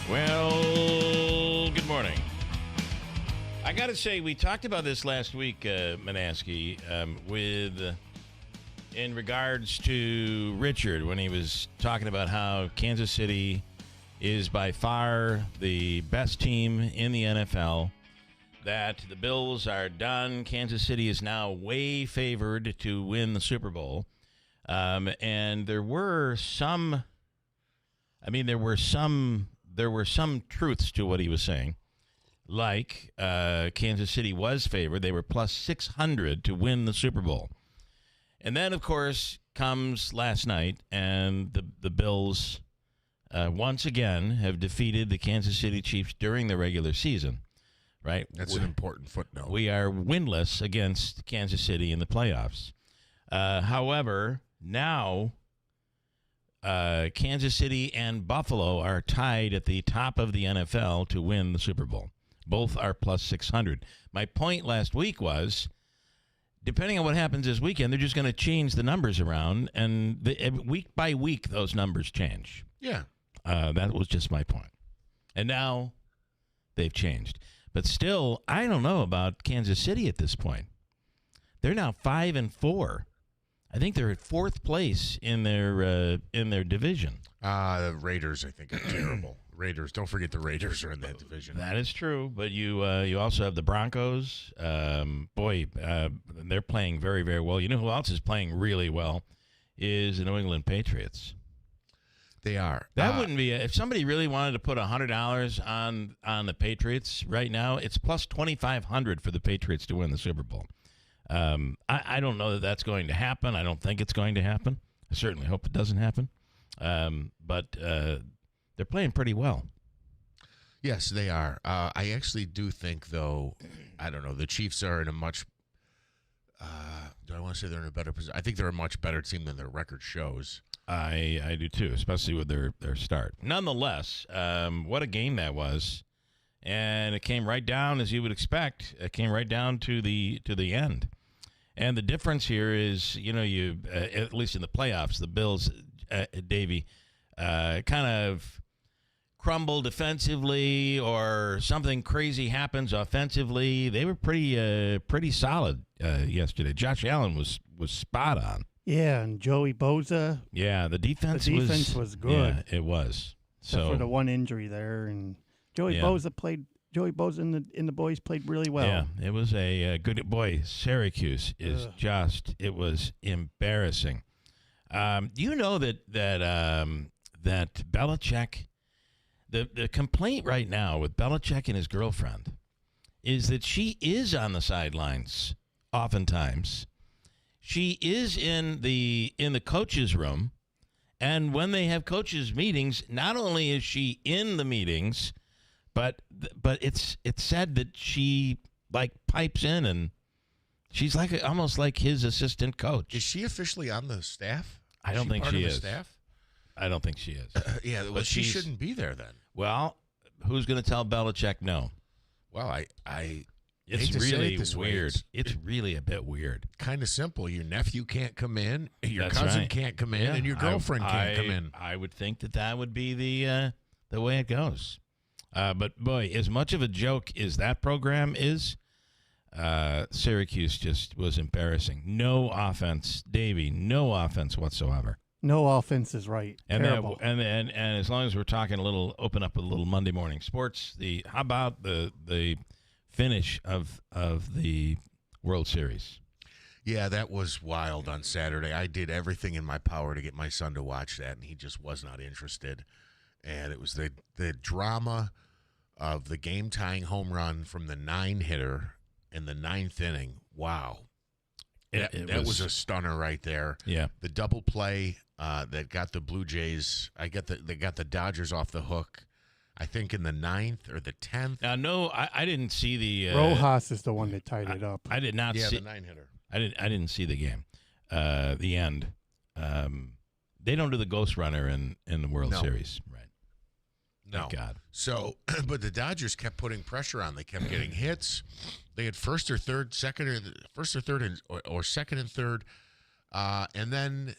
Well, good morning. I got to say, we talked about this last week, Manansky, in regards to Richard when he was talking about how Kansas City is by far the best team in the NFL, that the Bills are done. Kansas City is now way favored to win the Super Bowl. And there were some truths to what he was saying. Like Kansas City was favored. They were plus 600 to win the Super Bowl. And then, of course, comes last night, and the Bills once again have defeated the Kansas City Chiefs during the regular season, right? That's an important footnote. We are winless against Kansas City in the playoffs. However, now Kansas City and Buffalo are tied at the top of the NFL to win the Super Bowl. Both are plus 600. My point last week was, depending on what happens this weekend, they're just going to change the numbers around, and week by week, those numbers change. Yeah. That was just my point. And now they've changed. But still, I don't know about Kansas City at this point. They're now 5-4. I think they're at fourth place in their division. The Raiders, I think, are terrible. Raiders, don't forget the Raiders are in that division. That is true, but you also have the Broncos. They're playing very, very well. You know who else is playing really well is the New England Patriots. They are. That wouldn't be if somebody really wanted to put $100 on the Patriots right now. It's plus 2,500 for the Patriots to win the Super Bowl. I don't know that that's going to happen. I don't think it's going to happen. I certainly hope it doesn't happen. But they're playing pretty well. Yes, they are. I actually do think, though, I don't know, the Chiefs are in a much do I want to say they're in a better position? I think they're a much better team than their record shows. I do, too, especially with their start. Nonetheless, what a game that was. And it came right down, as you would expect. It came right down to the end. And the difference here is, you at least in the playoffs, the Bills, Davey, kind of crumble defensively or something crazy happens offensively. They were pretty solid yesterday. Josh Allen was spot on. Yeah, and Joey Bosa. Yeah, the defense was good. Yeah, it was. Except for the one injury there, and Joey Bosa and the boys played really well. Yeah, it was a good boy. Syracuse is it was embarrassing. You know that Belichick, the complaint right now with Belichick and his girlfriend is that she is on the sidelines oftentimes. She is in the coaches' room, and when they have coaches' meetings, not only is she in the meetings, but it's said that she pipes in and she's almost like his assistant coach. Is she officially on the staff? I don't think she is. Staff? I don't think she is. Yeah, well, she shouldn't be there then. Well, who's going to tell Belichick no? Well, I it's really weird. It's really a bit weird. Kind of simple. Your nephew can't come in, your cousin can't come in, and your girlfriend can't come in. I would think that would be the way it goes. But boy, as much of a joke as that program is, Syracuse just was embarrassing. No offense, Davey. No offense whatsoever. No offense is right. And terrible. And as long as we're talking open up a little Monday morning sports. How about the finish of the World Series? Yeah, that was wild on Saturday. I did everything in my power to get my son to watch that, and he just was not interested. And it was the drama of the game-tying home run from the 9-hitter in the 9th inning. Wow. That was a stunner right there. Yeah. The double play that got the Blue Jays, they got the Dodgers off the hook, I think in the 9th or the 10th. Now, no, I didn't see the Rojas is the one that tied it up. I did not see the 9-hitter. I didn't see the game. The end. They don't do the ghost runner in the World Series, right? No. Thank God. So, but the Dodgers kept putting pressure on. They kept getting hits. They had first or third, and, and then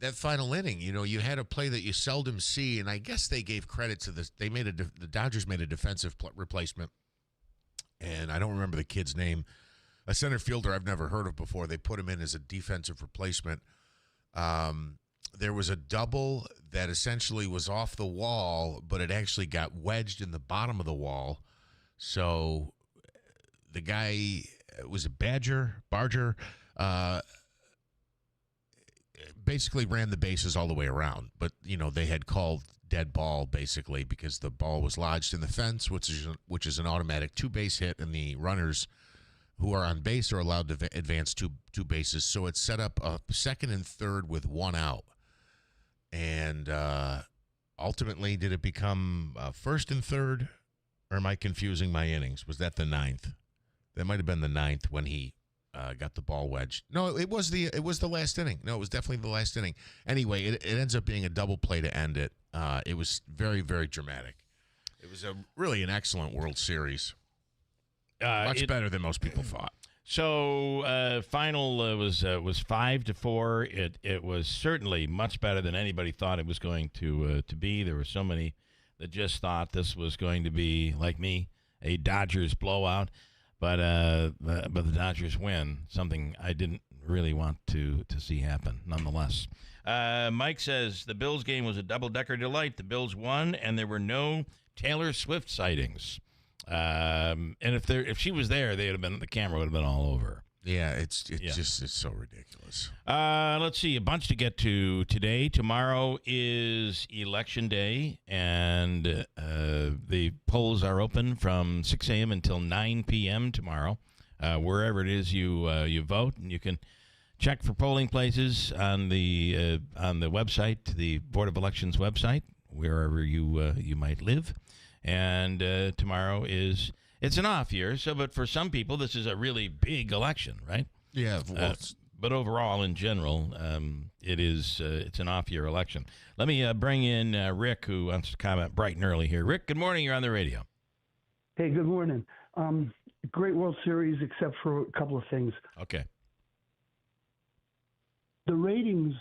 that final inning, you had a play that you seldom see, and I guess they gave credit to this. The Dodgers made a defensive replacement, and I don't remember the kid's name. A center fielder I've never heard of before. They put him in as a defensive replacement. There was a double that essentially was off the wall, but it actually got wedged in the bottom of the wall. So the guy was a Barger, basically ran the bases all the way around. But, they had called dead ball basically because the ball was lodged in the fence, which is an automatic 2-base hit, and the runners who are on base are allowed to advance two bases. So it set up a second and third with one out. And ultimately, did it become first and third? Or am I confusing my innings? Was that the ninth? That might have been the ninth when he got the ball wedged. No, it was the last inning. No, it was definitely the last inning. Anyway, it ends up being a double play to end it. It was very, very dramatic. It was really an excellent World Series. Much better than most people thought. So final was 5-4. It was certainly much better than anybody thought it was going to be. There were so many that just thought this was going to be, like me, a Dodgers blowout. But the Dodgers win, something I didn't really want to see happen nonetheless. Mike says the Bills game was a double-decker delight. The Bills won, and there were no Taylor Swift sightings. And if she was there, the camera would have been all over. Yeah, it's so ridiculous. Let's see, a bunch to get to today. Tomorrow is Election Day, and the polls are open from 6 a.m. until 9 p.m. tomorrow. Wherever it is you vote, and you can check for polling places on the website, the Board of Elections website, wherever you might live. And tomorrow it's an off year, but for some people this is a really big election, right? Yeah. But overall, in general, it's an off year election. Let me bring in Rick, who wants to comment bright and early here. Rick, good morning. You're on the radio. Hey, good morning. Great World Series, except for a couple of things. Okay. The ratings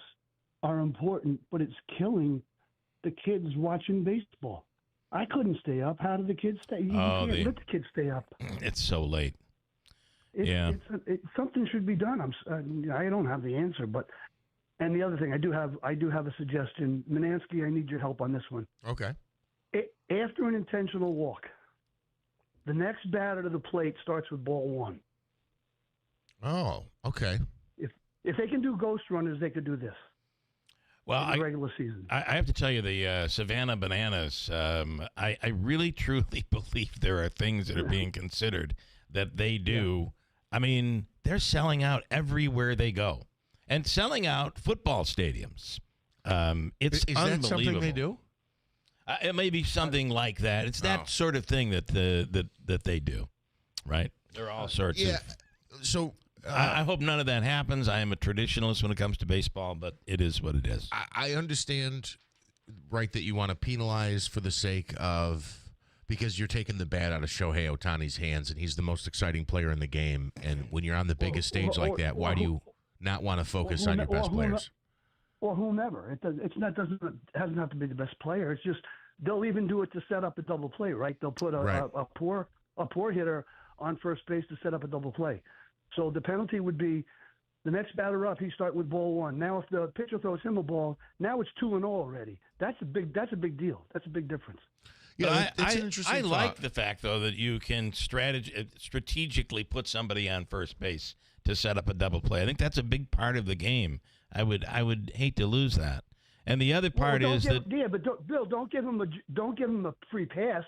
are important, but it's killing the kids watching baseball. I couldn't stay up. How did the kids stay? You can't let the kids stay up. It's so late. Something should be done. I don't have the answer, and the other thing, I do have a suggestion. Manansky, I need your help on this one. Okay. After an intentional walk, the next batter to the plate starts with ball one. Oh, okay. If they can do ghost runners, they could do this. Well, regular season. I have to tell you, the Savannah Bananas, I really, truly believe there are things that are being considered that they do. Yeah. I mean, they're selling out everywhere they go and selling out football stadiums. It's is unbelievable. That something they do? It may be something like that. It's that sort of thing that that they do, right? There are all sorts of. So. I hope none of that happens. I am a traditionalist when it comes to baseball, but it is what it is. I understand, right, that you want to penalize for the sake of, because you're taking the bat out of Shohei Ohtani's hands, and he's the most exciting player in the game. And when you're on the biggest stage like that, why do you not want to focus on your best players? Or whomever. It hasn't have to be the best player. It's just they'll even do it to set up a double play, right? They'll put a poor hitter on first base to set up a double play. So the penalty would be the next batter up, he start with ball one. Now if the pitcher throws him a ball, now it's 2-0 already. That's a big deal. That's a big difference. Yeah, it's an interesting I thought. like the fact, though, that you can strategically put somebody on first base to set up a double play. I think that's a big part of the game. I would hate to lose that. And the other part is that Bill, don't give him a free pass.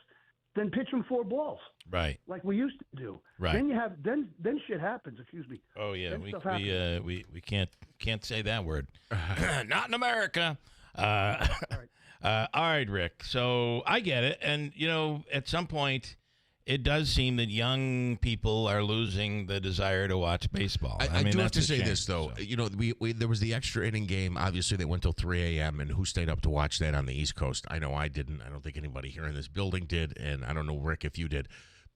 Then pitch him 4 balls. Right. Like we used to do. Right. Then you have then shit happens, excuse me. Oh yeah, we can't say that word. Not in America. All right, Rick. So I get it. And at some point it does seem that young people are losing the desire to watch baseball. I mean, do have to say shame, this, though. So. There was the extra inning game, obviously, that went till 3 a.m., and who stayed up to watch that on the East Coast? I know I didn't. I don't think anybody here in this building did, and I don't know, Rick, if you did.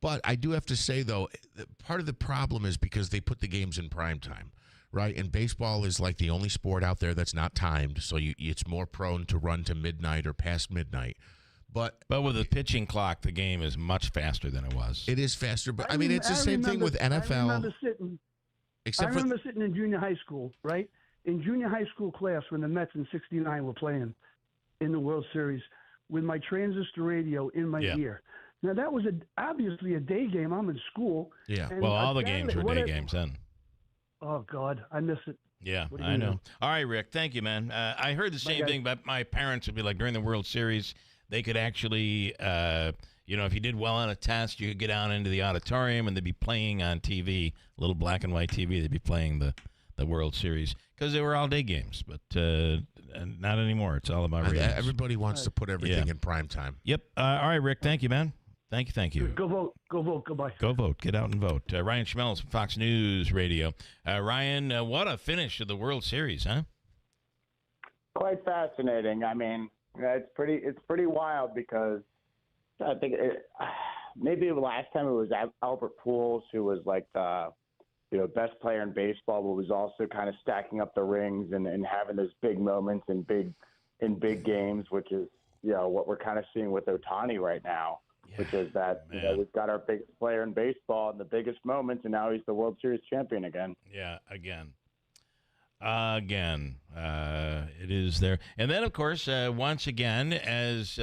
But I do have to say, though, part of the problem is because they put the games in prime time, right? And baseball is like the only sport out there that's not timed, so it's more prone to run to midnight or past midnight. But with the pitching clock, the game is much faster than it was. It is faster, but I mean, it's the same thing with NFL. I remember sitting in junior high school, right? In junior high school class when the Mets in '69 were playing in the World Series with my transistor radio in my ear. Now, that was obviously a day game. I'm in school. Yeah. Well, all the games were day games then. Oh, God. I miss it. Yeah, I know. All right, Rick. Thank you, man. I heard the same thing, but my parents would be like, during the World Series, they could actually, if you did well on a test, you could get down into the auditorium and they'd be playing on TV, little black and white TV. They'd be playing the World Series because they were all day games, but not anymore. It's all about ratings. Everybody wants to put everything in prime time. Yep. All right, Rick. Thank you, man. Thank you. Go vote. Go vote. Goodbye. Go vote. Get out and vote. Ryan Schmelz from Fox News Radio. Ryan, what a finish of the World Series, huh? Quite fascinating. I mean, it's pretty wild because I think maybe the last time it was Albert Pujols who was like the best player in baseball, but was also kind of stacking up the rings and having those big moments in big games, which is what we're kind of seeing with Ohtani right now. Yeah, which is that we've got our biggest player in baseball in the biggest moments, and now he's the World Series champion again. Yeah, again, it is there. And then, of course, once again, as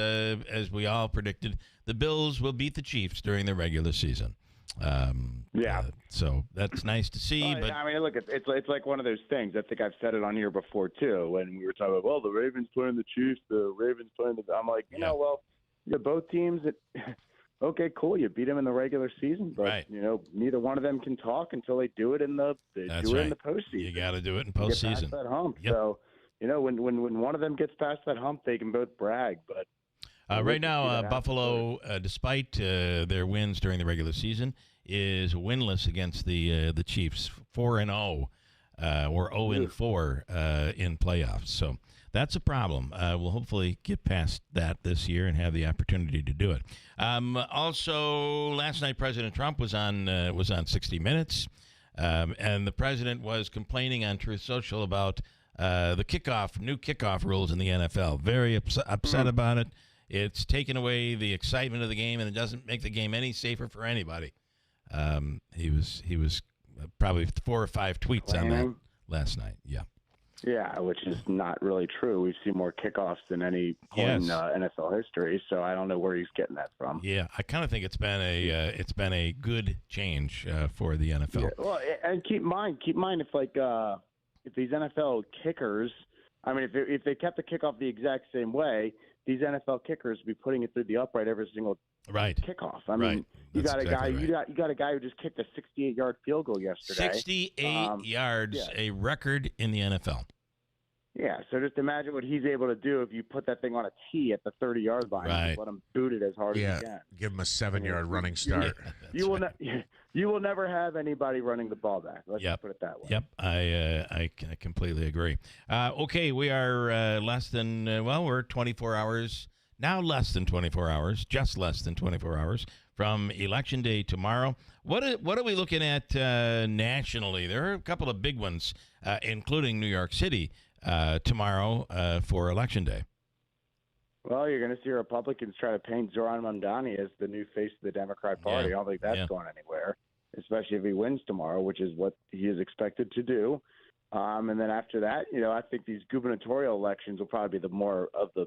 we all predicted, the Bills will beat the Chiefs during the regular season. So that's nice to see. But I mean, look, it's like one of those things. I think I've said it on here before too. When we were talking about, the Ravens playing the Chiefs, the Ravens playing the. I'm like, both teams. Okay, cool. You beat them in the regular season, but neither one of them can talk until they do it in the in the postseason. You got to do it in postseason. Get past that hump. Yep. So when one of them gets past that hump, they can both brag. But right now, Buffalo, despite their wins during the regular season, is winless against the Chiefs, 4-0 or 0-4 in playoffs. So that's a problem. We'll hopefully get past that this year and have the opportunity to do it. Also, last night President Trump was on 60 Minutes, and the president was complaining on Truth Social about the new kickoff rules in the NFL. Very upset about it. It's taken away the excitement of the game, and it doesn't make the game any safer for anybody. He was probably 4 or 5 tweets on that last night. Yeah, which is not really true. We've seen more kickoffs than any point in NFL history, so I don't know where he's getting that from. Yeah, I kind of think it's been a good change for the NFL. Yeah, well, and keep in mind if these NFL kickers, I mean, if they kept the kickoff the exact same way, these NFL kickers would be putting it through the upright every single kickoff. I mean, you got a guy you got a guy who just kicked a 68-yard field goal yesterday. 68 yards, a record in the NFL. Yeah, so just imagine what he's able to do if you put that thing on a tee at the 30-yard line and let him boot it as hard as you can. Give him a 7-yard running start. You will never have anybody running the ball back. Let's just put it that way. Yep, I completely agree. Okay, we are we're 24 hours, now less than 24 hours, just less than 24 hours from Election Day tomorrow. What are we looking at nationally? There are a couple of big ones, including New York City, tomorrow for Election Day. Well, you're going to see Republicans try to paint Zoran Mamdani as the new face of the Democrat Party. I don't think that's going anywhere, especially if he wins tomorrow, which is what he is expected to do. And then after that, I think these gubernatorial elections will probably be the more of the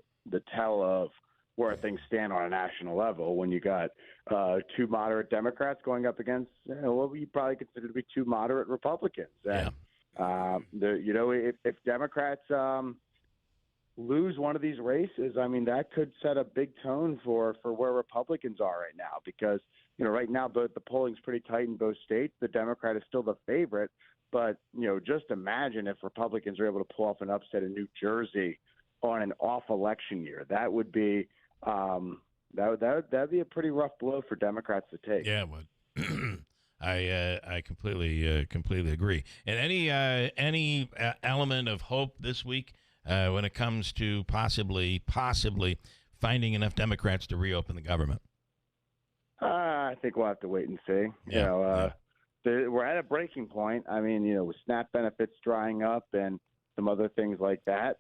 tell of where things stand on a national level when you got 2 moderate Democrats going up against what you probably consider to be 2 moderate Republicans. And, if Democrats lose one of these races, I mean, that could set a big tone for where Republicans are right now because, right now the polling's pretty tight in both states. The Democrat is still the favorite. But, just imagine if Republicans are able to pull off an upset in New Jersey on an off election year. That would be that'd be a pretty rough blow for Democrats to take. Yeah, it would. I completely agree. And any element of hope this week when it comes to possibly finding enough Democrats to reopen the government? I think we'll have to wait and see. we're at a breaking point. I mean, with SNAP benefits drying up and some other things like that,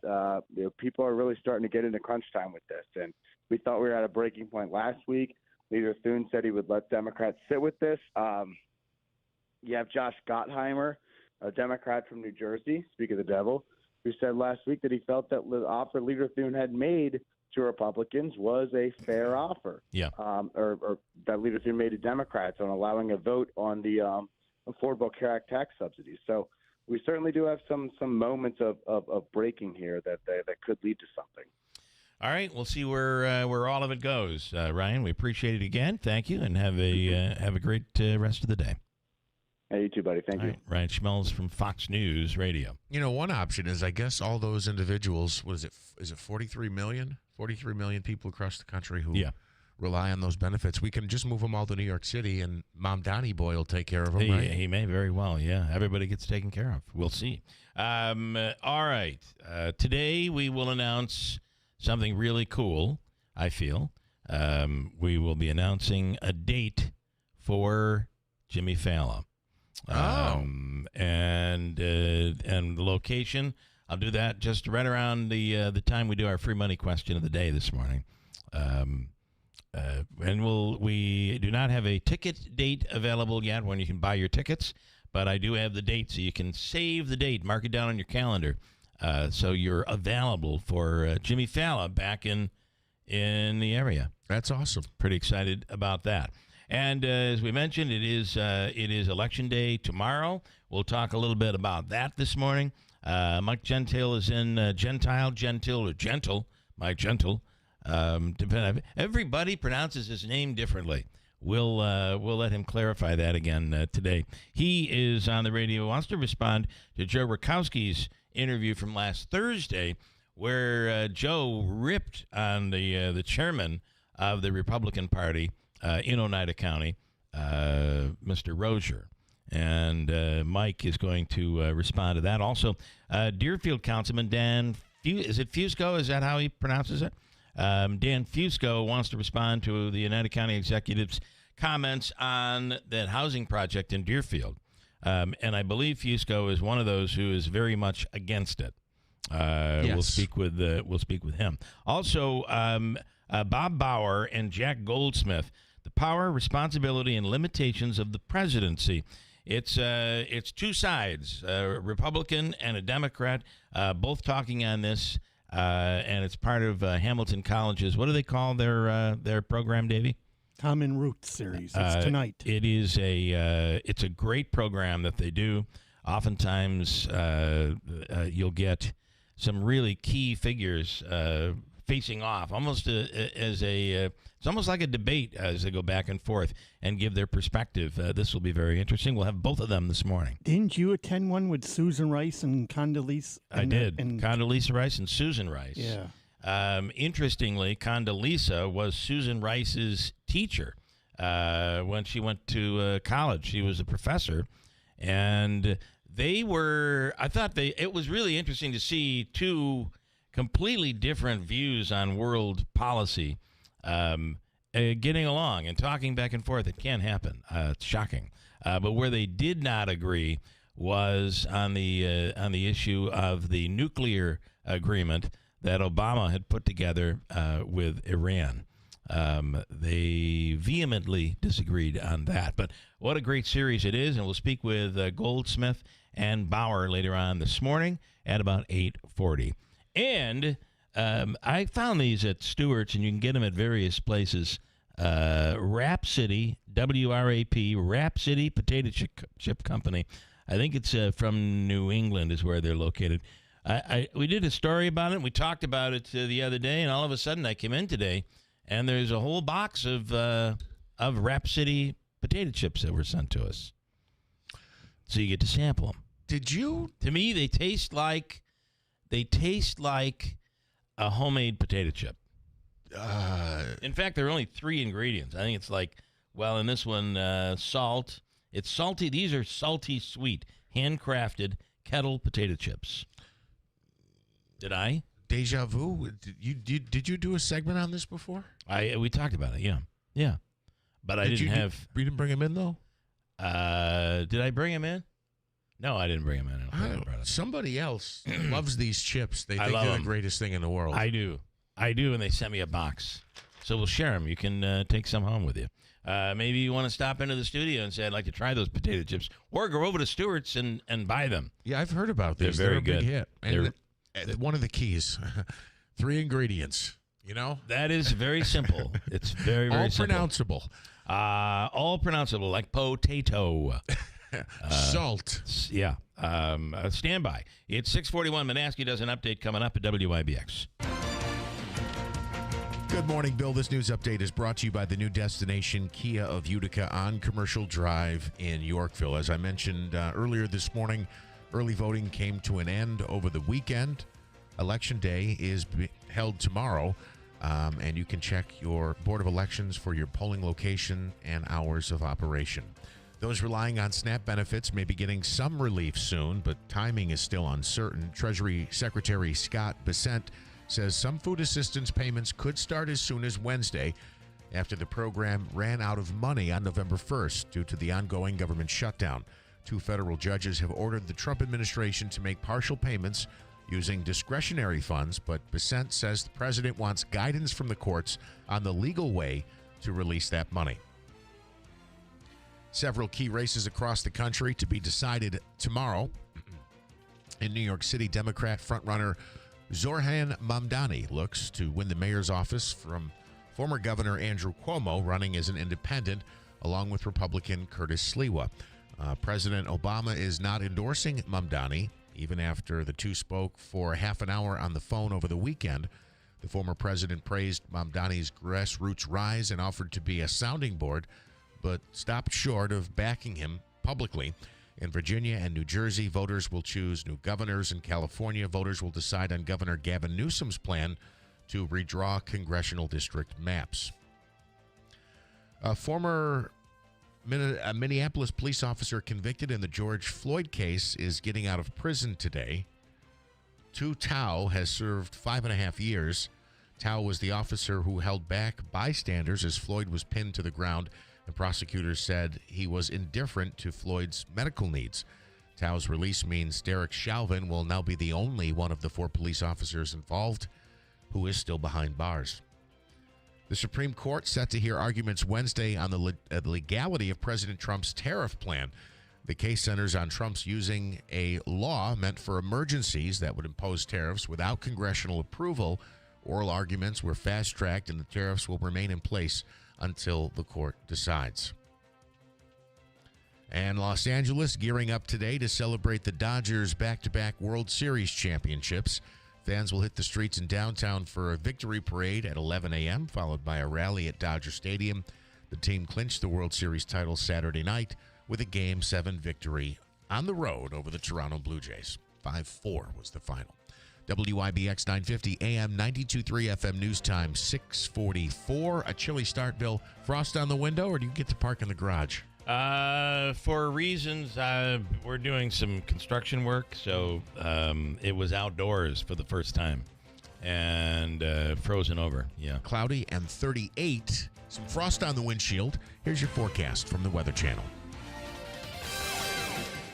people are really starting to get into crunch time with this. And we thought we were at a breaking point last week. Leader Thune said he would let Democrats sit with this. You have Josh Gottheimer, a Democrat from New Jersey, speak of the devil, who said last week that he felt that the offer Leader Thune had made to Republicans was a fair offer. Yeah. Or that Leader Thune made to Democrats on allowing a vote on the Affordable Care Act tax subsidies. So we certainly do have some moments of breaking here that could lead to something. All right, we'll see where all of it goes. Ryan, we appreciate it again. Thank you, and have a great rest of the day. Hey, you too, buddy. Thank you. Right, Ryan Schmelz from Fox News Radio. One option is, I guess, all those individuals, what is it? Is it 43 million? 43 million people across the country who rely on those benefits. We can just move them all to New York City, and Mom Donnie Boy will take care of them, right? He may very well, yeah. Everybody gets taken care of. We'll see. All right. Today we will announce something really cool, I feel. We will be announcing a date for Jimmy Fallon. And the location. I'll do that just right around the time we do our free money question of the day this morning. And we do not have a ticket date available yet when you can buy your tickets, but I do have the date, so you can save the date, mark it down on your calendar, so you're available for Jimmy Fallon back in the area. That's awesome. Pretty excited about that. And as we mentioned, it is Election Day tomorrow. We'll talk a little bit about that this morning. Mike Gentile is in Mike Gentle. Everybody pronounces his name differently. We'll let him clarify that again today. He is on the radio, wants to respond to Joe Rakowski's interview from last Thursday, where Joe ripped on the chairman of the Republican Party in Oneida County, Mr. Rozier. And Mike is going to respond to that. Also, Deerfield Councilman Dan, is it Fusco? Is that how he pronounces it? Dan Fusco wants to respond to the Oneida County Executive's comments on that housing project in Deerfield. And I believe Fusco is one of those who is very much against it. Yes. We'll speak with him. Also, Bob Bauer and Jack Goldsmith, the power, responsibility, and limitations of the presidency. It's two sides, a Republican and a Democrat, both talking on this, and it's part of Hamilton College's. What do they call their program, Davey? Common Roots series. It's tonight. It's a great program that they do. Oftentimes, you'll get some really key figures facing off, almost it's almost like a debate as they go back and forth and give their perspective. This will be very interesting. We'll have both of them this morning. Didn't you attend one with Susan Rice and Condoleezza? I did. Condoleezza Rice and Susan Rice. Yeah. Interestingly, Condoleezza was Susan Rice's teacher when she went to college. She was a professor, and it was really interesting to see two completely different views on world policy getting along and talking back and forth. It can't happen. It's shocking. But where they did not agree was on the issue of the nuclear agreement that Obama had put together with Iran. They vehemently disagreed on that. But what a great series it is, and we'll speak with Goldsmith and Bauer later on this morning at about 8:40. And I found these at Stewart's, and you can get them at various places. Wrap City, W-R-A-P, Wrap City Potato Chip Company. I think it's from New England is where they're located. We did a story about it. We talked about it the other day, and all of a sudden I came in today, and there's a whole box of Wrap City potato chips that were sent to us. So you get to sample them. Did you? To me, they taste like a homemade potato chip. In fact, there are only 3 ingredients. I think it's in this one, salt. It's salty. These are salty sweet, handcrafted kettle potato chips. Did I? Deja vu. Did you do a segment on this before? We talked about it. Yeah. But I didn't have. You didn't bring them in though. Did I bring him in? No, I didn't bring him in. I don't think I brought him. Somebody else loves these chips. They I think love they're them. the greatest thing in the world. I do, and they sent me a box. So we'll share them. You can take some home with you. Maybe you want to stop into the studio and say, I'd like to try those potato chips, or go over to Stewart's and buy them. Yeah, I've heard about these. They're very a big good. hit. And one of the keys, 3 ingredients. That is very simple. It's very, very all simple. pronounceable. All pronounceable, like potato. Salt. Yeah. Stand by. It's 6:41. Manaski does an update coming up at WIBX. Good morning, Bill. This news update is brought to you by the new destination Kia of Utica on Commercial Drive in Yorkville. As I mentioned earlier this morning, early voting came to an end over the weekend. Election Day is held tomorrow, and you can check your Board of Elections for your polling location and hours of operation. Those relying on SNAP benefits may be getting some relief soon, but timing is still uncertain. Treasury Secretary Scott Bessent says some food assistance payments could start as soon as Wednesday after the program ran out of money on November 1st due to the ongoing government shutdown. 2 federal judges have ordered the Trump administration to make partial payments using discretionary funds, but Bessent says the president wants guidance from the courts on the legal way to release that money. Several key races across the country to be decided tomorrow. In New York City, Democrat frontrunner Zoran Mamdani looks to win the mayor's office from former Governor Andrew Cuomo, running as an independent, along with Republican Curtis Sliwa. President Obama is not endorsing Mamdani, even after the two spoke for half an hour on the phone over the weekend. The former president praised Mamdani's grassroots rise and offered to be a sounding board, but stopped short of backing him publicly. In Virginia and New Jersey, voters will choose new governors. In California, voters will decide on Governor Gavin Newsom's plan to redraw congressional district maps. A former Minneapolis police officer convicted in the George Floyd case is getting out of prison today. Tu Tao has served 5.5 years. Tao was the officer who held back bystanders as Floyd was pinned to the ground. The prosecutors said he was indifferent to Floyd's medical needs. Tao's release means Derek Chauvin will now be the only one of the 4 police officers involved who is still behind bars. The Supreme Court set to hear arguments Wednesday on the legality of President Trump's tariff plan. The case centers on Trump's using a law meant for emergencies that would impose tariffs without congressional approval. Oral arguments were fast-tracked, and the tariffs will remain in place until the court decides. And Los Angeles gearing up today to celebrate the Dodgers' back-to-back World Series championships. Fans will hit the streets in downtown for a victory parade at 11 a.m., followed by a rally at Dodger Stadium. The team clinched the World Series title Saturday night with a Game 7 victory on the road over the Toronto Blue Jays. 5-4 was the final. WIBX 950 AM 92.3 FM news time 6:44. A chilly start, Bill. Frost on the window, or do you get to park in the garage? For reasons, we're doing some construction work, so it was outdoors for the first time and frozen over. Yeah, cloudy and 38. Some frost on the windshield. Here's your forecast from the Weather Channel.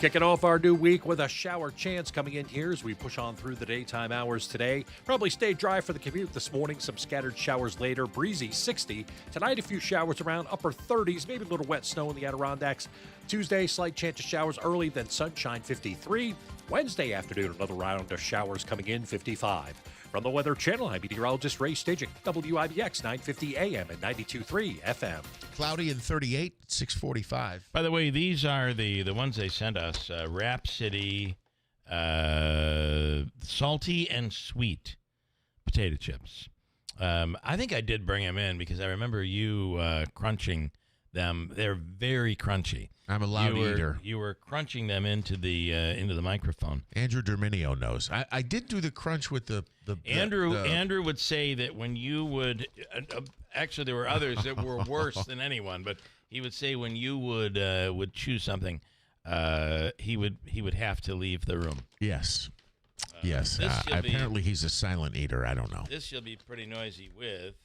Kicking off our new week with a shower chance coming in here as we push on through the daytime hours today. Probably stay dry for the commute this morning. Some scattered showers later. Breezy 60. Tonight, a few showers around upper 30s. Maybe a little wet snow in the Adirondacks. Tuesday, slight chance of showers early, then sunshine 53. Wednesday afternoon, another round of showers coming in 55. From the Weather Channel, I'm meteorologist Ray Staging, WIBX 950 AM and 92.3 FM. Cloudy and 38, 6:45. By the way, these are the ones they sent us. Rhapsody, salty and sweet potato chips. I think I did bring them in because I remember you crunching them. They're very crunchy. I'm a loud eater. You were crunching them into the microphone. Andrew Derminio knows. I did do the crunch with the Andrew would say that when you would actually there were others that were worse than anyone, but he would say when you would choose something, he would have to leave the room. Yes. Yes. Apparently he's a silent eater. I don't know. This you'll be pretty noisy with.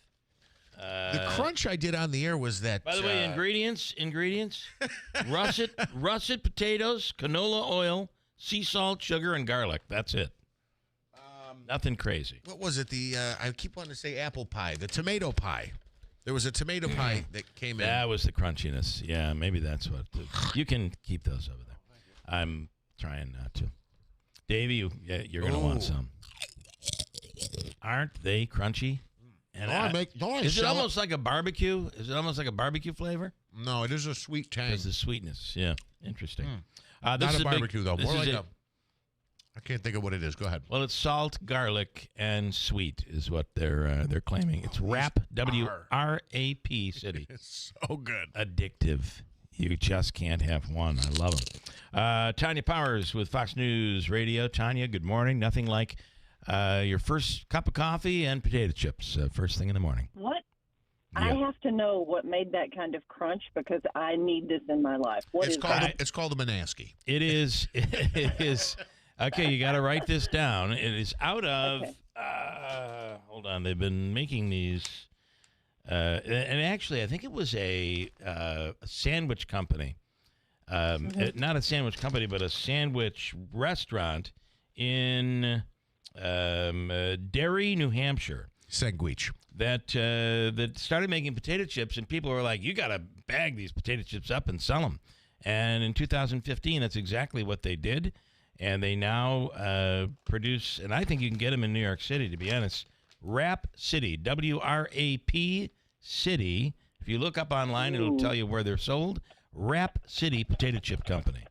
The crunch I did on the air was that. By the way, ingredients: russet potatoes, canola oil, sea salt, sugar, and garlic. That's it. Nothing crazy. What was it? I keep wanting to say apple pie. The tomato pie. There was a tomato pie that came in. That was the crunchiness. Yeah, maybe that's what. You can keep those over there. I'm trying not to. Davey, you're going to want some. Aren't they crunchy? And is it almost like a barbecue? Is it almost like a barbecue flavor? No, it is a sweet tang. It's the sweetness. Yeah, interesting. Not a barbecue, though. More like I can't think of what it is. Go ahead. Well, it's salt, garlic, and sweet is what they're claiming. It's WRAP, W-R-A-P City. It's so good. Addictive. You just can't have one. I love them. Tanya Powers with Fox News Radio. Tanya, good morning. Nothing like your first cup of coffee and potato chips first thing in the morning. What? Yeah. I have to know what made that kind of crunch because I need this in my life. It's called a Manaski. It is. It is. Okay, you got to write this down. It is out of. Okay. Hold on, they've been making these, and actually, I think it was a sandwich company, not a sandwich company, but a sandwich restaurant in Derry, New Hampshire. Sandwich. That started making potato chips, and people were like, "You got to bag these potato chips up and sell them." And in 2015, that's exactly what they did. And they now produce, and I think you can get them in New York City, to be honest. WRAP City, W-R-A-P City. If you look up online, it'll tell you where they're sold. WRAP City Potato Chip Company.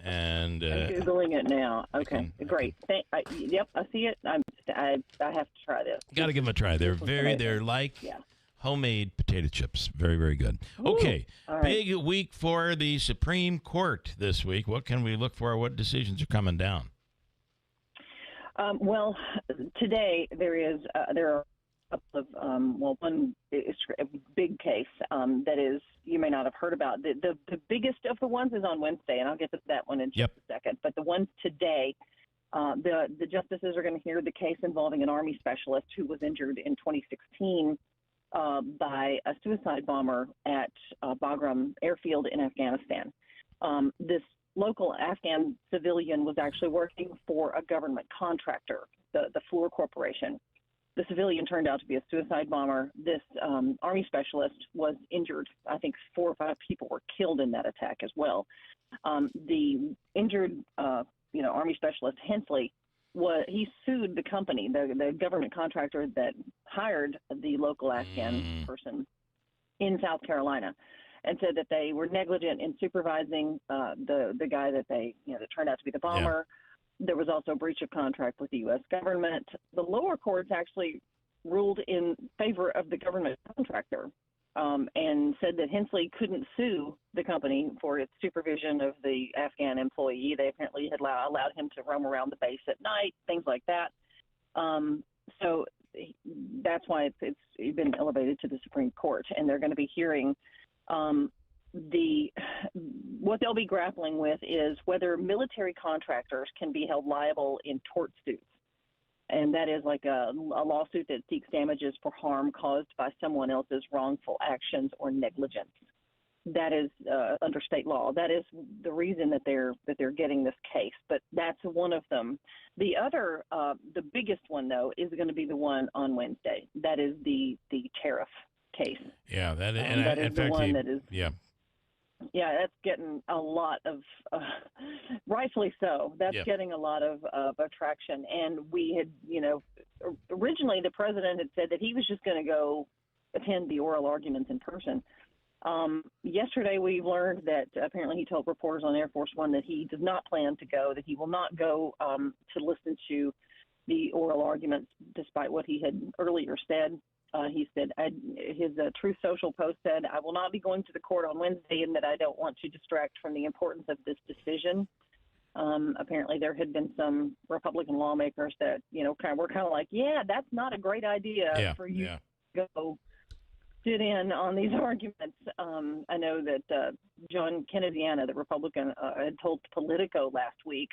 And I'm Googling it now. Okay, great. Yep, I see it. I have to try this. Got to give them a try. They're like homemade potato chips. Very, very good. Okay, right. Big week for the Supreme Court this week. What can we look for? What decisions are coming down? Well, today there are a couple of one is a big case that is you may not have heard about. The biggest of the ones is on Wednesday, and I'll get to that one in just a second. But the ones today, the justices are going to hear the case involving an Army specialist who was injured in 2016 by a suicide bomber at Bagram Airfield in Afghanistan. This local Afghan civilian was actually working for a government contractor, the Fluor Corporation. The civilian turned out to be a suicide bomber. This Army specialist was injured. I think 4 or 5 people were killed in that attack as well. The injured, Army specialist Hensley, he sued the company, the government contractor that hired the local Afghan person in South Carolina, and said that they were negligent in supervising the guy that that turned out to be the bomber. Yeah. There was also a breach of contract with the U.S. government. The lower courts actually ruled in favor of the government contractor and said that Hensley couldn't sue the company for its supervision of the Afghan employee. They apparently had allowed him to roam around the base at night, things like that. So that's why it's been elevated to the Supreme Court, and they're going to be hearing what they'll be grappling with is whether military contractors can be held liable in tort suits. And that is like a lawsuit that seeks damages for harm caused by someone else's wrongful actions or negligence. That is under state law. That is the reason that they're getting this case. But that's one of them. The other, the biggest one though, is going to be the one on Wednesday. That is the tariff case. Yeah, that is the one that is. Yeah. Yeah, that's getting a lot of, rightfully so. That's getting a lot of attraction. And we had, originally the president had said that he was just going to go attend the oral arguments in person. Yesterday we learned that apparently he told reporters on Air Force One that he does not plan to go, that he will not go to listen to the oral arguments, despite what he had earlier said. He said, his Truth Social post said, "I will not be going to the court on Wednesday and that I don't want to distract from the importance of this decision." Apparently there had been some Republican lawmakers that, were kind of like, yeah, that's not a great idea for you to go sit in on these arguments. I know that John Kennedy-Anna, the Republican, had told Politico last week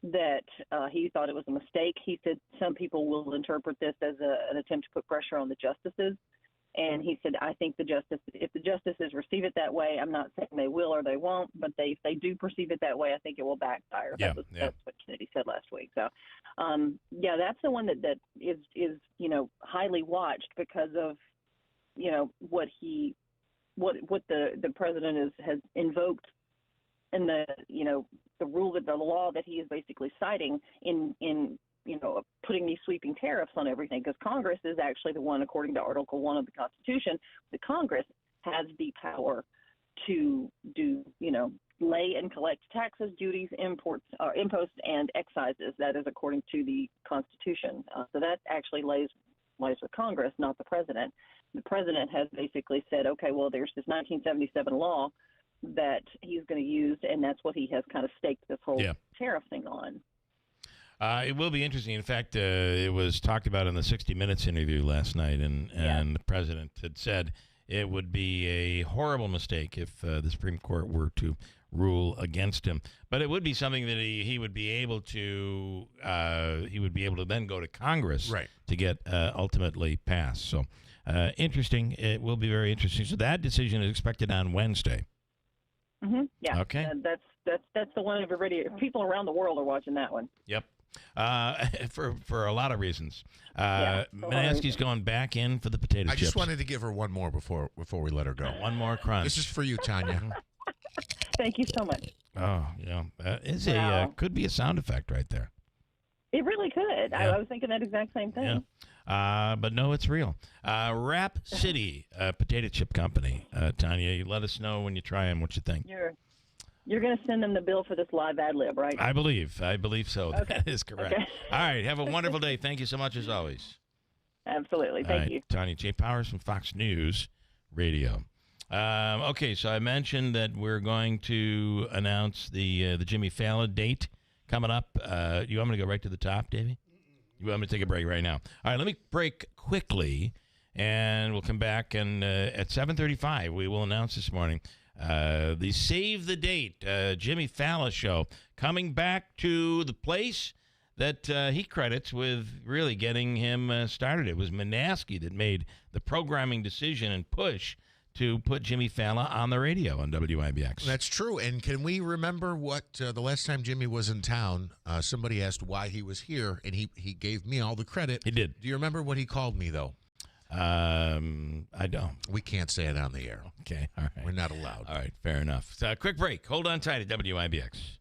that he thought it was a mistake. He said some people will interpret this as an attempt to put pressure on the justices, And he said, I think if the justices receive it that way, I'm not saying they will or they won't, but if they do perceive it that way, I think it will backfire. That's what Kennedy said last week. So, that's the one that is highly watched because of, what the president has invoked in the rule of the law that he is basically citing in putting these sweeping tariffs on everything, because Congress is actually the one, according to Article 1 of the Constitution, the Congress has the power to do, lay and collect taxes, duties, imposts, and excises. That is according to the Constitution. So that actually lays with Congress, not the president. The president has basically said, okay, well, there's this 1977 law that he's going to use, and that's what he has kind of staked this whole tariff thing on. It will be interesting. In fact, it was talked about in the 60 Minutes interview last night, and the president had said it would be a horrible mistake if the Supreme Court were to rule against him. But it would be something that he would be able to then go to Congress to get ultimately passed. So interesting. It will be very interesting. So that decision is expected on Wednesday. Mm-hmm. Yeah. Okay. That's the one people around the world are watching that one. Yep. For a lot of reasons. Manaski's going back in for the potato chips. I just wanted to give her one more before we let her go. One more crunch. This is for you, Tanya. Thank you so much. Oh, yeah. That is could be a sound effect right there. It really could. Yeah. I was thinking that exact same thing. Yeah. But no, it's real. Rap City Potato Chip Company. Tanya, you let us know when you try them what you think. You're going to send them the bill for this live ad lib, right? I believe so. Okay. That is correct. Okay. All right. Have a wonderful day. Thank you so much as always. Absolutely. Thank you. Tanya J. Powers from Fox News Radio. Okay, so I mentioned that we're going to announce the Jimmy Fallon date coming up. You want me to go right to the top, Davey? You want me to take a break right now? All right, let me break quickly, and we'll come back, and at 7:35, we will announce this morning the Save the Date Jimmy Fallon show coming back to the place that he credits with really getting him started. It was Manaski that made the programming decision and push to put Jimmy Fallon on the radio on WIBX. That's true. And can we remember what the last time Jimmy was in town, somebody asked why he was here, and he gave me all the credit. He did. Do you remember what he called me, though? I don't. We can't say it on the air. Okay, all right. We're not allowed. All right, fair enough. So, quick break. Hold on tight at WIBX.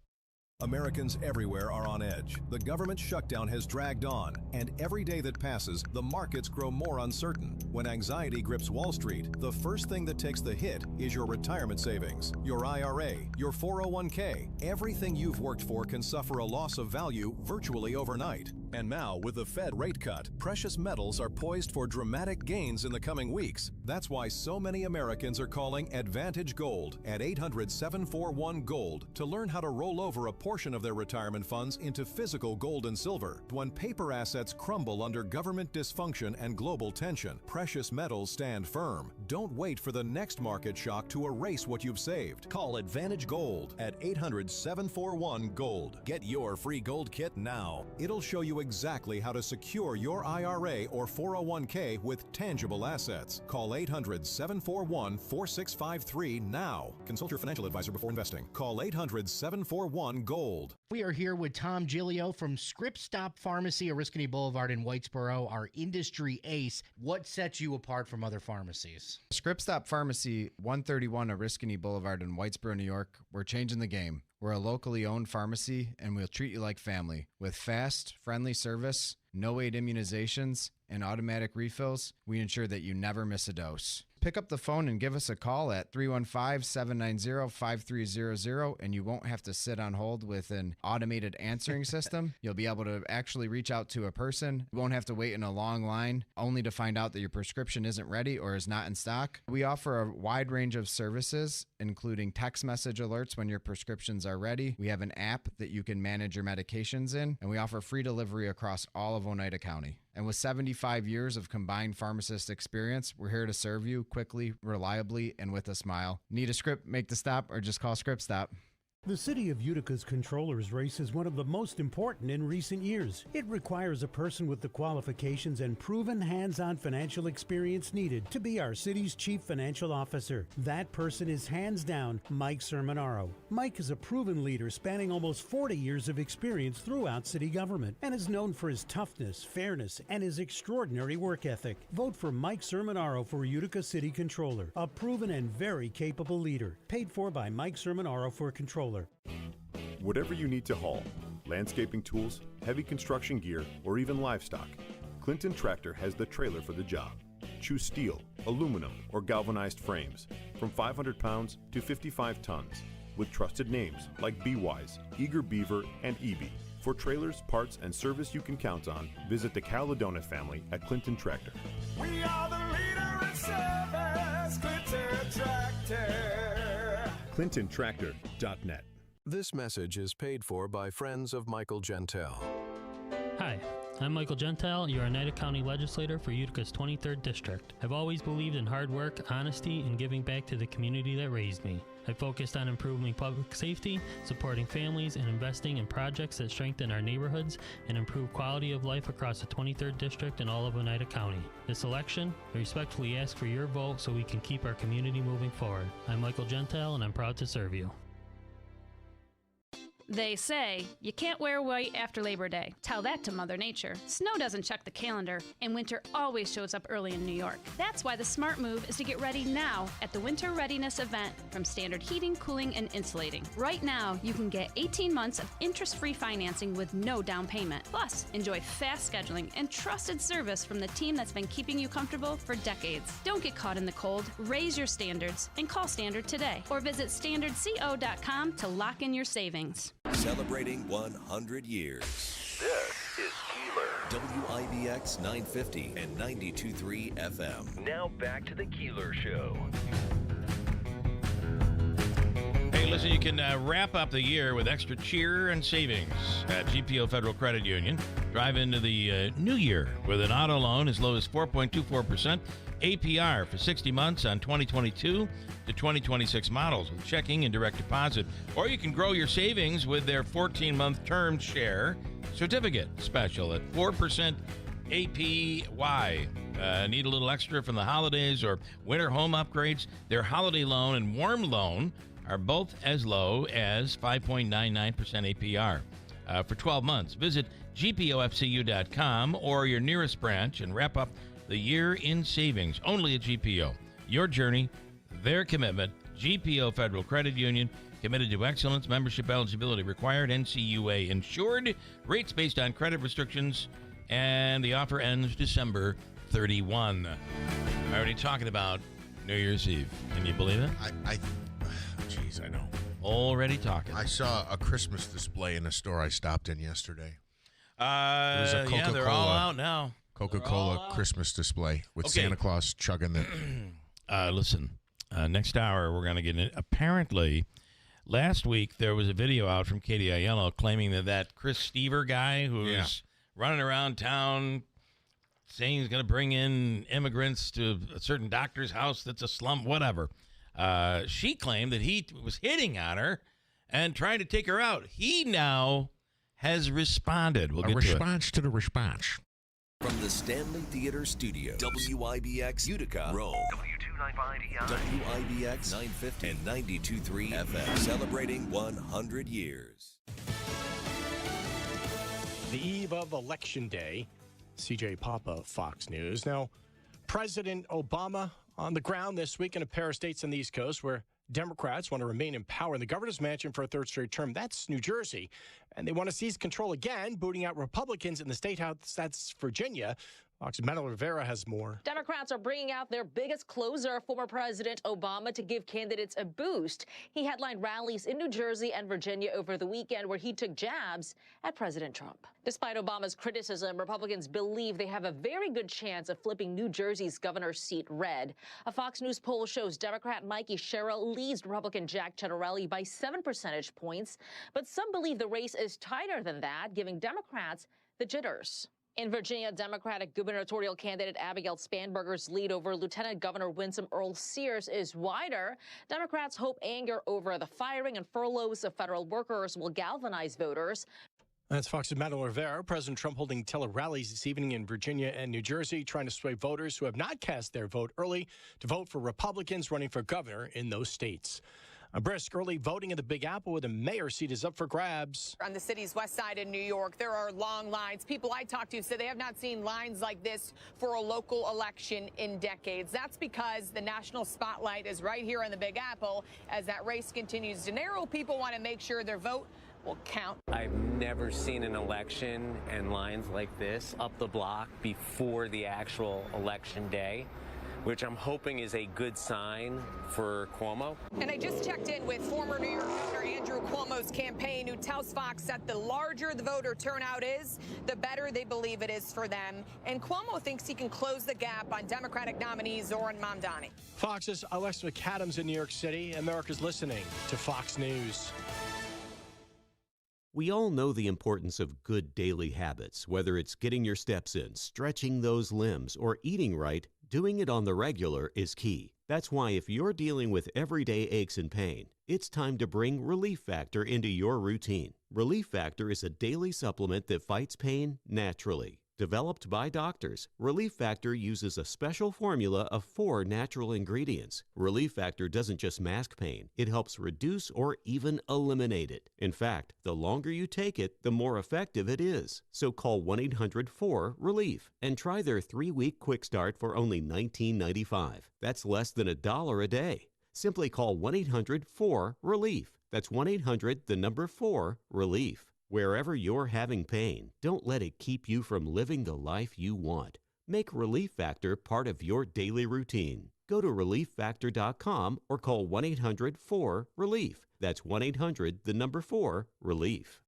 Americans everywhere are on edge. The government shutdown has dragged on, and every day that passes, the markets grow more uncertain. When anxiety grips Wall Street, the first thing that takes the hit is your retirement savings, your IRA, your 401k. Everything you've worked for can suffer a loss of value virtually overnight. And now, with the Fed rate cut, precious metals are poised for dramatic gains in the coming weeks. That's why so many Americans are calling Advantage Gold at 800-741-GOLD to learn how to roll over a portion of their retirement funds into physical gold and silver. When paper assets crumble under government dysfunction and global tension, precious metals stand firm. Don't wait for the next market shock to erase what you've saved. Call Advantage Gold at 800-741-GOLD. Get your free gold kit now. It'll show you exactly how to secure your IRA or 401k with tangible assets. Call 800-741-4653 now. Consult your financial advisor before investing. Call 800-741-GOLD. We are here with Tom Giglio from Script Stop Pharmacy, Oriskany Boulevard in Whitesboro, our industry ace. What sets you apart from other pharmacies? Script Stop Pharmacy, 131 Oriskany Boulevard in Whitesboro, New York. We're changing the game. We're a locally owned pharmacy, and we'll treat you like family. With fast, friendly service, no-wait immunizations, and automatic refills, we ensure that you never miss a dose. Pick up the phone and give us a call at 315-790-5300, and you won't have to sit on hold with an automated answering system. You'll be able to actually reach out to a person. You won't have to wait in a long line only to find out that your prescription isn't ready or is not in stock. We offer a wide range of services, including text message alerts when your prescriptions are ready. We have an app that you can manage your medications in, and we offer free delivery across all of Oneida County. And with 75 years of combined pharmacist experience, we're here to serve you quickly, reliably, and with a smile. Need a script, make the stop, or just call Script Stop. The City of Utica's controller's race is one of the most important in recent years. It requires a person with the qualifications and proven hands-on financial experience needed to be our city's chief financial officer. That person is hands down Mike Sermonaro. Mike is a proven leader spanning almost 40 years of experience throughout city government and is known for his toughness, fairness, and his extraordinary work ethic. Vote for Mike Sermonaro for Utica City Controller, a proven and very capable leader. Paid for by Mike Sermonaro for Controller. Whatever you need to haul, landscaping tools, heavy construction gear, or even livestock, Clinton Tractor has the trailer for the job. Choose steel, aluminum, or galvanized frames from 500 pounds to 55 tons with trusted names like B-Wise, Eager Beaver, and EB. For trailers, parts, and service you can count on, visit the Caledona family at Clinton Tractor. We are the leader in service, Clinton Tractor. ClintonTractor.net. This message is paid for by friends of Michael Gentile. Hi, I'm Michael Gentile, your Oneida County legislator for Utica's 23rd District. I've always believed in hard work, honesty, and giving back to the community that raised me. I focused on improving public safety, supporting families, and investing in projects that strengthen our neighborhoods and improve quality of life across the 23rd District and all of Oneida County. This election, I respectfully ask for your vote so we can keep our community moving forward. I'm Michael Gentile, and I'm proud to serve you. They say you can't wear white after Labor Day. Tell that to Mother Nature. Snow doesn't check the calendar, and winter always shows up early in New York. That's why the smart move is to get ready now at the Winter Readiness event from Standard Heating, Cooling, and Insulating. Right now, you can get 18 months of interest-free financing with no down payment. Plus, enjoy fast scheduling and trusted service from the team that's been keeping you comfortable for decades. Don't get caught in the cold. Raise your standards and call Standard today, or visit standardco.com to lock in your savings. Celebrating 100 years. This is Keeler. WIBX 950 and 92.3 FM. Now back to the Keeler Show. Hey, listen, you can wrap up the year with extra cheer and savings at GPO Federal Credit Union. Drive into the new year with an auto loan as low as 4.24% APR for 60 months on 2022 to 2026 models with checking and direct deposit. Or you can grow your savings with their 14-month term share certificate special at 4% APY. Need a little extra from the holidays or winter home upgrades? Their holiday loan and warm loan are both as low as 5.99% APR for 12 months. Visit gpofcu.com or your nearest branch and wrap up the year in savings only at GPO. Your journey, their commitment. GPO Federal Credit Union, committed to excellence. Membership eligibility required. NCUA insured. Rates based on credit restrictions. And the offer ends December 31. I'm already talking about New Year's Eve. Can you believe it? Jeez, I know. Already talking. I saw a Christmas display in a store I stopped in yesterday. It was a Coca-Cola, yeah, they're all out now. Coca-Cola Christmas display with Santa Claus chugging the... Listen, next hour we're going to get in. Apparently, last week there was a video out from Katie Aiello claiming that Chris Stever guy who's running around town saying he's going to bring in immigrants to a certain doctor's house that's a slum, whatever. She claimed that he was hitting on her and trying to take her out. He now has responded. We'll get response to the response. From the Stanley Theater Studio, WIBX Utica, Rome. WIBX 950 and 92.3 FM. Celebrating 100 years. The eve of Election Day, CJ Papa, Fox News. Now, President Obama on the ground this week in a pair of states on the East Coast where Democrats want to remain in power in the governor's mansion for a third straight term. That's New Jersey. And they want to seize control again, booting out Republicans in the state house. That's Virginia. Fox's Melo Rivera has more. Democrats are bringing out their biggest closer, former President Obama, to give candidates a boost. He headlined rallies in New Jersey and Virginia over the weekend where he took jabs at President Trump. Despite Obama's criticism, Republicans believe they have a very good chance of flipping New Jersey's governor's seat red. A Fox News poll shows Democrat Mikey Sherrill leads Republican Jack Ciattarelli by 7 percentage points. But some believe the race is tighter than that, giving Democrats the jitters. In Virginia, Democratic gubernatorial candidate Abigail Spanberger's lead over Lieutenant Governor Winsome Earl-Sears is wider. Democrats hope anger over the firing and furloughs of federal workers will galvanize voters. That's Fox's Madeline Rivera. President Trump holding tele-rallies this evening in Virginia and New Jersey, trying to sway voters who have not cast their vote early to vote for Republicans running for governor in those states. A brisk early voting in the Big Apple where the mayor seat is up for grabs. On the city's west side in New York, there are long lines. People I talked to said they have not seen lines like this for a local election in decades. That's because the national spotlight is right here in the Big Apple. As that race continues to narrow, people want to make sure their vote will count. I've never seen an election and lines like this up the block before the actual election day, which I'm hoping is a good sign for Cuomo. And I just checked in with former New York Governor Andrew Cuomo's campaign, who tells Fox that the larger the voter turnout is, the better they believe it is for them. And Cuomo thinks he can close the gap on Democratic nominee Zoran Mamdani. Fox's Alexa McAdams in New York City. America's listening to Fox News. We all know the importance of good daily habits, whether it's getting your steps in, stretching those limbs, or eating right. Doing it on the regular is key. That's why if you're dealing with everyday aches and pain, it's time to bring Relief Factor into your routine. Relief Factor is a daily supplement that fights pain naturally. Developed by doctors, Relief Factor uses a special formula of 4 natural ingredients. Relief Factor doesn't just mask pain, it helps reduce or even eliminate it. In fact, the longer you take it, the more effective it is. So call 1-800-4-RELIEF and try their 3-week quick start for only $19.95. That's less than $1 a day. Simply call 1-800-4-RELIEF. That's 1-800-4-RELIEF. Wherever you're having pain, don't let it keep you from living the life you want. Make Relief Factor part of your daily routine. Go to ReliefFactor.com or call 1-800-4-RELIEF. That's 1-800-4-RELIEF.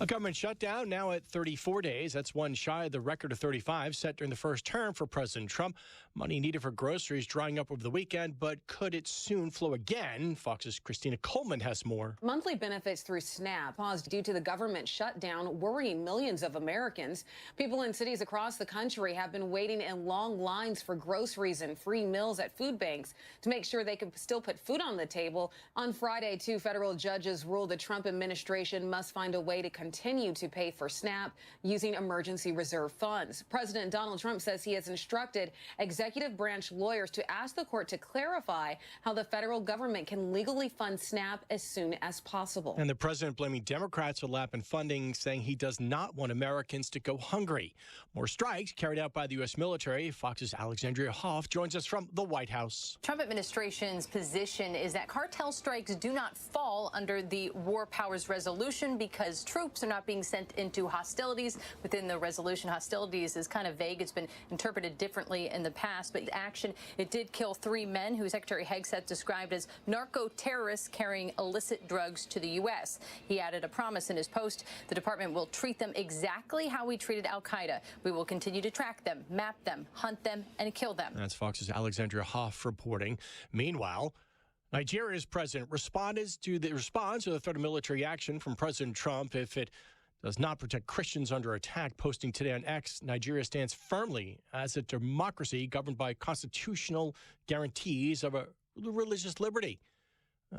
A government shutdown now at 34 days. That's one shy of the record of 35 set during the first term for President Trump. Money needed for groceries drying up over the weekend, but could it soon flow again? Fox's Christina Coleman has more. Monthly benefits through SNAP paused due to the government shutdown, worrying millions of Americans. People in cities across the country have been waiting in long lines for groceries and free meals at food banks to make sure they can still put food on the table. On Friday, 2 federal judges ruled the Trump administration must find a way to continue to pay for SNAP using emergency reserve funds. President Donald Trump says he has instructed executive branch lawyers to ask the court to clarify how the federal government can legally fund SNAP as soon as possible. And the president blaming Democrats for lapping funding, saying he does not want Americans to go hungry. More strikes carried out by the U.S. military. Fox's Alexandria Hoff joins us from the White House. Trump administration's position is that cartel strikes do not fall under the War Powers Resolution because troops are not being sent into hostilities. Within the resolution, hostilities is kind of vague. It's been interpreted differently in the past, but action, it did kill 3 men who Secretary Hegseth described as narco-terrorists carrying illicit drugs to the U.S. He added a promise in his post. The department will treat them exactly how we treated al-Qaeda. We will continue to track them, map them, hunt them, and kill them. That's Fox's Alexandria Hoff reporting. Meanwhile, Nigeria's president responds to the threat of military action from President Trump if it does not protect Christians under attack. Posting today on X, Nigeria stands firmly as a democracy governed by constitutional guarantees of a religious liberty.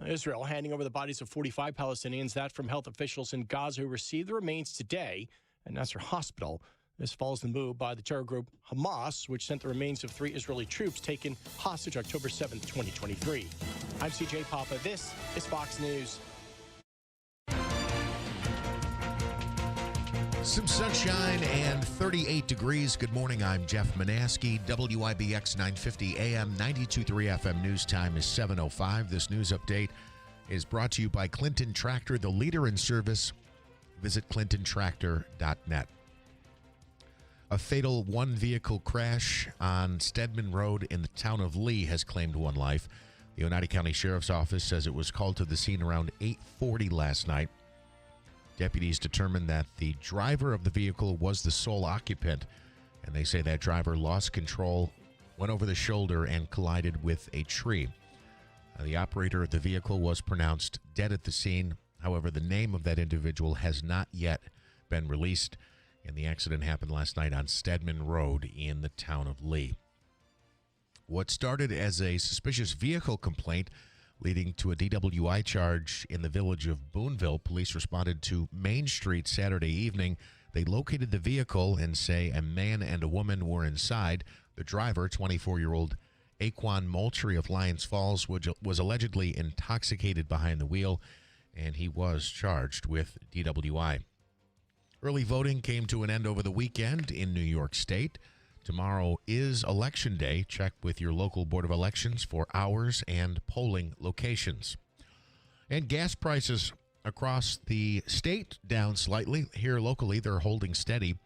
Israel handing over the bodies of 45 Palestinians, that from health officials in Gaza who received the remains today at Nasser Hospital. This follows the move by the terror group Hamas, which sent the remains of 3 Israeli troops taken hostage October 7, 2023. I'm CJ Papa. This is Fox News. Some sunshine and 38 degrees. Good morning. I'm Jeff Manaski. WIBX 950 AM, 92.3 FM news time is 7:05. This news update is brought to you by Clinton Tractor, the leader in service. Visit clintontractor.net. A fatal one-vehicle crash on Stedman Road in the town of Lee has claimed 1 life. The Oneida County Sheriff's Office says it was called to the scene around 8:40 last night. Deputies determined that the driver of the vehicle was the sole occupant, and they say that driver lost control, went over the shoulder, and collided with a tree. The operator of the vehicle was pronounced dead at the scene. However, the name of that individual has not yet been released. And the accident happened last night on Stedman Road in the town of Lee. What started as a suspicious vehicle complaint leading to a DWI charge in the village of Boonville, police responded to Main Street Saturday evening. They located the vehicle and say a man and a woman were inside. The driver, 24-year-old Aquan Moultrie of Lyons Falls, was allegedly intoxicated behind the wheel, and he was charged with DWI. Early voting came to an end over the weekend in New York State. Tomorrow is Election Day. Check with your local Board of Elections for hours and polling locations. And gas prices across the state down slightly. Here locally, they're holding steady.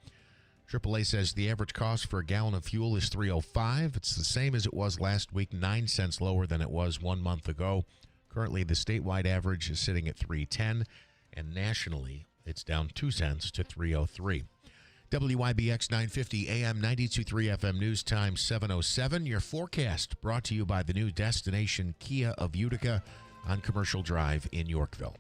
AAA says the average cost for a gallon of fuel is $3.05. It's the same as it was last week, 9 cents lower than it was 1 month ago. Currently, the statewide average is sitting at $3.10, and nationally, it's down 2 cents to $3.03. WIBX 950 AM 92.3 FM News Time 7:07. Your forecast brought to you by the new destination Kia of Utica on Commercial Drive in Yorkville.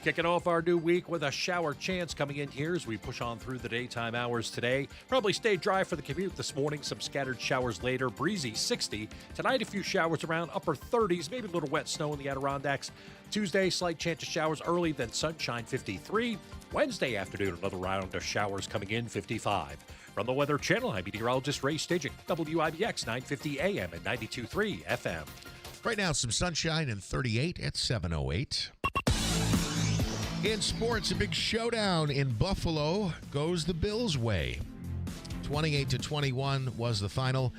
Kicking off our new week with a shower chance coming in here as we push on through the daytime hours today. Probably stay dry for the commute this morning. Some scattered showers later. Breezy 60. Tonight, a few showers around upper 30s. Maybe a little wet snow in the Adirondacks. Tuesday, slight chance of showers early, then sunshine 53. Wednesday afternoon, another round of showers coming in 55. From the Weather Channel, I'm meteorologist Ray Staging. WIBX 950 AM and 92.3 FM. Right now, some sunshine and 38 at 7:08. In sports, a big showdown in Buffalo goes the Bills' way. 28-21 was the final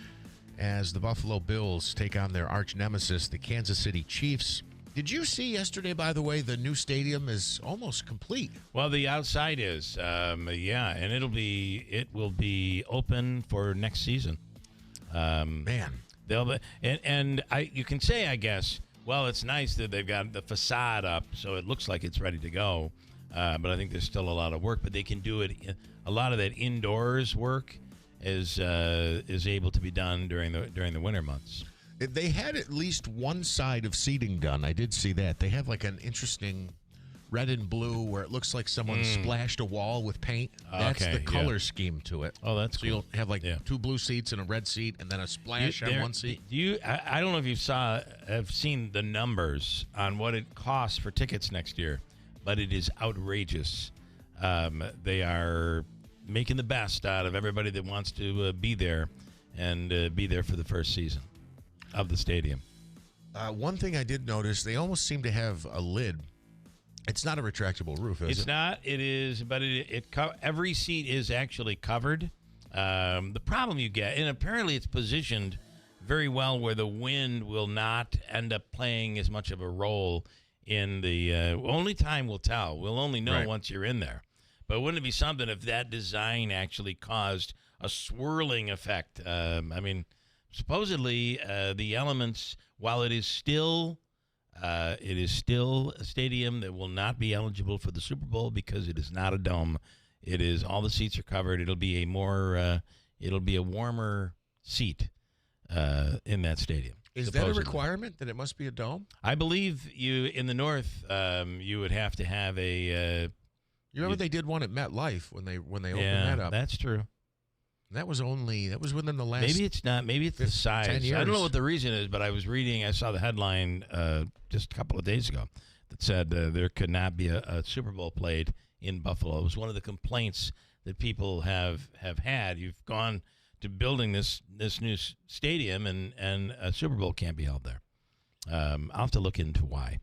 as the Buffalo Bills take on their arch nemesis, the Kansas City Chiefs. Did you see yesterday, by the way, the new stadium is almost complete? Well, the outside is, and it will be open for next season. Man, you can say, I guess, well, it's nice that they've got the facade up, so it looks like it's ready to go. But I think there's still a lot of work. But they can do it. A lot of that indoors work is able to be done during the winter months. They had at least one side of seating done. I did see that. They have like an interesting red and blue where it looks like someone splashed a wall with paint. That's the color scheme to it. Oh, that's cool. You'll have two blue seats and a red seat and then a splash on one seat. I don't know if you have seen the numbers on what it costs for tickets next year, but it is outrageous. They are making the best out of everybody that wants to be there and be there for the first season of the stadium. One thing I did notice, they almost seem to have a lid. It's not a retractable roof, is it? It's not. It is, but every seat is actually covered. The problem you get, and apparently it's positioned very well where the wind will not end up playing as much of a role in the only time will tell. We'll only know once you're in there. But wouldn't it be something if that design actually caused a swirling effect? Supposedly the elements, while it is still a stadium that will not be eligible for the Super Bowl because it is not a dome. It is all the seats are covered. It'll be a warmer seat in that stadium. Is that a requirement that it must be a dome? I believe in the north you would have to have a. You remember they did one at MetLife when they opened that up. That's true. That was within the last. Maybe it's not. Maybe it's the size. 10 years. I don't know what the reason is, but I saw the headline just a couple of days ago that said there could not be a Super Bowl played in Buffalo. It was one of the complaints that people have had. You've gone to building this new stadium, and a Super Bowl can't be held there. I'll have to look into why.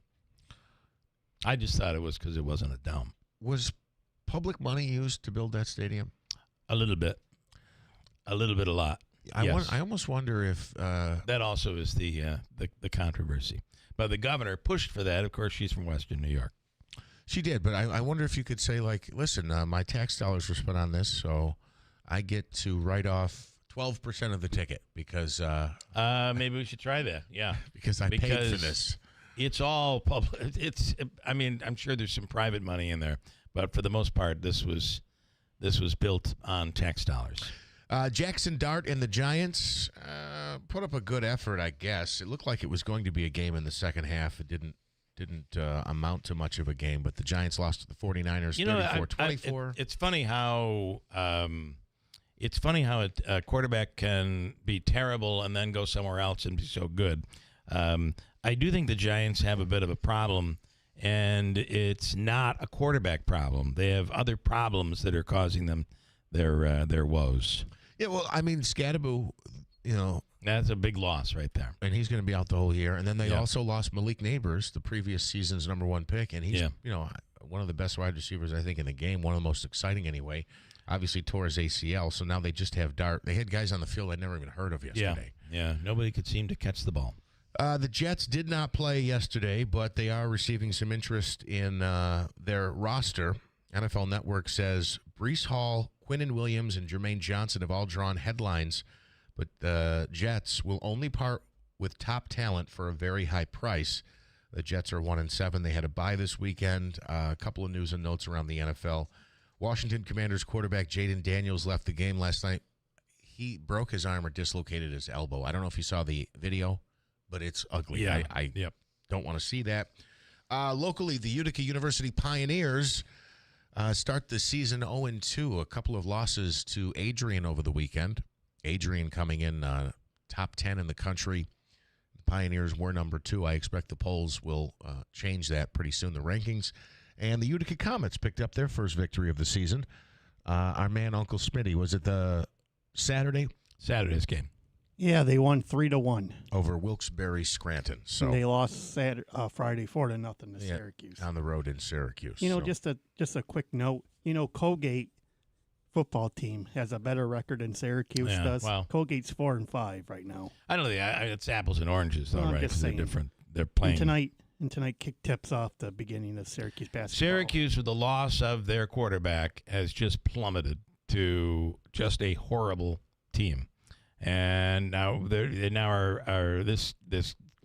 I just thought it was because it wasn't a dome. Was public money used to build that stadium? A little bit. A lot. I almost wonder if that also is the controversy. But the governor pushed for that. Of course, she's from Western New York. She did, but I wonder if you could say, listen, my tax dollars were spent on this, so I get to write off 12% of the ticket because maybe we should try that. Yeah, because I paid for this. It's all public. I'm sure there's some private money in there, but for the most part, this was built on tax dollars. Jackson Dart and the Giants put up a good effort, I guess. It looked like it was going to be a game in the second half. It didn't didn't amount to much of a game, but the Giants lost to the 49ers 34-24. It's funny how a quarterback can be terrible and then go somewhere else and be so good. I do think the Giants have a bit of a problem, and it's not a quarterback problem. They have other problems that are causing them their woes. Yeah, well, I mean, Scadaboo, that's a big loss right there. And he's going to be out the whole year. And then they also lost Malik Neighbors, the previous season's #1 pick, and he's one of the best wide receivers I think in the game, one of the most exciting anyway. Obviously tore his ACL, so now they just have They had guys on the field I'd never even heard of yesterday. Yeah, nobody could seem to catch the ball. The Jets did not play yesterday, but they are receiving some interest in their roster. NFL Network says Breece Hall, Quinnen Williams, and Jermaine Johnson have all drawn headlines, but the Jets will only part with top talent for a very high price. The Jets are 1-7. They had a bye this weekend. A couple of news and notes around the NFL. Washington Commanders quarterback Jaden Daniels left the game last night. He broke his arm or dislocated his elbow. I don't know if you saw the video, but it's ugly. Yeah. I don't want to see that. Locally, the Utica University Pioneers start the season 0-2. A couple of losses to Adrian over the weekend. Adrian coming in top 10 in the country. The Pioneers were number 2. I expect the polls will change that pretty soon, the rankings. And the Utica Comets picked up their first victory of the season. Our man, Uncle Smitty, was it the Saturday? Saturday's game. Yeah, they won 3-1 over Wilkes-Barre Scranton. So and they lost Friday 4-0 to Syracuse on the road in Syracuse. Just a quick note. Colgate football team has a better record than Syracuse does. Wow. Colgate's 4-5 right now. I don't think it's apples and oranges though, right? Just saying. They're different. They're playing and tonight kick tips off the beginning of Syracuse basketball. Syracuse, with the loss of their quarterback, has just plummeted to just a horrible team. And now this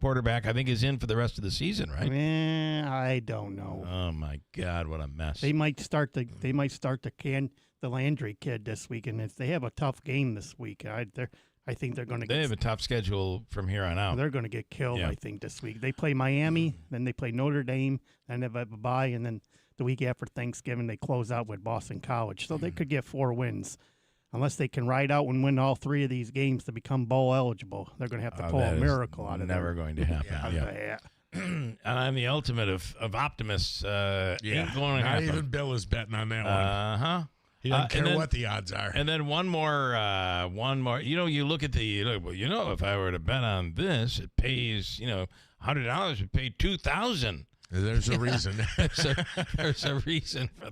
quarterback, I think, is in for the rest of the season, right? I don't know. Oh my God, what a mess! They might start the Landry kid this week, and if they have a tough game this week, I think they're going to. They have a tough schedule from here on out. They're going to get killed, I think, this week. They play Miami, then they play Notre Dame, then they have a bye, and then the week after Thanksgiving they close out with Boston College. So they could get 4 wins. Unless they can ride out and win all 3 of these games to become bowl eligible, they're going to have to pull a miracle out of it. Never going to happen. And I'm the ultimate of optimists. Ain't going to happen. Not even Bill is betting on that one. He doesn't care what the odds are. And then one more. You look at if I were to bet on this, it pays $100. It paid $2,000. There's a reason. There's a reason for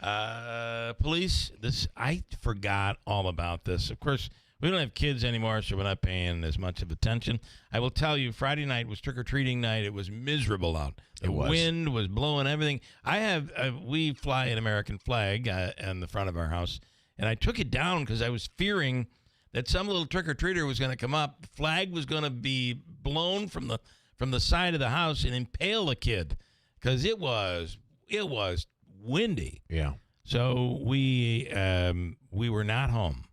that. Police, I forgot all about this. Of course, we don't have kids anymore, so we're not paying as much of attention. I will tell you, Friday night was trick-or-treating night. It was miserable out. The wind was blowing everything. We fly an American flag on the front of our house, and I took it down because I was fearing that some little trick-or-treater was going to come up. The flag was going to be blown from the side of the house and impale a kid because it was windy. Yeah. So we were not home,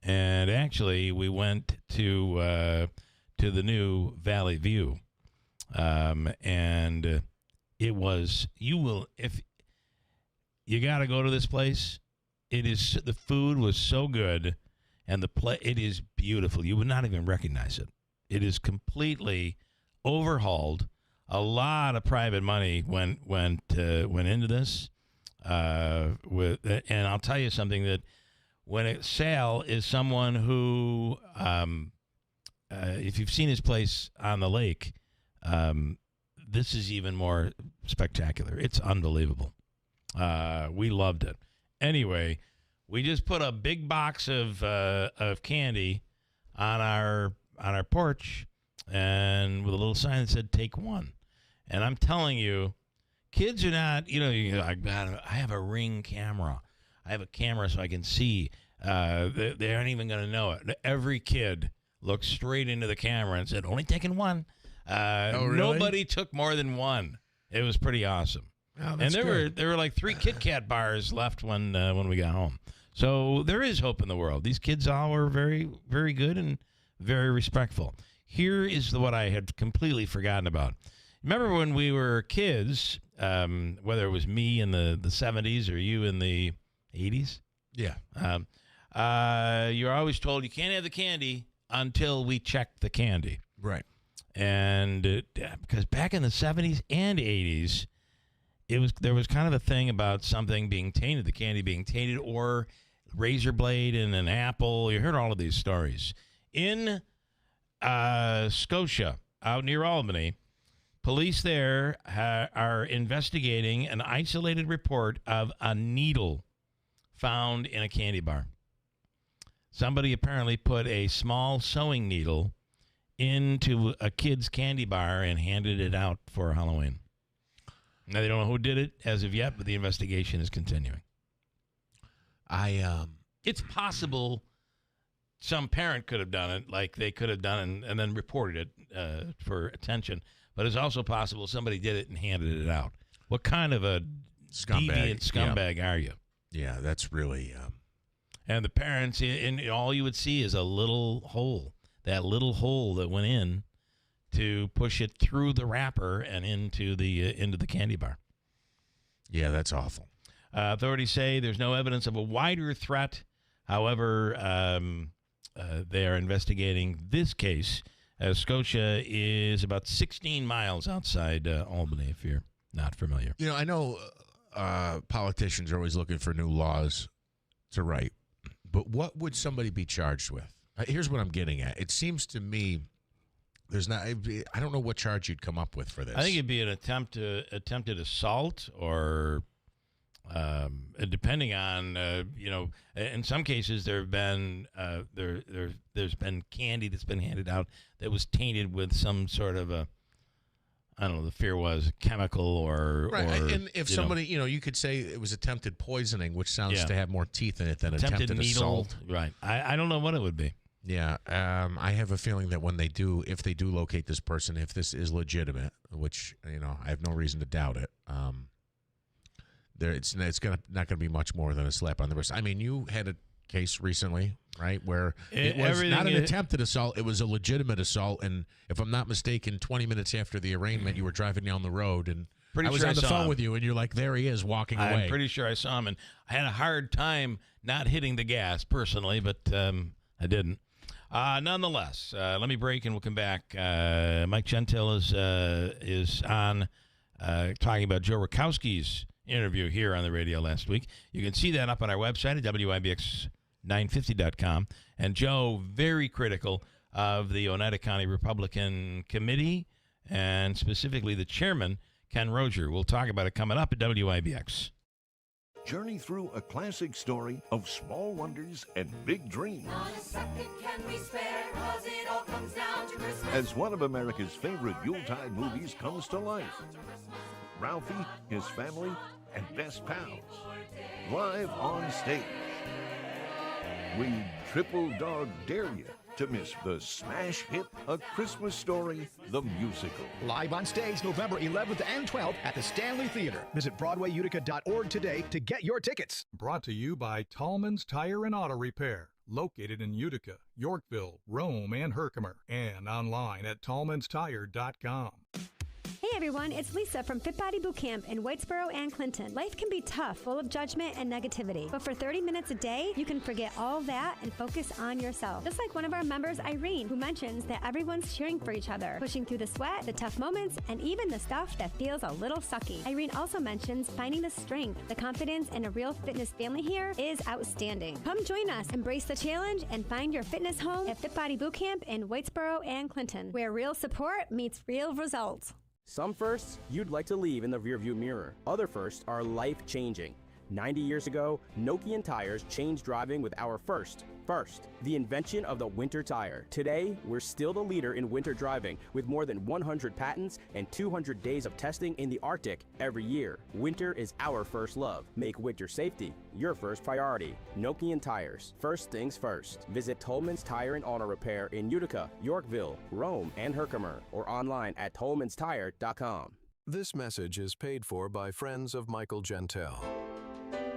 and actually we went to the new Valley View, and it was if you got to go to this place. The food was so good, and it is beautiful. You would not even recognize it. It is completely overhauled. A lot of private money went into this. And I'll tell you something, that Sal is someone who, if you've seen his place on the lake, this is even more spectacular. It's unbelievable. We loved it. Anyway, we just put a big box of candy on our porch, and with a little sign that said "Take one." And I'm telling you, kids are not. I have a Ring camera. I have a camera so I can see. They aren't even going to know it. Every kid looked straight into the camera and said, "Only taking one." Really? Nobody took more than one. It was pretty awesome. Oh, and there were like 3 Kit Kat bars left when we got home. So there is hope in the world. These kids all were very, very good and very respectful. Here is what I had completely forgotten about. remember when we were kids, whether it was me in the 70s or you in the 80s? Yeah. You're always told you can't have the candy until we check the candy. Right. And because back in the 70s and 80s, there was kind of a thing about something being tainted, the candy being tainted, or razor blade in an apple. You heard all of these stories. In Scotia, out near Albany, police there are investigating an isolated report of a needle found in a candy bar. Somebody apparently put a small sewing needle into a kid's candy bar and handed it out for Halloween. Now, they don't know who did it as of yet, but the investigation is continuing. It's possible some parent could have done it, like they could have done and then reported it for attention. But it's also possible somebody did it and handed it out. What kind of a deviant scumbag are you? Yeah, that's really... And the parents, all you would see is a little hole. That little hole that went in to push it through the wrapper and into the candy bar. Yeah, that's awful. Authorities say there's no evidence of a wider threat. However, they are investigating this case. Scotia is about 16 miles outside Albany, if you're not familiar. You know, I know politicians are always looking for new laws to write, but what would somebody be charged with? Here's what I'm getting at. It seems to me there's not. I don't know what charge you'd come up with for this. I think it'd be an attempted assault, or depending on in some cases there's been candy that's been handed out that was tainted with some sort of a, I don't know, the fear was chemical or right. And if somebody, you could say it was attempted poisoning, which sounds to have more teeth in it than attempted needle, assault. Right. I don't know what it would be. Yeah. I have a feeling that if they do locate this person, if this is legitimate, which, I have no reason to doubt it, it's not gonna be much more than a slap on the wrist. I mean, you had a case recently, right, where it was not an attempted assault, it was a legitimate assault, and if I'm not mistaken, 20 minutes after the arraignment, you were driving down the road, and I was on the phone with you, and you're like, there he is, walking away. I'm pretty sure I saw him, and I had a hard time not hitting the gas personally, but I didn't. Nonetheless, let me break, and we'll come back. Mike Gentile is on talking about Joe Rakowski's interview here on the radio last week. You can see that up on our website at WIBX950.com. And Joe, very critical of the Oneida County Republican Committee and specifically the chairman, Ken Roger. We'll talk about it coming up at WIBX. Journey through a classic story of small wonders and big dreams. Not a second can we spare, 'cause it all comes down to Christmas. As one of America's favorite Yuletide movies comes to life. Ralphie, his family, and best pals, live on stage. We triple dog dare you to miss the smash hit A Christmas Story, the musical. Live on stage November 11th and 12th at the Stanley Theater. Visit BroadwayUtica.org today to get your tickets. Brought to you by Tallman's Tire and Auto Repair. Located in Utica, Yorkville, Rome, and Herkimer. And online at tallmanstire.com. Hey everyone, it's Lisa from Fit Body Boot Camp in Whitesboro and Clinton. Life can be tough, full of judgment and negativity. But for 30 minutes a day, you can forget all that and focus on yourself. Just like one of our members, Irene, who mentions that everyone's cheering for each other, pushing through the sweat, the tough moments, and even the stuff that feels a little sucky. Irene also mentions finding the strength, the confidence, and a real fitness family here is outstanding. Come join us, embrace the challenge, and find your fitness home at Fit Body Boot Camp in Whitesboro and Clinton, where real support meets real results. Some firsts you'd like to leave in the rearview mirror. Other firsts are life-changing. 90 years ago, Nokian tires changed driving with our first, the invention of the winter tire. Today, we're still the leader in winter driving with more than 100 patents and 200 days of testing in the Arctic every year. Winter is our first love. Make winter safety your first priority. Nokian tires. First things first. Visit Tolman's Tire and Auto Repair in Utica, Yorkville, Rome, and Herkimer, or online at tolmanstire.com. This message is paid for by friends of Michael Gentile.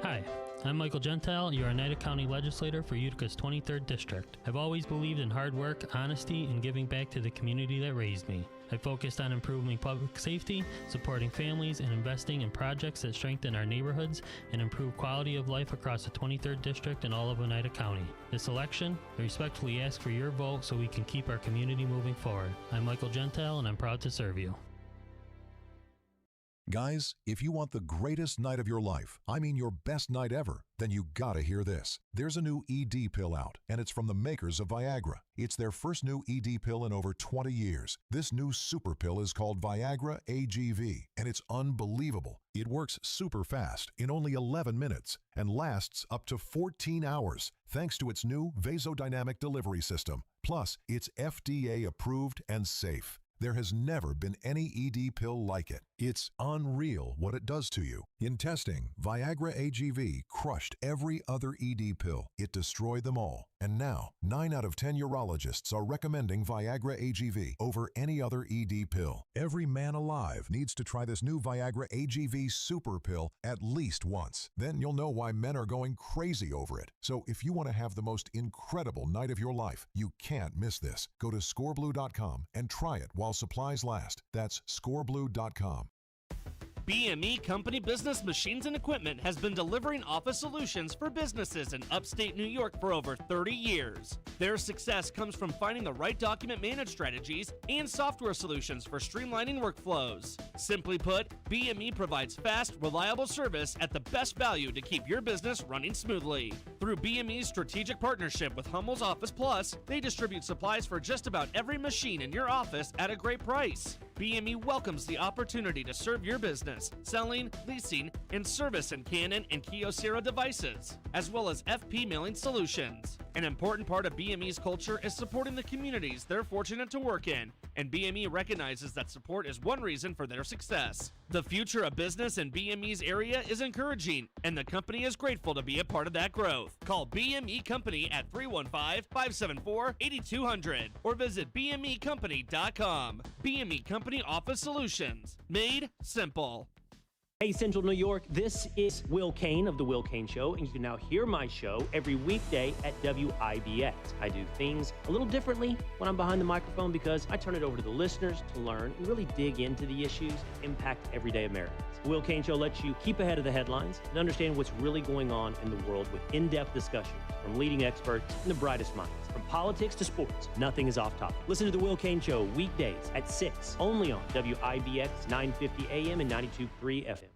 Hi, I'm Michael Gentile, your Oneida County legislator for Utica's 23rd District. I've always believed in hard work, honesty, and giving back to the community that raised me. I focused on improving public safety, supporting families, and investing in projects that strengthen our neighborhoods and improve quality of life across the 23rd District and all of Oneida County. This election, I respectfully ask for your vote so we can keep our community moving forward. I'm Michael Gentile, and I'm proud to serve you. Guys, if you want the greatest night of your life, I mean your best night ever, then you gotta hear this. There's a new ED pill out, and it's from the makers of Viagra. It's their first new ED pill in over 20 years. This new super pill is called Viagra AGV, and it's unbelievable. It works super fast in only 11 minutes and lasts up to 14 hours, thanks to its new vasodynamic delivery system. Plus, it's FDA approved and safe. There has never been any ED pill like it. It's unreal what it does to you. In testing, Viagra AGV crushed every other ED pill. It destroyed them all. And now, 9 out of 10 urologists are recommending Viagra AGV over any other ED pill. Every man alive needs to try this new Viagra AGV super pill at least once. Then you'll know why men are going crazy over it. So if you want to have the most incredible night of your life, you can't miss this. Go to scoreblue.com and try it while supplies last. That's scoreblue.com. BME Company Business Machines and Equipment has been delivering office solutions for businesses in upstate New York for over 30 years. Their success comes from finding the right document management strategies and software solutions for streamlining workflows. Simply put, BME provides fast, reliable service at the best value to keep your business running smoothly. Through BME's strategic partnership with Hummel's Office Plus, they distribute supplies for just about every machine in your office at a great price. BME welcomes the opportunity to serve your business, selling, leasing, and service in Canon and Kyocera devices, as well as FP mailing solutions. An important part of BME's culture is supporting the communities they're fortunate to work in, and BME recognizes that support is one reason for their success. The future of business in BME's area is encouraging, and the company is grateful to be a part of that growth. Call BME Company at 315-574-8200 or visit BMEcompany.com. BME Company Office Solutions. Made simple. Hey, Central New York, this is Will Kane of The Will Kane Show, and you can now hear my show every weekday at WIBX. I do things a little differently when I'm behind the microphone because I turn it over to the listeners to learn and really dig into the issues that impact everyday Americans. The Will Kane Show lets you keep ahead of the headlines and understand what's really going on in the world with in-depth discussions from leading experts and the brightest minds. From politics to sports, nothing is off topic. Listen to The Will Kane Show weekdays at 6, only on WIBX 950 AM and 92.3 FM.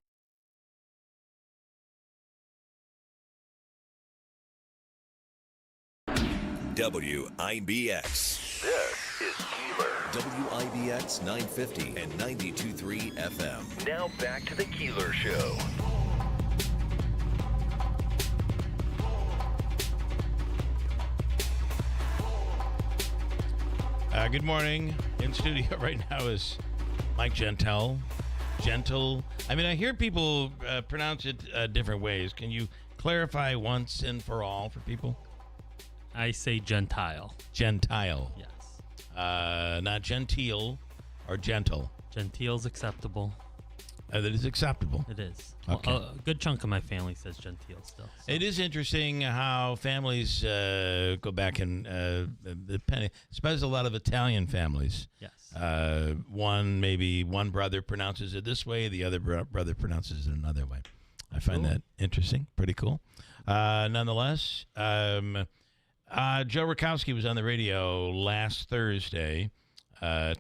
WIBX. This is Keeler. WIBX 950 and 92.3 FM. Now back to the Keeler Show. Good morning. In studio right now is Mike Gentile. Gentle. I mean, I hear people pronounce it different ways. Can you clarify once and for all for people? I say Gentile. Gentile. Yes. Not genteel or gentle. Gentile's acceptable. That is acceptable. It is. Okay. Well, a good chunk of my family says genteel still. So. It is interesting how families go back and especially a lot of Italian families. Yes. Maybe one brother pronounces it this way, the other brother pronounces it another way. I find that interesting. Pretty cool. Nonetheless, Joe Rakowski was on the radio last Thursday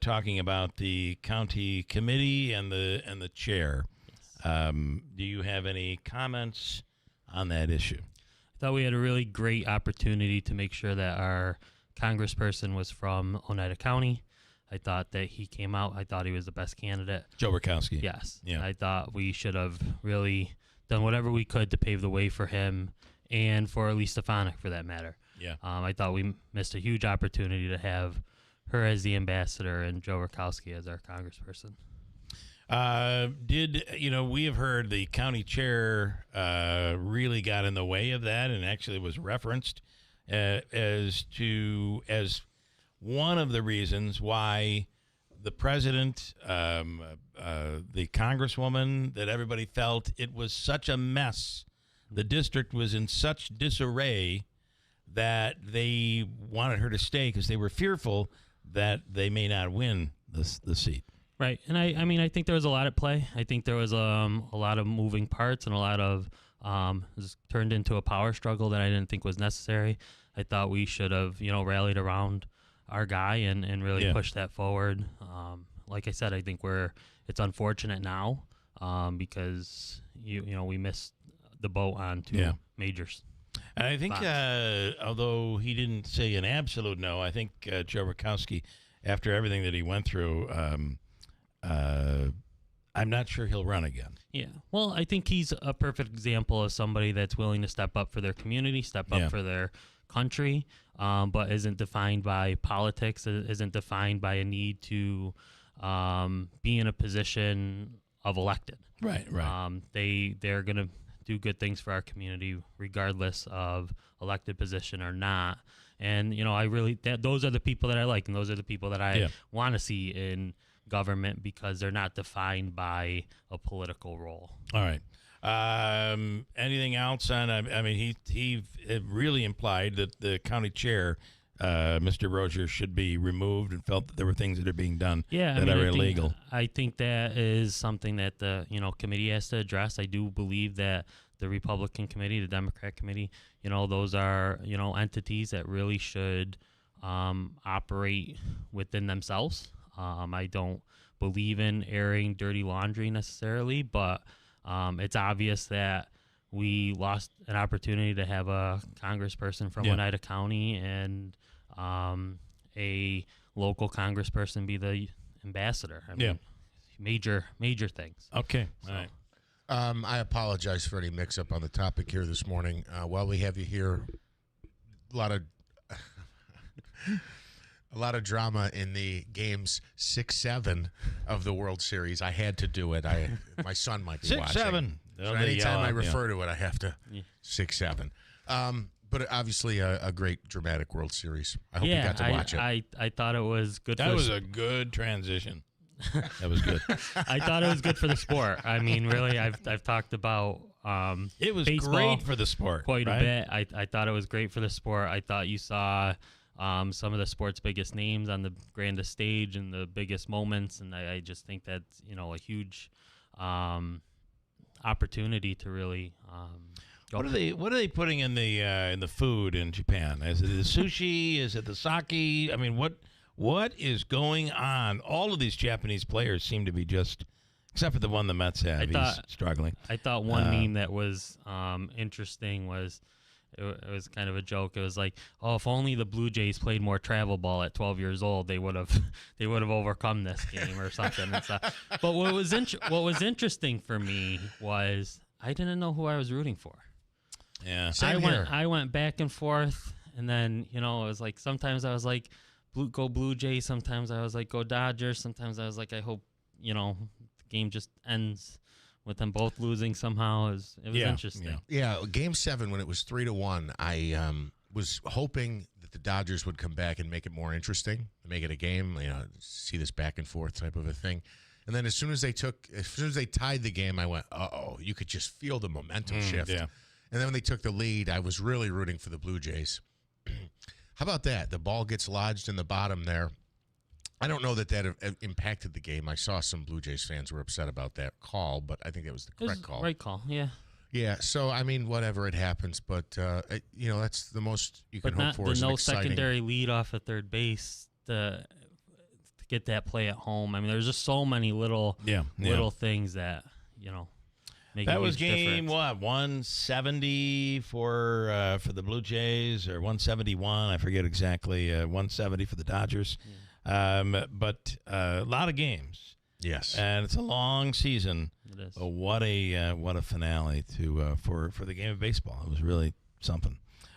talking about the county committee and the chair. Yes. Do you have any comments on that issue? I thought we had a really great opportunity to make sure that our congressperson was from Oneida County. I thought that he came out. I thought he was the best candidate. Joe Rakowski. Yes. Yeah. I thought we should have really done whatever we could to pave the way for him and for Elise Stefanik, for that matter. Yeah. I thought we missed a huge opportunity to have her as the ambassador and Joe Rakowski as our congressperson. We have heard the county chair really got in the way of that and actually was referenced as one of the reasons why the president, the congresswoman, that everybody felt it was such a mess the district was in such disarray that they wanted her to stay because they were fearful that they may not win the seat. Right, and I mean, I think there was a lot at play. I think there was a lot of moving parts and a lot of it was turned into a power struggle that I didn't think was necessary. I thought we should have, rallied around our guy and really pushed that forward. Like I said, I think it's unfortunate now because we missed the boat on two majors. And I think, although he didn't say an absolute no, I think Joe Rakowski, after everything that he went through, I'm not sure he'll run again. Yeah. Well, I think he's a perfect example of somebody that's willing to step up for their community, step up for their country, but isn't defined by politics, isn't defined by a need to be in a position of elected. Right. They're going to do good things for our community regardless of elected position or not. And, those are the people that I like, and those are the people that I want to see in government because they're not defined by a political role. All right. Anything else on? I mean, he really implied that the county chair, Mr. Rozier, should be removed, and felt that there were things that are being done that are illegal. I think that is something that the committee has to address. I do believe that the Republican committee, the Democrat committee, those are entities that really should operate within themselves. I don't believe in airing dirty laundry necessarily, but it's obvious that we lost an opportunity to have a congressperson from Oneida County and a local congressperson be the ambassador. I mean, major things. Okay. So. All right. I apologize for any mix-up on the topic here this morning. While we have you here, a lot of drama in the games 6-7 of the World Series. I had to do it. My son might be watching. 6-7. So anytime I refer to it, I have to 6-7. But obviously a great dramatic World Series. I hope you got to watch it. I thought it was good. That was a good transition. That was good. I thought it was good for the sport. I mean, really, I've talked about it was baseball great for the sport quite a bit. I thought it was great for the sport. I thought you saw some of the sport's biggest names on the grandest stage and the biggest moments, and I just think that's a huge opportunity to really. What are they putting in the food in Japan? Is it the sushi? Is it the sake? I mean, what is going on? All of these Japanese players seem to be just, except for the one the Mets have. He's struggling. I thought one meme that was interesting was. It was kind of a joke. It was like, oh, if only the Blue Jays played more travel ball at 12 years old, they would have overcome this game or something. And stuff. But what was interesting for me was I didn't know who I was rooting for. Yeah, I went back and forth, and then it was like sometimes I was like, go Blue Jays. Sometimes I was like, go Dodgers. Sometimes I was like, I hope the game just ends with them both losing somehow. It was interesting. Yeah, Game 7 when it was 3-1, I was hoping that the Dodgers would come back and make it more interesting, make it a game, see this back and forth type of a thing. And then as soon as they tied the game, I went, uh-oh, you could just feel the momentum shift. Yeah. And then when they took the lead, I was really rooting for the Blue Jays. How about that? The ball gets lodged in the bottom there. I don't know that impacted the game. I saw some Blue Jays fans were upset about that call, but I think that was the correct call. Right call, yeah. Yeah, so, I mean, whatever, it happens, but, that's the most you can hope for is an exciting... secondary lead off of third base to get that play at home. I mean, there's just so many little things that, make that a was huge game, difference. 170 for the Blue Jays, or 171, I forget exactly, 170 for the Dodgers. Yeah. But a lot of games. Yes. And it's a long season. It is. But what a finale for the game of baseball. It was really something.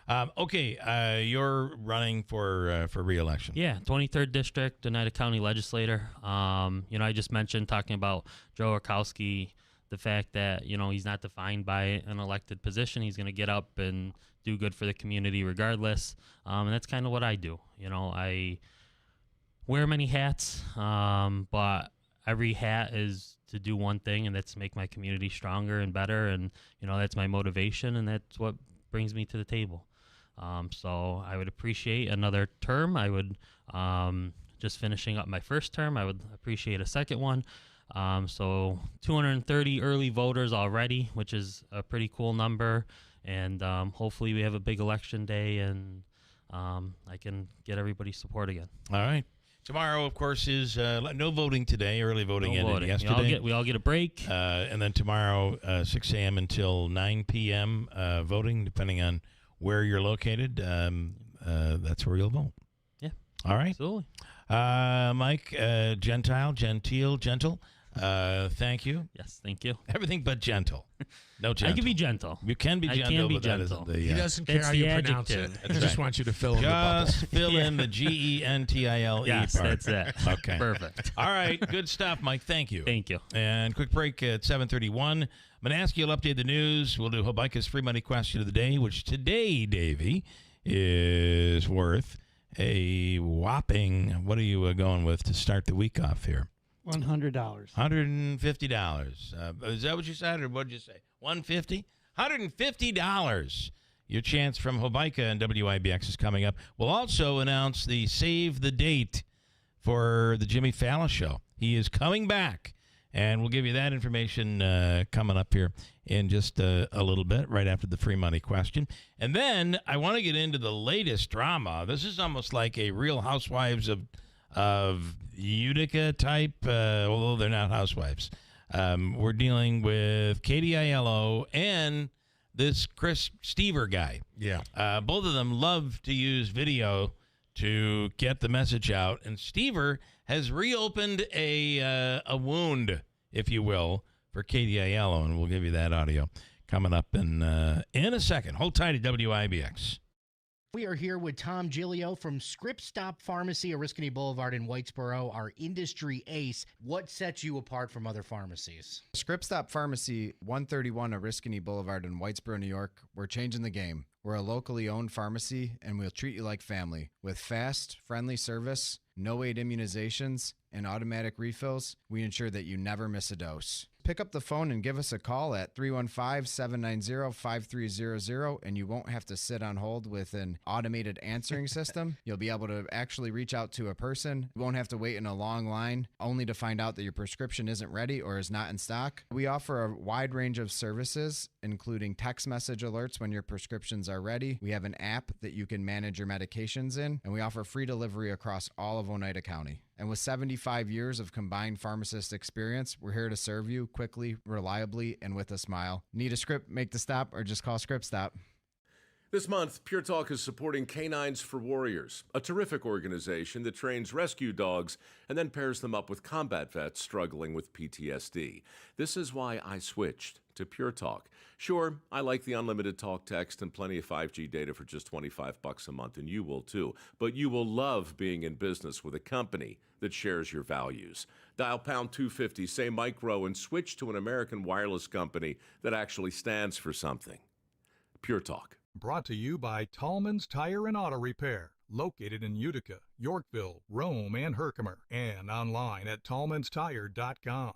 Okay, you're running for re-election. Yeah, 23rd District, Oneida County Legislator. I just mentioned talking about Joe Rakowski, the fact that, he's not defined by an elected position. He's going to get up and do good for the community regardless. And that's kind of what I do. I wear many hats, but every hat is to do one thing, and that's make my community stronger and better. And, that's my motivation, and that's what brings me to the table. So I would appreciate another term. I would, just finishing up my first term, I would appreciate a second one. So 230 early voters already, which is a pretty cool number. And hopefully we have a big election day, and I can get everybody's support again. All right. Tomorrow, of course, is no voting today. Early voting ended yesterday. We all get a break. And then tomorrow, 6 a.m. until 9 p.m. Voting, depending on where you're located. That's where you'll vote. Yeah. All right. Absolutely. Mike, gentle. Thank you. Yes, thank you. Everything but gentle. No gentle. I can be gentle. You can be gentle. I can be but that gentle. isn't the, He doesn't care how you pronounce it. He just wants you to fill in the bubble. Just fill in the GENTILE yes, part. That's it. Okay. Perfect. All right. Good stuff, Mike. Thank you. Thank you. And quick break at 7:31. I'm going to ask you to update the news. We'll do Hobica's free money question of the day, which today, Davey, is worth a whopping, what are you going with to start the week off here? $100. $150. Is that what you said, or what did you say? $150? $150. Your chance from Hobica and WIBX is coming up. We'll also announce the save the date for the Jimmy Fallon Show. He is coming back, and we'll give you that information coming up here in just a little bit, right after the free money question. And then I want to get into the latest drama. This is almost like a Real Housewives of Utica type, although they're not housewives. We're dealing with Katie Aiello and this Chris Stever guy. Yeah. Both of them love to use video to get the message out. And Stever has reopened a wound, if you will, for Katie Aiello, and we'll give you that audio coming up in a second. Hold tight at WIBX. We are here with Tom Giglio from Script Stop Pharmacy, Oriskany Boulevard in Whitesboro, our industry ace. What sets you apart from other pharmacies? Script Stop Pharmacy, 131 Oriskany Boulevard in Whitesboro, New York. We're changing the game. We're a locally owned pharmacy, and we'll treat you like family. With fast, friendly service, no-wait immunizations, and automatic refills, we ensure that you never miss a dose. Pick up the phone and give us a call at 315-790-5300, and you won't have to sit on hold with an automated answering system. You'll be able to actually reach out to a person. You won't have to wait in a long line only to find out that your prescription isn't ready or is not in stock. We offer a wide range of services, including text message alerts when your prescriptions are ready. We have an app that you can manage your medications in, and we offer free delivery across all of Oneida County. And with 75 years of combined pharmacist experience, we're here to serve you quickly, reliably, and with a smile. Need a script, make the stop, or just call Script Stop. This month, Pure Talk is supporting Canines for Warriors, a terrific organization that trains rescue dogs and then pairs them up with combat vets struggling with PTSD. This is why I switched to Pure Talk. Sure, I like the unlimited talk, text, and plenty of 5G data for just $25 a month, and you will too. But you will love being in business with a company that shares your values. Dial pound 250, say micro, and switch to an American wireless company that actually stands for something. Pure Talk. Brought to you by Tallman's Tire and Auto Repair, located in Utica, Yorkville, Rome, and Herkimer, and online at tallmanstire.com.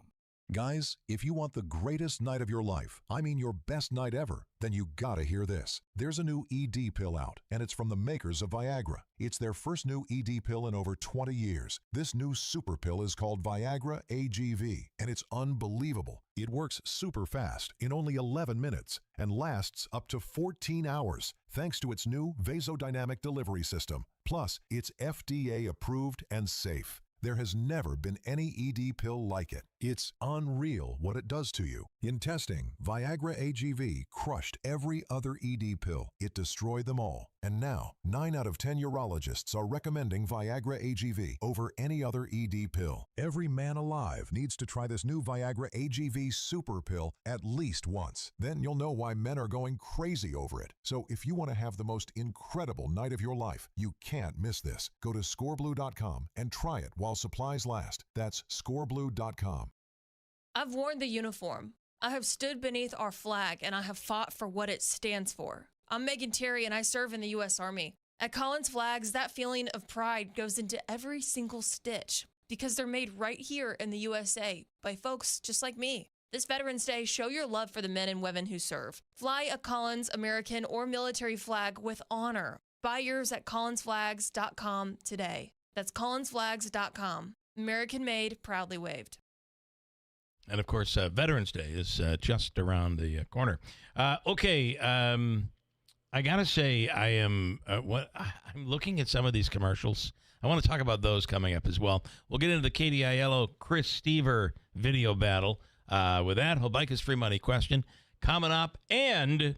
Guys, if you want the greatest night of your life, I mean your best night ever, then you gotta hear this. There's a new ED pill out, and it's from the makers of Viagra. It's their first new ED pill in over 20 years. This new super pill is called Viagra AGV, and it's unbelievable. It works super fast in only 11 minutes and lasts up to 14 hours, thanks to its new vasodynamic delivery system. Plus, it's FDA approved and safe. There has never been any ED pill like it. It's unreal what it does to you. In testing, Viagra AGV crushed every other ED pill. It destroyed them all. And now, 9 out of 10 urologists are recommending Viagra AGV over any other ED pill. Every man alive needs to try this new Viagra AGV super pill at least once. Then you'll know why men are going crazy over it. So if you want to have the most incredible night of your life, you can't miss this. Go to scoreblue.com and try it while supplies last. That's scoreblue.com. I've worn the uniform. I have stood beneath our flag, and I have fought for what it stands for. I'm Megan Terry, and I serve in the U.S. Army. At Collins Flags, that feeling of pride goes into every single stitch. because they're made right here in the USA by folks just like me. This Veterans Day, show your love for the men and women who serve. Fly a Collins American or military flag with honor. Buy yours at collinsflags.com today. That's collinsflags.com. American made, proudly waved. And, of course, Veterans Day is just around the corner. Okay, I got to say I'm looking at some of these commercials. I want to talk about those coming up as well. We'll get into the KDILO Chris Stever video battle. With that, Hobika's free money question coming up, and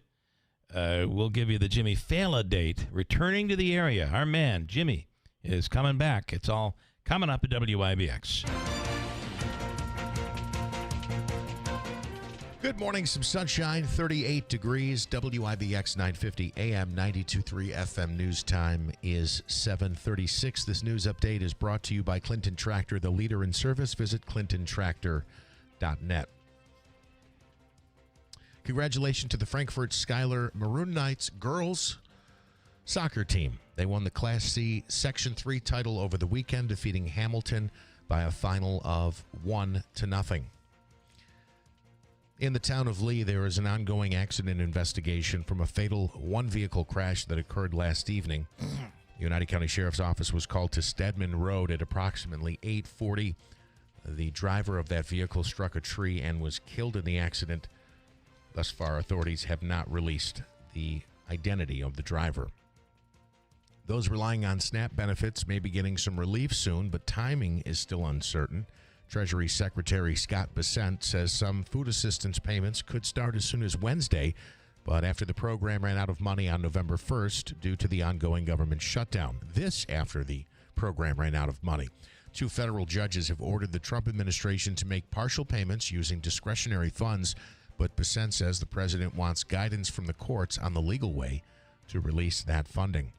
we'll give you the Jimmy Fallon date. Returning to the area, our man Jimmy is coming back. It's all coming up at WIBX. Good morning, some sunshine, 38 degrees, WIBX 950 AM 92.3 FM news time is 7:36. This news update is brought to you by Clinton Tractor, the leader in service. Visit clintontractor.net. Congratulations to the Frankfurt Schuyler Maroon Knights girls soccer team. They won the Class C Section 3 title over the weekend, defeating Hamilton by a final of 1-0. In the town of Lee, there is an ongoing accident investigation from a fatal one-vehicle crash that occurred last evening. The United County Sheriff's Office was called to Stedman Road at approximately 8:40. The driver of that vehicle struck a tree and was killed in the accident. Thus far, authorities have not released the identity of the driver. Those relying on SNAP benefits may be getting some relief soon, but timing is still uncertain. Treasury Secretary Scott Bessent says some food assistance payments could start as soon as Wednesday, but after the program ran out of money on November 1st due to the ongoing government shutdown. This after the program ran out of money. 2 federal judges have ordered the Trump administration to make partial payments using discretionary funds, but Bessent says the president wants guidance from the courts on the legal way to release that funding.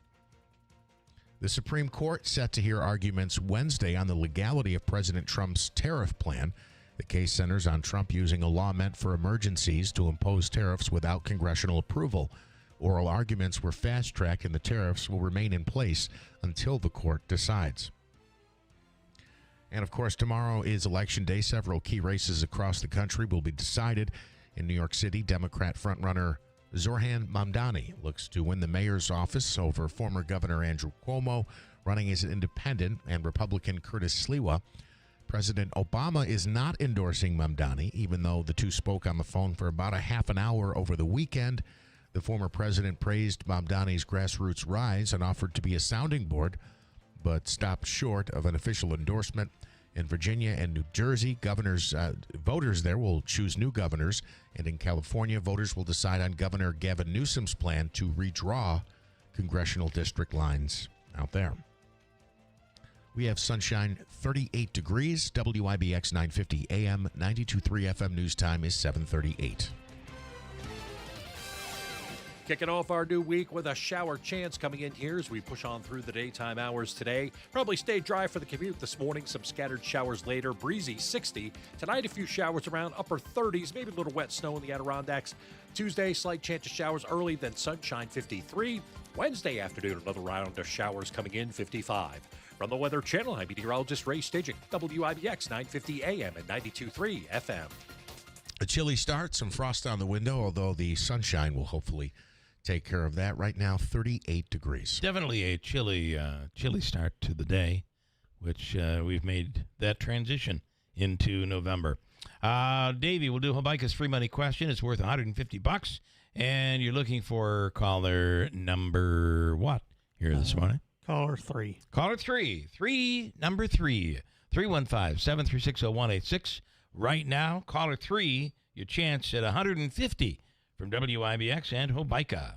The Supreme Court set to hear arguments Wednesday on the legality of President Trump's tariff plan. The case centers on Trump using a law meant for emergencies to impose tariffs without congressional approval. Oral arguments were fast-tracked, and the tariffs will remain in place until the court decides. And, of course, tomorrow is Election Day. Several key races across the country will be decided. In New York City, Democrat frontrunner Zoran Mamdani looks to win the mayor's office over former Governor Andrew Cuomo, running as an independent, and Republican Curtis Sliwa. President Obama is not endorsing Mamdani, even though the two spoke on the phone for about a half an hour over the weekend. The former president praised Mamdani's grassroots rise and offered to be a sounding board, but stopped short of an official endorsement. In Virginia and New Jersey, voters there will choose new governors, and in California, voters will decide on Governor Gavin Newsom's plan to redraw congressional district lines out there. We have sunshine, 38 degrees. WIBX 950 AM, 92.3 FM news time is 7:38. Kicking off our new week with a shower chance coming in here as we push on through the daytime hours today. Probably stay dry for the commute this morning. Some scattered showers later. Breezy 60. Tonight, a few showers around upper 30s. Maybe a little wet snow in the Adirondacks. Tuesday, slight chance of showers early, then sunshine 53. Wednesday afternoon, another round of showers coming in 55. From the Weather Channel, I'm meteorologist Ray Staging. WIBX 950 AM and 92.3 FM. A chilly start, some frost on the window, although the sunshine will hopefully take care of that. Right now, 38 degrees. Definitely a chilly start to the day, which we've made that transition into November. Davey, we'll do Hobika's free money question. It's worth $150, and you're looking for caller number what here this morning? Caller 3. Caller 3. Number 3. 315-736-0186. Right now, caller 3, your chance at $150 from WIBX and Hobika.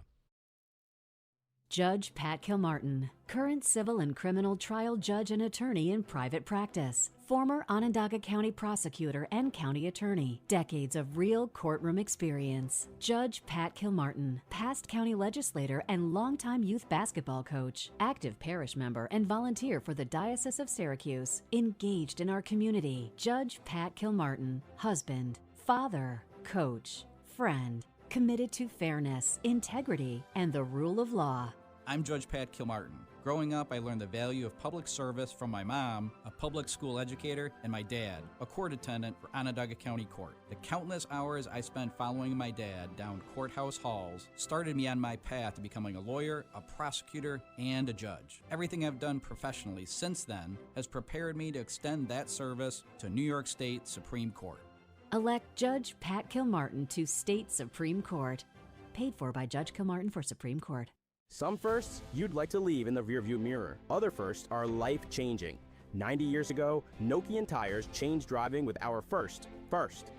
Judge Pat Kilmartin, current civil and criminal trial judge and attorney in private practice, former Onondaga County prosecutor and county attorney, decades of real courtroom experience. Judge Pat Kilmartin, past county legislator and longtime youth basketball coach, active parish member and volunteer for the Diocese of Syracuse, engaged in our community. Judge Pat Kilmartin, husband, father, coach, friend, committed to fairness, integrity, and the rule of law. I'm Judge Pat Kilmartin, Growing up, I learned the value of public service from my mom, a public school educator, and my dad, a court attendant for Onondaga County Court. The countless hours I spent following my dad down courthouse halls started me on my path to becoming a lawyer, a prosecutor, and a judge. Everything I've done professionally since then has prepared me to extend that service to New York State Supreme Court. Elect Judge Pat Kilmartin to State Supreme Court. Paid for by Judge Kilmartin for Supreme Court. Some firsts you'd like to leave in the rearview mirror. Other firsts are life-changing. 90 years ago, Nokian tires changed driving with our first,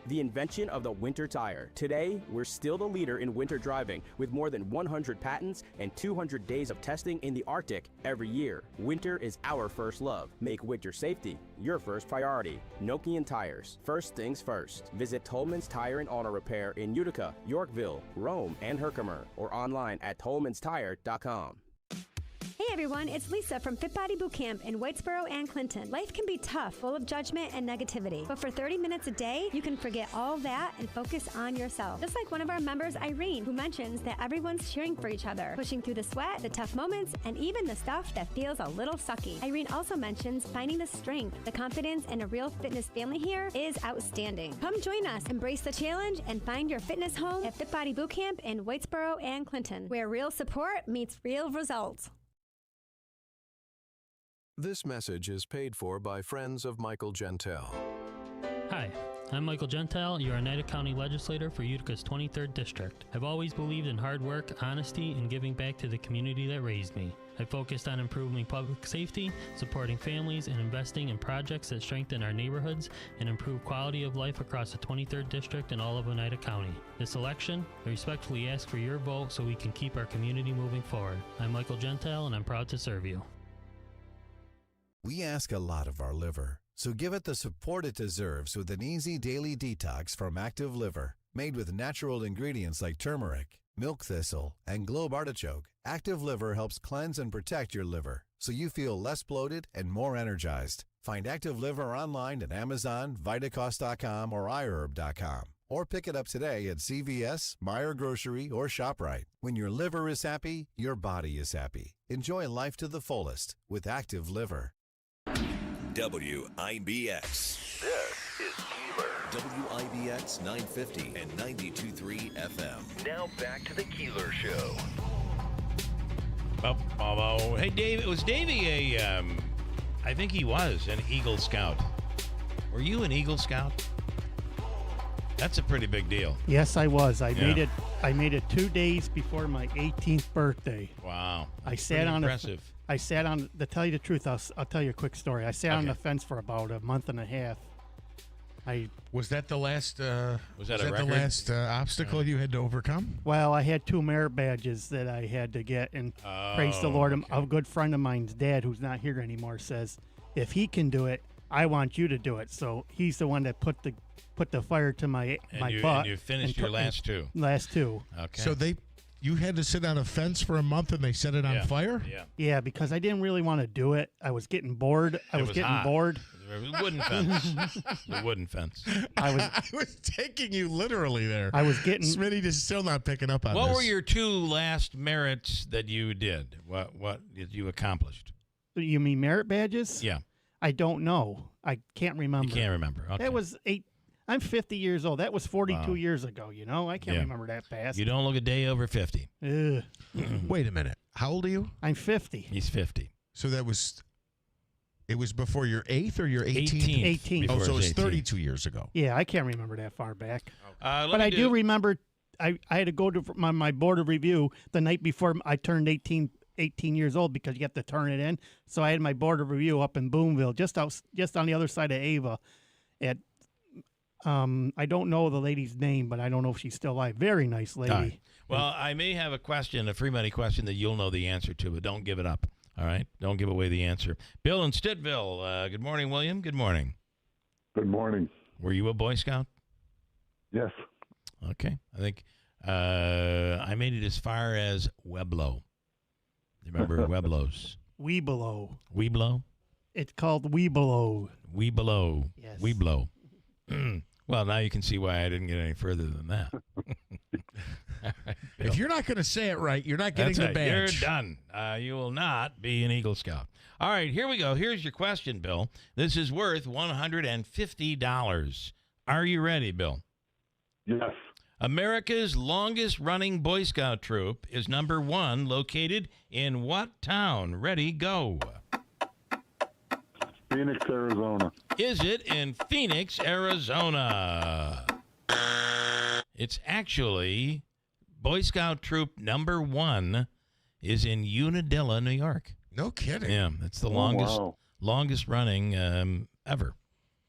the invention of the winter tire. Today, we're still the leader in winter driving with more than 100 patents and 200 days of testing in the Arctic every year. Winter is our first love. Make winter safety your first priority. Nokian tires. First things first. Visit Tolman's Tire and Auto Repair in Utica, Yorkville, Rome, and Herkimer, or online at tolmanstire.com. Hey everyone, it's Lisa from Fit Body Boot Camp in Whitesboro and Clinton. Life can be tough, full of judgment and negativity, but for 30 minutes a day, you can forget all that and focus on yourself. Just like one of our members, Irene, who mentions that everyone's cheering for each other, pushing through the sweat, the tough moments, and even the stuff that feels a little sucky. Irene also mentions finding the strength, the confidence, and a real fitness family here is outstanding. Come join us, embrace the challenge, and find your fitness home at Fit Body Boot Camp in Whitesboro and Clinton, where real support meets real results. This message is paid for by friends of Michael Gentile. Hi, I'm Michael Gentile, your Oneida County legislator for Utica's 23rd District. I've always believed in hard work, honesty, and giving back to the community that raised me. I focused on improving public safety, supporting families, and investing in projects that strengthen our neighborhoods and improve quality of life across the 23rd District and all of Oneida County. This election, I respectfully ask for your vote so we can keep our community moving forward. I'm Michael Gentile, and I'm proud to serve you. We ask a lot of our liver, so give it the support it deserves with an easy daily detox from Active Liver. Made with natural ingredients like turmeric, milk thistle, and globe artichoke, Active Liver helps cleanse and protect your liver, so you feel less bloated and more energized. Find Active Liver online at Amazon, Vitacost.com, or iHerb.com. Or pick it up today at CVS, Meijer Grocery, or ShopRite. When your liver is happy, your body is happy. Enjoy life to the fullest with Active Liver. WIBX. This is Keeler. WIBX 950 and 92.3 FM. Now back to the Keeler Show. Hey, Dave. Was Davey I think he was an Eagle Scout. Were you an Eagle Scout? That's a pretty big deal. Yes, I was. I made it 2 days before my 18th birthday. Wow. I sat on impressive. To tell you the truth, I'll tell you a quick story. I sat on the fence for about a month and a half. Was that the last? Was that the last obstacle you had to overcome? Well, I had 2 merit badges that I had to get, and praise the Lord, a good friend of mine's dad, who's not here anymore, says if he can do it, I want you to do it. So he's the one that put the fire to my butt. And you finished your last 2. Last 2. Okay. So you had to sit on a fence for a month and they set it on fire? Yeah. Yeah, because I didn't really want to do it. I was getting bored. I was getting bored. A wooden fence. A wooden fence. I was taking you literally there. I was getting. Smitty is still not picking up on this. What were your 2 last merits that you did? What did you accomplished? You mean merit badges? Yeah. I don't know. I can't remember. You can't remember. Okay. That was 8. I'm 50 years old. That was 42 years ago, you know? I can't remember that fast. You don't look a day over 50. Ugh. Wait a minute. How old are you? I'm 50. He's 50. So it was before your 8th or your 18th? 18. Oh, so it was 18. 32 years ago. Yeah, I can't remember that far back. But I do remember I had to go to my board of review the night before I turned 18 years old because you have to turn it in. So I had my board of review up in Boonville, just on the other side of Ava at I don't know the lady's name, but I don't know if she's still alive. Very nice lady. Right. Well, I may have a free money question that you'll know the answer to, but don't give it up. All right? Don't give away the answer. Bill in Stittville. Good morning, William. Good morning. Good morning. Were you a Boy Scout? Yes. Okay. I think I made it as far as Weblo. You remember Weblos? Weeblo. Weeblo? It's called Weeblo. Weeblo. Yes. Weeblo. Well, now you can see why I didn't get any further than that. All right. Bill. If you're not going to say it right, you're not getting That's the it. badge. You're done. You will not be an Eagle Scout. All right, here we go. Here's your question, Bill. This is worth $150. Are you ready, Bill? Yes. America's longest-running Boy Scout troop is number 1, located in what town? Ready, go. Phoenix, Arizona. Is it in Phoenix, Arizona? It's actually Boy Scout troop number 1 is in Unadilla, New York. No kidding. Yeah, it's the longest running ever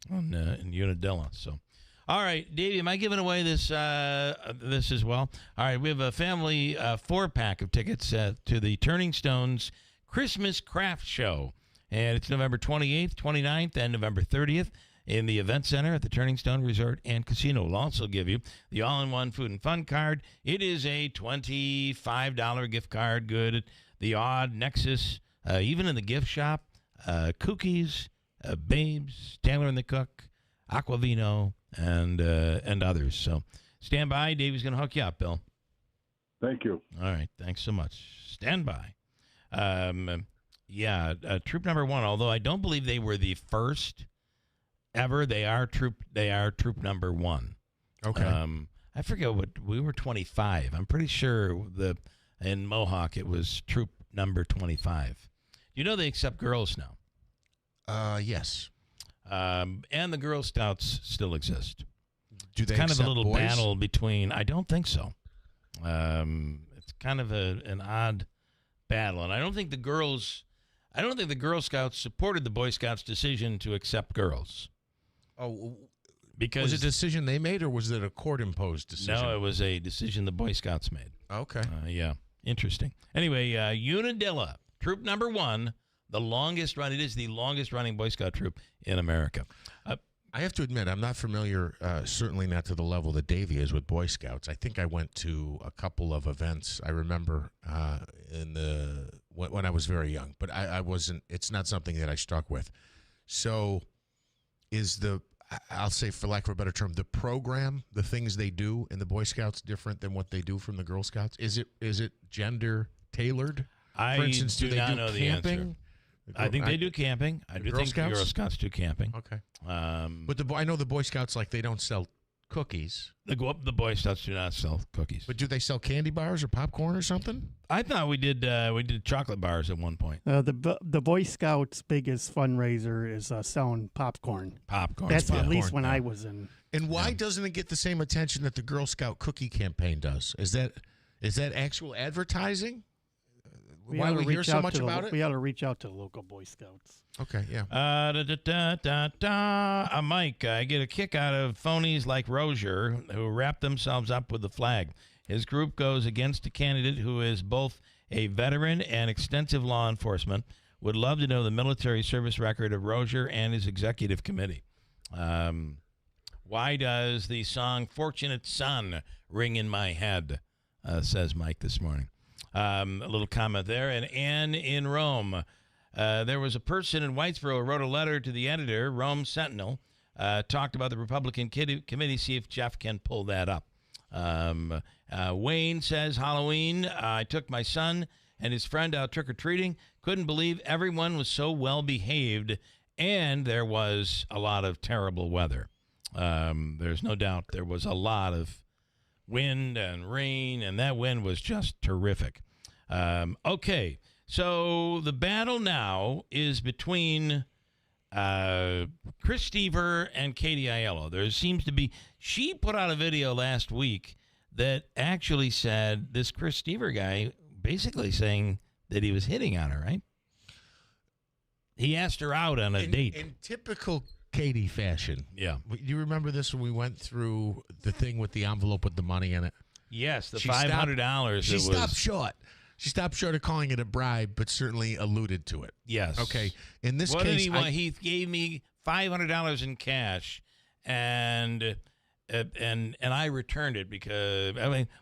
in Unadilla. So, all right, Davey, am I giving away this as well? All right, we have a family 4-pack of tickets to the Turning Stones Christmas Craft Show, and it's November 28th, 29th, and November 30th in the Event Center at the Turning Stone Resort and Casino. We'll also give you the all-in-one food and fun card. It is a $25 gift card, good at the Odd, Nexus, even in the gift shop, Cookies, Babes, Taylor and the Cook, Aquavino, and others. So stand by. Davey's going to hook you up, Bill. Thank you. All right. Thanks so much. Stand by. Troop number 1, although I don't believe they were the first ever, they are troop number 1. Okay. I forget what we were 25. I'm pretty sure in Mohawk it was troop number 25. You know they accept girls now. Yes. And the Girl Scouts still exist. Do they It's kind of a accept little boys? battle between. I don't think so. It's kind of an odd battle, and I don't think the Girl Scouts supported the Boy Scouts' decision to accept girls. Oh, because was it a decision they made, or was it a court-imposed decision? No, it was a decision the Boy Scouts made. Okay. Yeah, interesting. Anyway, Unadilla, troop number 1, the longest run. It is the longest-running Boy Scout troop in America. I have to admit, I'm not familiar, certainly not to the level that Davey is with Boy Scouts. I think I went to a couple of events. I remember when I was very young, but I wasn't. It's not something that I struck with. So, I'll say, for lack of a better term, the program, the things they do in the Boy Scouts different than what they do from the Girl Scouts? Is it gender tailored? For instance, do they not do know the camping? answer. I think they do camping. I do think the Girl Scouts do camping. Okay. But I know the Boy Scouts, like, they don't sell cookies. The Boy Scouts do not sell cookies. But do they sell candy bars or popcorn or something? I thought we did chocolate bars at one point. The Boy Scouts' biggest fundraiser is selling popcorn. Popcorn. That's at least when I was in. And why doesn't it get the same attention that the Girl Scout cookie campaign does? Is that actual advertising? Why we hear so much about it? We ought to reach out to the local Boy Scouts. Okay, yeah. Mike, I get a kick out of phonies like Rozier who wrap themselves up with the flag. His group goes against a candidate who is both a veteran and extensive law enforcement. Would love to know the military service record of Rozier and his executive committee. Why does the song Fortunate Son ring in my head, says Mike this morning. A little comment there. And Ann in Rome. There was a person in Whitesboro who wrote a letter to the editor, Rome Sentinel, talked about the Republican committee, see if Jeff can pull that up. Wayne says, Halloween, I took my son and his friend out trick-or-treating. Couldn't believe everyone was so well-behaved, and there was a lot of terrible weather. There's no doubt there was a lot of wind and rain, and that wind was just terrific. Okay, so the battle now is between Chris Stever and Katie Aiello. There seems to be, she put out a video last week that actually said this Chris Stever guy basically saying that he was hitting on her, right? He asked her out on a date. In typical Katie fashion. Yeah. You remember this when we went through the thing with the envelope with the money in it? Yes, the $500. She stopped short. She stopped short of calling it a bribe, but certainly alluded to it. Yes. Okay. In this what case, did he want? He gave me $500 in cash, and I returned it because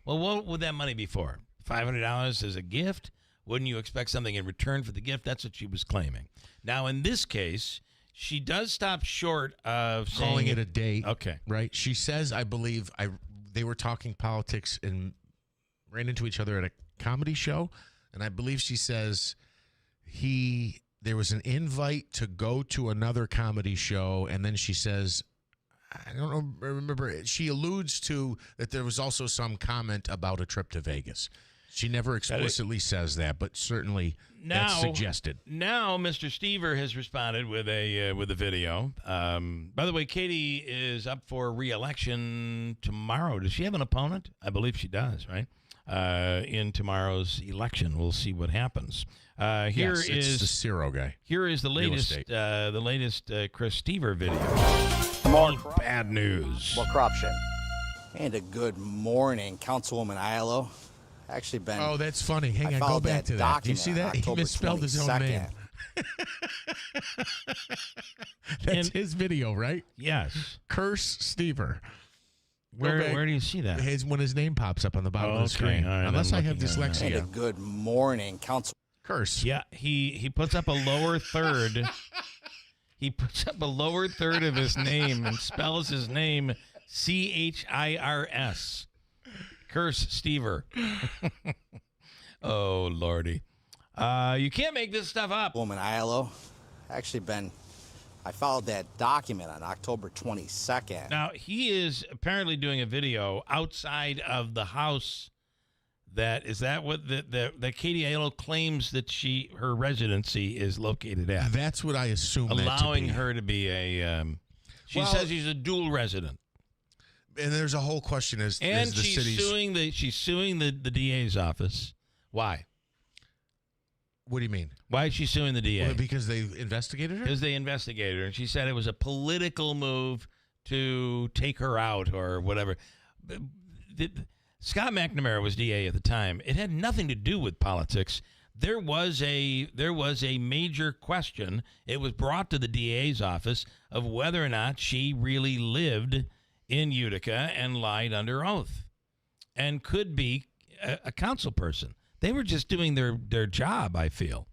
what would that money be for? $500 as a gift? Wouldn't you expect something in return for the gift? That's what she was claiming. Now, in this case, she does stop short of calling it a date. Okay. Right. She says, I believe they were talking politics in ran into each other at a comedy show, and I believe she says there was an invite to go to another comedy show, and then she says, I don't know, remember, she alludes to that there was also some comment about a trip to Vegas. She never explicitly says that, but certainly that's suggested. Now, Mr. Stever has responded with a video. By the way, Katie is up for re-election tomorrow. Does she have an opponent? I believe she does, right? In tomorrow's election, we'll see what happens. It's the Ciro guy. Here is the latest Chris Stever video. More bad news. More corruption. And a good morning, Councilwoman Aiello. Actually been. Oh, that's funny. Hang on, go back to that. Do you see that? He misspelled his own name. That's his video, right? Yes. Curse Stever. Where do you see that? When his name pops up on the bottom of the screen. Right, unless I have dyslexia. And a good morning, Council. Curse. Yeah, he puts up a lower third. He puts up a lower third of his name and spells his name Chirs. Curse Stever. Oh, Lordy. You can't make this stuff up. Woman Aiello. Actually I followed that document on October 22nd. Now, he is apparently doing a video outside of the house is that what that Katie Aiello claims that her residency is located at? That's what I assume. Allowing her to be a she says she's a dual resident. And there's a whole question she's suing the DA's office. Why? What do you mean? Why is she suing the DA? Well, because they investigated her? Because they investigated her, and she said it was a political move to take her out or whatever. Scott McNamara was DA at the time. It had nothing to do with politics. There was a major question. It was brought to the DA's office of whether or not she really lived in Utica and lied under oath and could be a council person. They were just doing their job, I feel.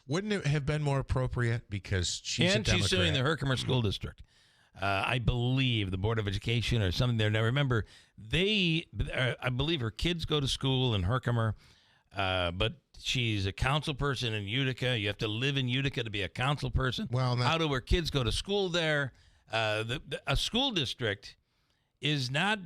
Wouldn't it have been more appropriate because she's a Democrat? She's suing the Herkimer School District. I believe the Board of Education or something there. Now, remember, I believe her kids go to school in Herkimer, but she's a council person in Utica. You have to live in Utica to be a council person. Well, how do her kids go to school there? A school district is not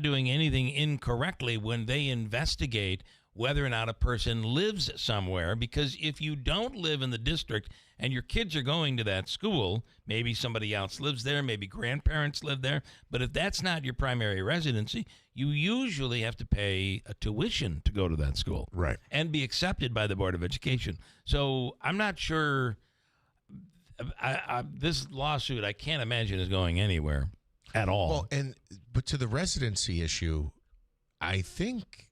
doing anything incorrectly when they investigate whether or not a person lives somewhere, because if you don't live in the district and your kids are going to that school, maybe somebody else lives there, maybe grandparents live there, but if that's not your primary residency, you usually have to pay a tuition to go to that school. Right. And be accepted by the Board of Education. So I'm not sure this lawsuit, I can't imagine, is going anywhere at all. Well, but to the residency issue, I think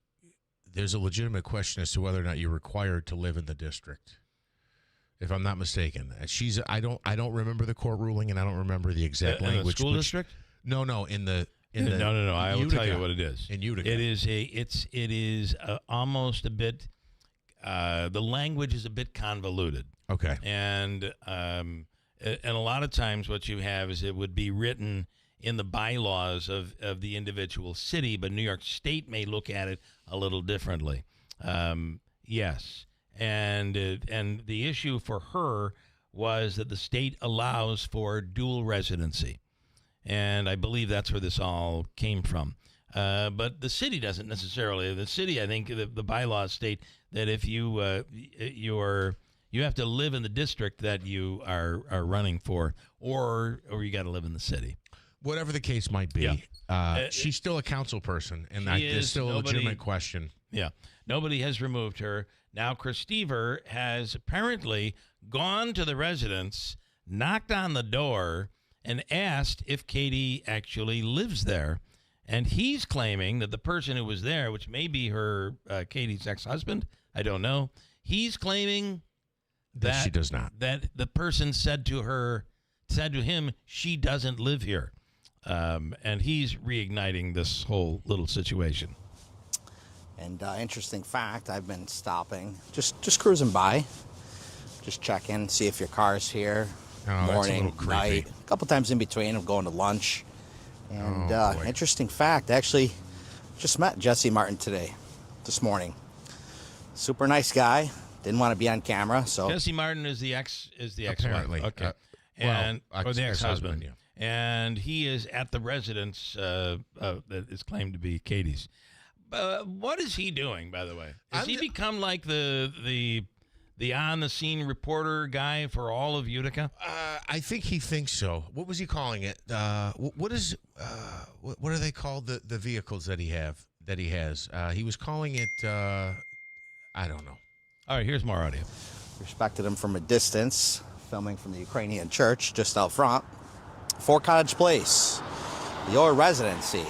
there's a legitimate question as to whether or not you're required to live in the district, if I'm not mistaken. I don't remember the court ruling, and I don't remember the exact language. In the school district? No. No. I will tell you what it is. In Utica, it is almost a bit. The language is a bit convoluted. Okay. And a lot of times, what you have is it would be written in the bylaws of the individual city, but New York State may look at it a little differently. Yes. And the issue for her was that the state allows for dual residency. And I believe that's where this all came from. But the city doesn't necessarily. The city, I think the bylaws state that if you have to live in the district that you are running for, or you got to live in the city. Whatever the case might be, she's still a council person, and there's still a legitimate question. Yeah. Nobody has removed her. Now, Chris Stever has apparently gone to the residence, knocked on the door, and asked if Katie actually lives there. And he's claiming that the person who was there, which may be her Katie's ex-husband, I don't know, he's claiming that she does not. That the person said to him, she doesn't live here. And he's reigniting this whole little situation. And interesting fact, I've been stopping, just cruising by, just checking, see if your car's here, morning, night, a couple times in between. I'm going to lunch. And interesting fact, actually, Just met Jesse Martin this morning. Super nice guy. Didn't want to be on camera, so Jesse Martin is the ex-wife. Apparently. Okay. Or the ex-husband. Yeah. And he is at the residence that is claimed to be Katie's. What is he doing, by the way? Has he become like the on-the-scene reporter guy for all of Utica? I think he thinks so. What was he calling it? What are they called? The vehicles that he has. He was calling it. I don't know. All right, here's more audio. Respected him from a distance, filming from the Ukrainian church just out front. Fort Cottage Place, your residency.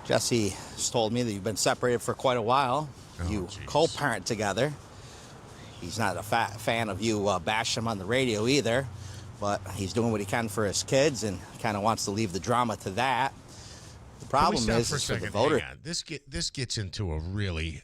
Jesse has told me that you've been separated for quite a while. You co-parent together. He's not a fan of you bashing him on the radio either, but he's doing what he can for his kids and kind of wants to leave the drama to that. The problem is for the voter. Hang on. This gets into a really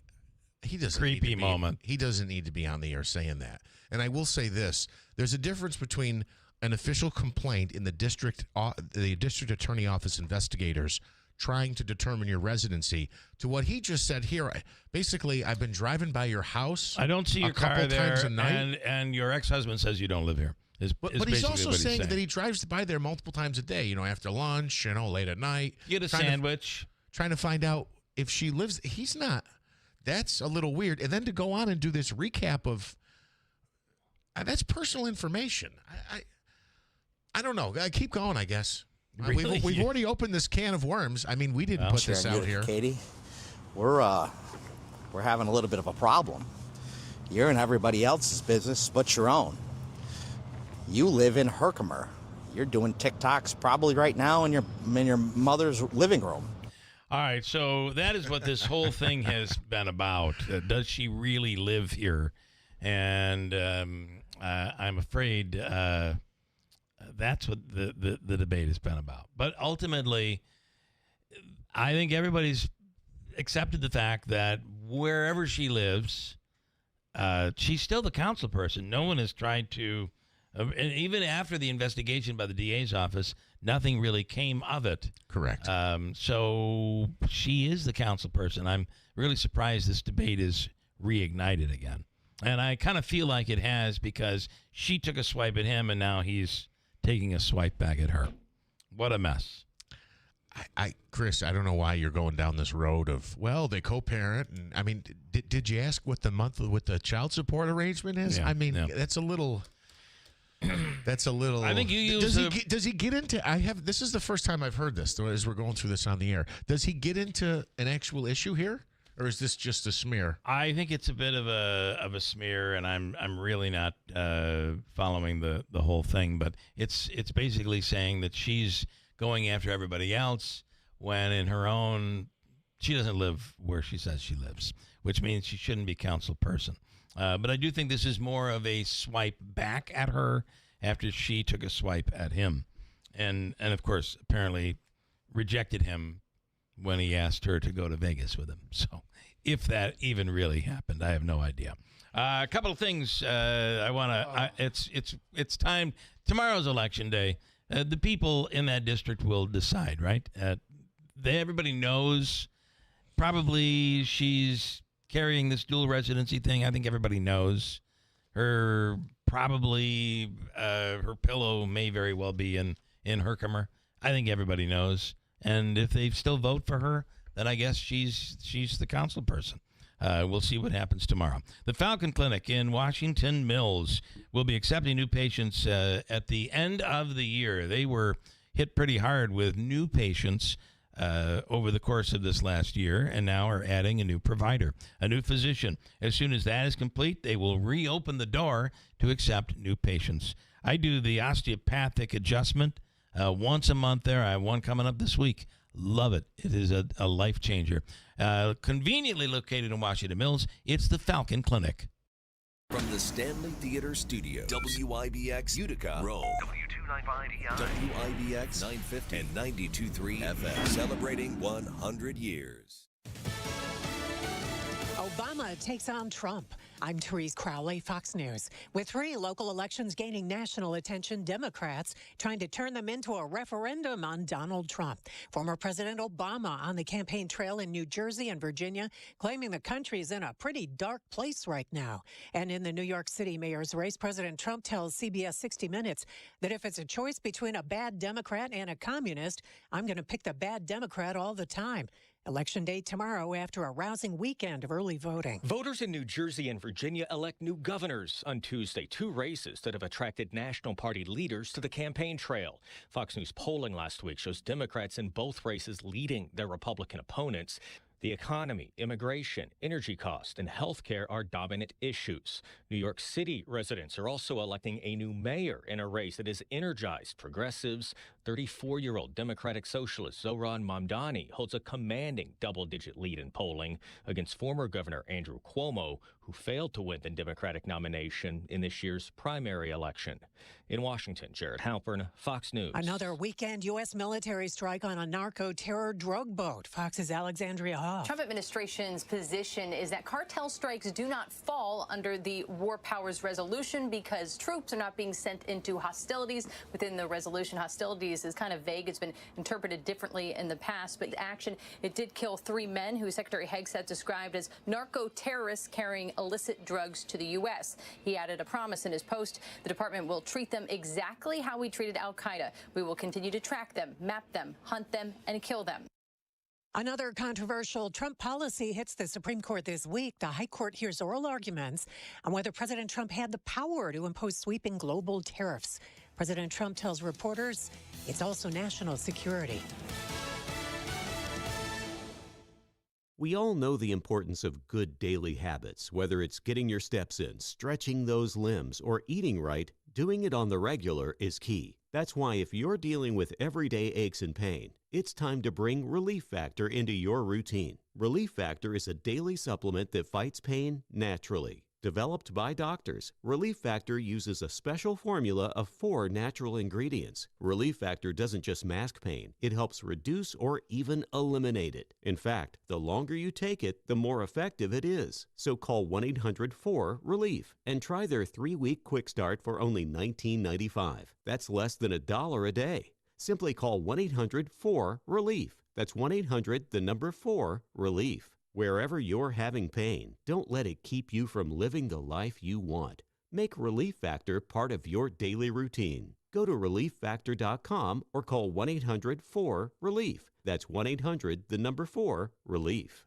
creepy moment. He doesn't need to be on the air saying that. And I will say this: there's a difference between an official complaint in the district attorney office investigators trying to determine your residency to what he just said here. Basically, I've been driving by your house. I don't see your car couple there, times a night, and your ex-husband says you don't live here. But he's also saying that he drives by there multiple times a day. After lunch, late at night. Get a sandwich. Trying to find out if she lives. He's not. That's a little weird. And then to go on and do this recap of that's personal information. I don't know. Keep going, I guess. Really? We've already opened this can of worms. I mean, we didn't put this out here. Katie, we're having a little bit of a problem. You're in everybody else's business but your own. You live in Herkimer. You're doing TikToks probably right now in your mother's living room. All right, so that is what this whole thing has been about. Does she really live here? And I'm afraid that's what the debate has been about. But ultimately, I think everybody's accepted the fact that wherever she lives, she's still the council person. No one has tried to, and even after the investigation by the DA's office, nothing really came of it. Correct. So she is the council person. I'm really surprised this debate is reignited again. And I kind of feel like it has because she took a swipe at him and now he's taking a swipe back at her. What a mess. Chris, I don't know why you're going down this road of, well, they co-parent. And I mean, did you ask what the child support arrangement is? Yeah, I mean, that's a little. That's a little. I think you use. Does he get into? This is the first time I've heard this. As we're going through this on the air, does he get into an actual issue here, or is this just a smear? I think it's a bit of a smear, and I'm really not following the whole thing. But it's basically saying that she's going after everybody else when in her own she doesn't live where she says she lives, which means she shouldn't be council person. But I do think this is more of a swipe back at her after she took a swipe at him. And of course, apparently rejected him when he asked her to go to Vegas with him. So if that even really happened, I have no idea. A couple of things I want to it's time. Tomorrow's election day. The people in that district will decide, right? Everybody knows probably she's carrying this dual residency thing. I think everybody knows. Her pillow may very well be in Herkimer. I think everybody knows. And if they still vote for her, then I guess she's the council person. We'll see what happens tomorrow. The Falcon Clinic in Washington Mills will be accepting new patients at the end of the year. They were hit pretty hard with new patients over the course of this last year, and now are adding a new provider, a new physician. As soon as that is complete, they will reopen the door to accept new patients. I do the osteopathic adjustment once a month there. I have one coming up this week. Love it. It is a life changer. Conveniently located in Washington Mills, it's the Falcon Clinic. From the Stanley Theater Studios, WIBX Utica, Rome, WIBX 950 and 92.3 FM, celebrating 100 years. Obama takes on Trump. I'm Therese Crowley, Fox News. With 3 local elections gaining national attention, Democrats trying to turn them into a referendum on Donald Trump. Former President Obama on the campaign trail in New Jersey and Virginia, claiming the country is in a pretty dark place right now. And in the New York City mayor's race, President Trump tells CBS 60 Minutes that if it's a choice between a bad Democrat and a communist, I'm going to pick the bad Democrat all the time. Election day tomorrow after a rousing weekend of early voting. Voters in New Jersey and Virginia elect new governors on Tuesday, 2 races that have attracted National Party leaders to the campaign trail. Fox News polling last week shows Democrats in both races leading their Republican opponents. The economy, immigration, energy cost, and health care are dominant issues. New York City residents are also electing a new mayor in a race that has energized progressives. 34-year-old Democratic Socialist Zohran Mamdani holds a commanding double-digit lead in polling against former Governor Andrew Cuomo, who failed to win the Democratic nomination in this year's primary election. In Washington, Jared Halpern, Fox News. Another weekend U.S. military strike on a narco-terror drug boat. Fox's Alexandria Hoff. Trump administration's position is that cartel strikes do not fall under the War Powers Resolution because troops are not being sent into hostilities. Within the resolution, hostilities is kind of vague. It's been interpreted differently in the past, but action, it did kill 3 men who Secretary Hegseth described as narco-terrorists carrying illicit drugs to the U.S. He added a promise in his post. The department will treat them exactly how we treated al-Qaeda. We will continue to track them, map them, hunt them, and kill them. Another controversial Trump policy hits the Supreme Court this week. The High Court hears oral arguments on whether President Trump had the power to impose sweeping global tariffs. President Trump tells reporters it's also national security. We all know the importance of good daily habits, whether it's getting your steps in, stretching those limbs, or eating right. Doing it on the regular is key. That's why if you're dealing with everyday aches and pain, it's time to bring Relief Factor into your routine. Relief Factor is a daily supplement that fights pain naturally. Developed by doctors, Relief Factor uses a special formula of 4 natural ingredients. Relief Factor doesn't just mask pain, it helps reduce or even eliminate it. In fact, the longer you take it, the more effective it is. So call 1-800-4-RELIEF and try their 3-week quick start for only $19.95. That's less than $1 a day. Simply call 1-800-4-RELIEF. That's 1-800-4-RELIEF. Wherever you're having pain, don't let it keep you from living the life you want. Make Relief Factor part of your daily routine. Go to ReliefFactor.com or call 1-800-4-RELIEF. That's 1-800-4-RELIEF.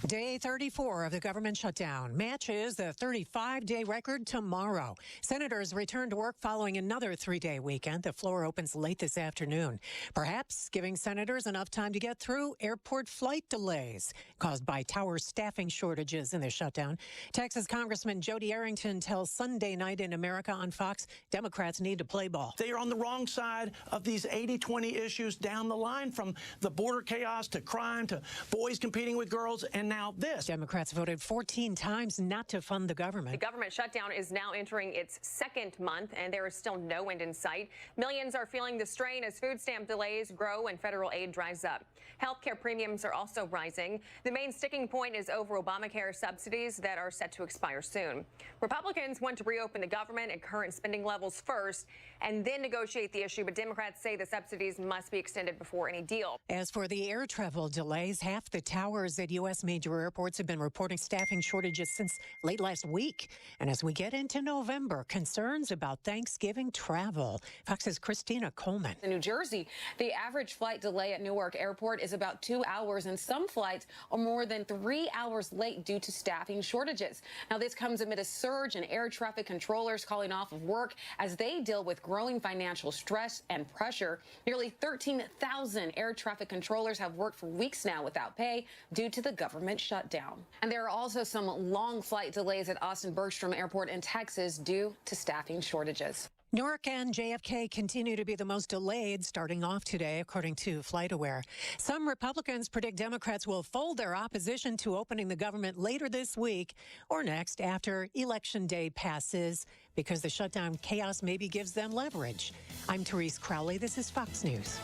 Day 34 of the government shutdown matches the 35-day record tomorrow. Senators return to work following another 3-day weekend. The floor opens late this afternoon, perhaps giving senators enough time to get through airport flight delays caused by tower staffing shortages in the shutdown. Texas Congressman Jody Arrington tells Sunday Night in America on Fox Democrats need to play ball. They are on the wrong side of these 80-20 issues down the line, from the border chaos to crime to boys competing with girls, and now this. Democrats voted 14 times not to fund the government. The government shutdown is now entering its 2nd month, and there is still no end in sight. Millions are feeling the strain as food stamp delays grow and federal aid dries up. Healthcare premiums are also rising. The main sticking point is over Obamacare subsidies that are set to expire soon. Republicans want to reopen the government at current spending levels first and then negotiate the issue, but Democrats say the subsidies must be extended before any deal. As for the air travel delays, half the towers at U.S. major airports have been reporting staffing shortages since late last week. And as we get into November, concerns about Thanksgiving travel. Fox's Christina Coleman. In New Jersey, the average flight delay at Newark Airport is about 2 hours, and some flights are more than 3 hours late due to staffing shortages. Now, this comes amid a surge in air traffic controllers calling off of work as they deal with growing financial stress and pressure. Nearly 13,000 air traffic controllers have worked for weeks now without pay due to the government shutdown. And there are also some long flight delays at Austin Bergstrom Airport in Texas due to staffing shortages. Newark and JFK continue to be the most delayed starting off today, according to FlightAware. Some Republicans predict Democrats will fold their opposition to opening the government later this week or next after Election Day passes, because the shutdown chaos maybe gives them leverage. I'm Therese Crowley. This is Fox News.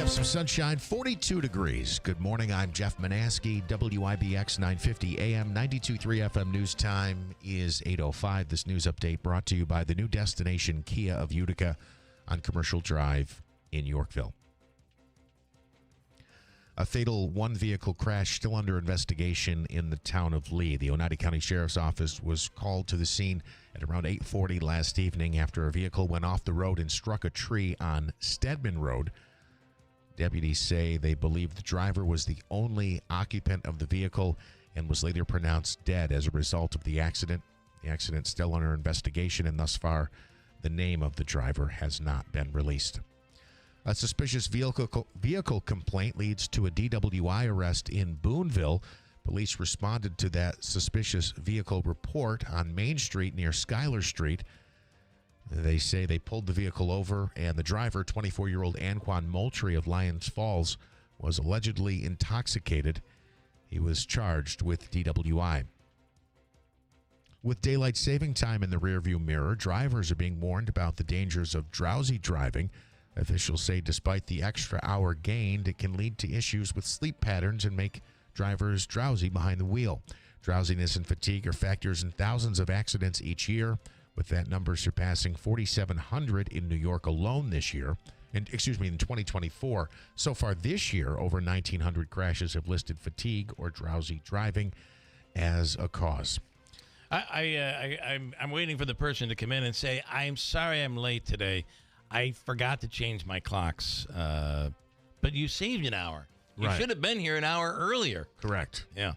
have some sunshine, 42 degrees. Good morning. I'm Jeff Manaski, WIBX 950 AM, 92.3 FM. News time is 8:05. This news update brought to you by the new destination Kia of Utica on Commercial Drive in Yorkville. A fatal one-vehicle crash still under investigation in the town of Lee. The Oneida County Sheriff's Office was called to the scene at around 8:40 last evening after a vehicle went off the road and struck a tree on Stedman Road. Deputies say they believe the driver was the only occupant of the vehicle and was later pronounced dead as a result of the accident. The accident still under investigation, and thus far, the name of the driver has not been released. A suspicious vehicle complaint leads to a DWI arrest in Boonville. Police responded to that suspicious vehicle report on Main Street near Schuyler Street. They say they pulled the vehicle over, and the driver, 24-year-old Anquan Moultrie of Lyons Falls, was allegedly intoxicated. He was charged with DWI. With daylight saving time in the rearview mirror, drivers are being warned about the dangers of drowsy driving. Officials say despite the extra hour gained, it can lead to issues with sleep patterns and make drivers drowsy behind the wheel. Drowsiness and fatigue are factors in thousands of accidents each year, with that number surpassing 4,700 in New York alone this year. In 2024. So far this year, over 1,900 crashes have listed fatigue or drowsy driving as a cause. I'm waiting for the person to come in and say, I'm sorry I'm late today. I forgot to change my clocks, but you saved an hour. You should have been here an hour earlier. Correct. Yeah.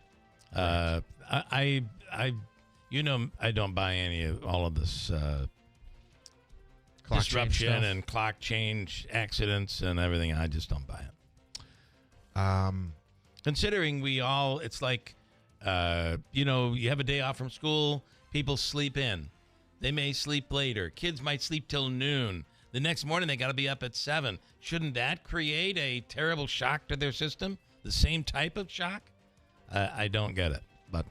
I don't buy any of all of this disruption and clock change accidents and everything. I just don't buy it. Considering it's like, you have a day off from school, people sleep in. They may sleep later. Kids might sleep till noon. The next morning, they got to be up at 7. Shouldn't that create a terrible shock to their system? The same type of shock? I don't get it, but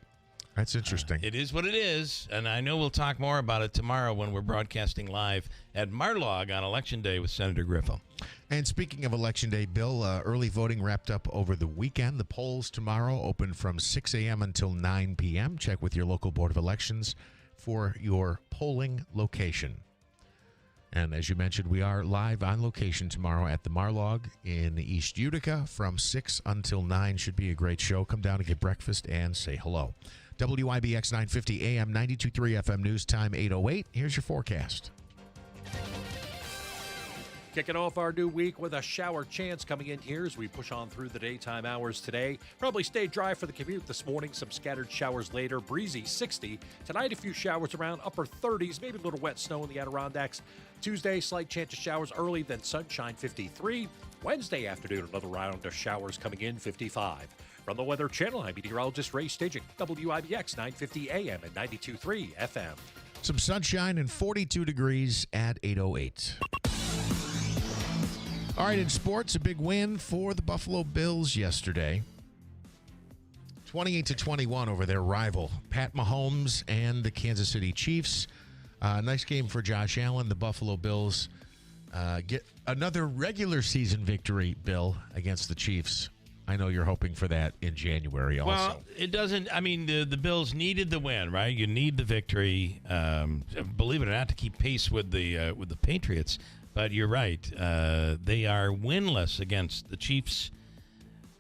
that's interesting. It is what it is, and I know we'll talk more about it tomorrow when we're broadcasting live at Marlog on Election Day with Senator Griffo. And speaking of Election Day, Bill, early voting wrapped up over the weekend. The polls tomorrow open from 6 a.m. until 9 p.m. Check with your local Board of Elections for your polling location. And as you mentioned, we are live on location tomorrow at the Marlog in East Utica from 6 until 9. Should be a great show. Come down and get breakfast and say hello. WIBX 950 AM, 92.3 FM News Time 8:08. Here's your forecast. Kicking off our new week with a shower chance coming in here as we push on through the daytime hours today. Probably stay dry for the commute this morning. Some scattered showers later. Breezy 60. Tonight, a few showers around upper 30s. Maybe a little wet snow in the Adirondacks. Tuesday, slight chance of showers early, then sunshine 53. Wednesday afternoon, another round of showers coming in 55. From the Weather Channel, I'm meteorologist Ray Staging. WIBX 950 AM and 92.3 FM. Some sunshine and 42 degrees at 8:08. All right, in sports, a big win for the Buffalo Bills yesterday. 28-21 over their rival, Pat Mahomes and the Kansas City Chiefs. Nice game for Josh Allen. The Buffalo Bills get another regular season victory, Bill, against the Chiefs. I know you're hoping for that in January also. Well, it doesn't. I mean, the Bills needed the win, right? You need the victory, believe it or not, to keep pace with the Patriots. But you're right. They are winless against the Chiefs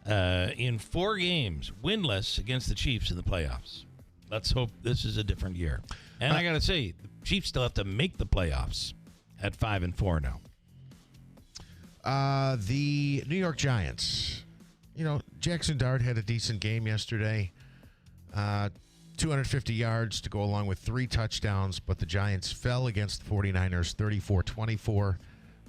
in 4 games. Winless against the Chiefs in the playoffs. Let's hope this is a different year. And I got to say, the Chiefs still have to make the playoffs at 5-4 now. The New York Giants. Jackson Dart had a decent game yesterday. 250 yards to go along with 3 touchdowns, but the Giants fell against the 49ers 34-24.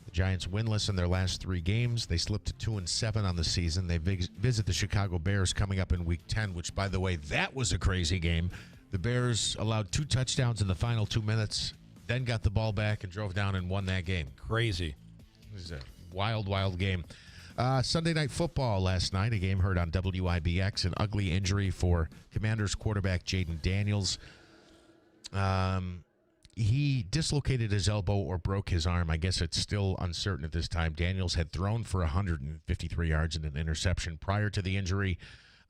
The Giants winless in their last 3 games. They slipped to 2-7 on the season. They visit the Chicago Bears coming up in Week 10, which, by the way, that was a crazy game. The Bears allowed 2 touchdowns in the final 2 minutes, then got the ball back and drove down and won that game. Crazy. It was a wild, wild game. Sunday Night Football last night, a game heard on WIBX, an ugly injury for Commanders quarterback Jaden Daniels. he dislocated his elbow or broke his arm. I guess it's still uncertain at this time. Daniels had thrown for 153 yards and an interception prior to the injury.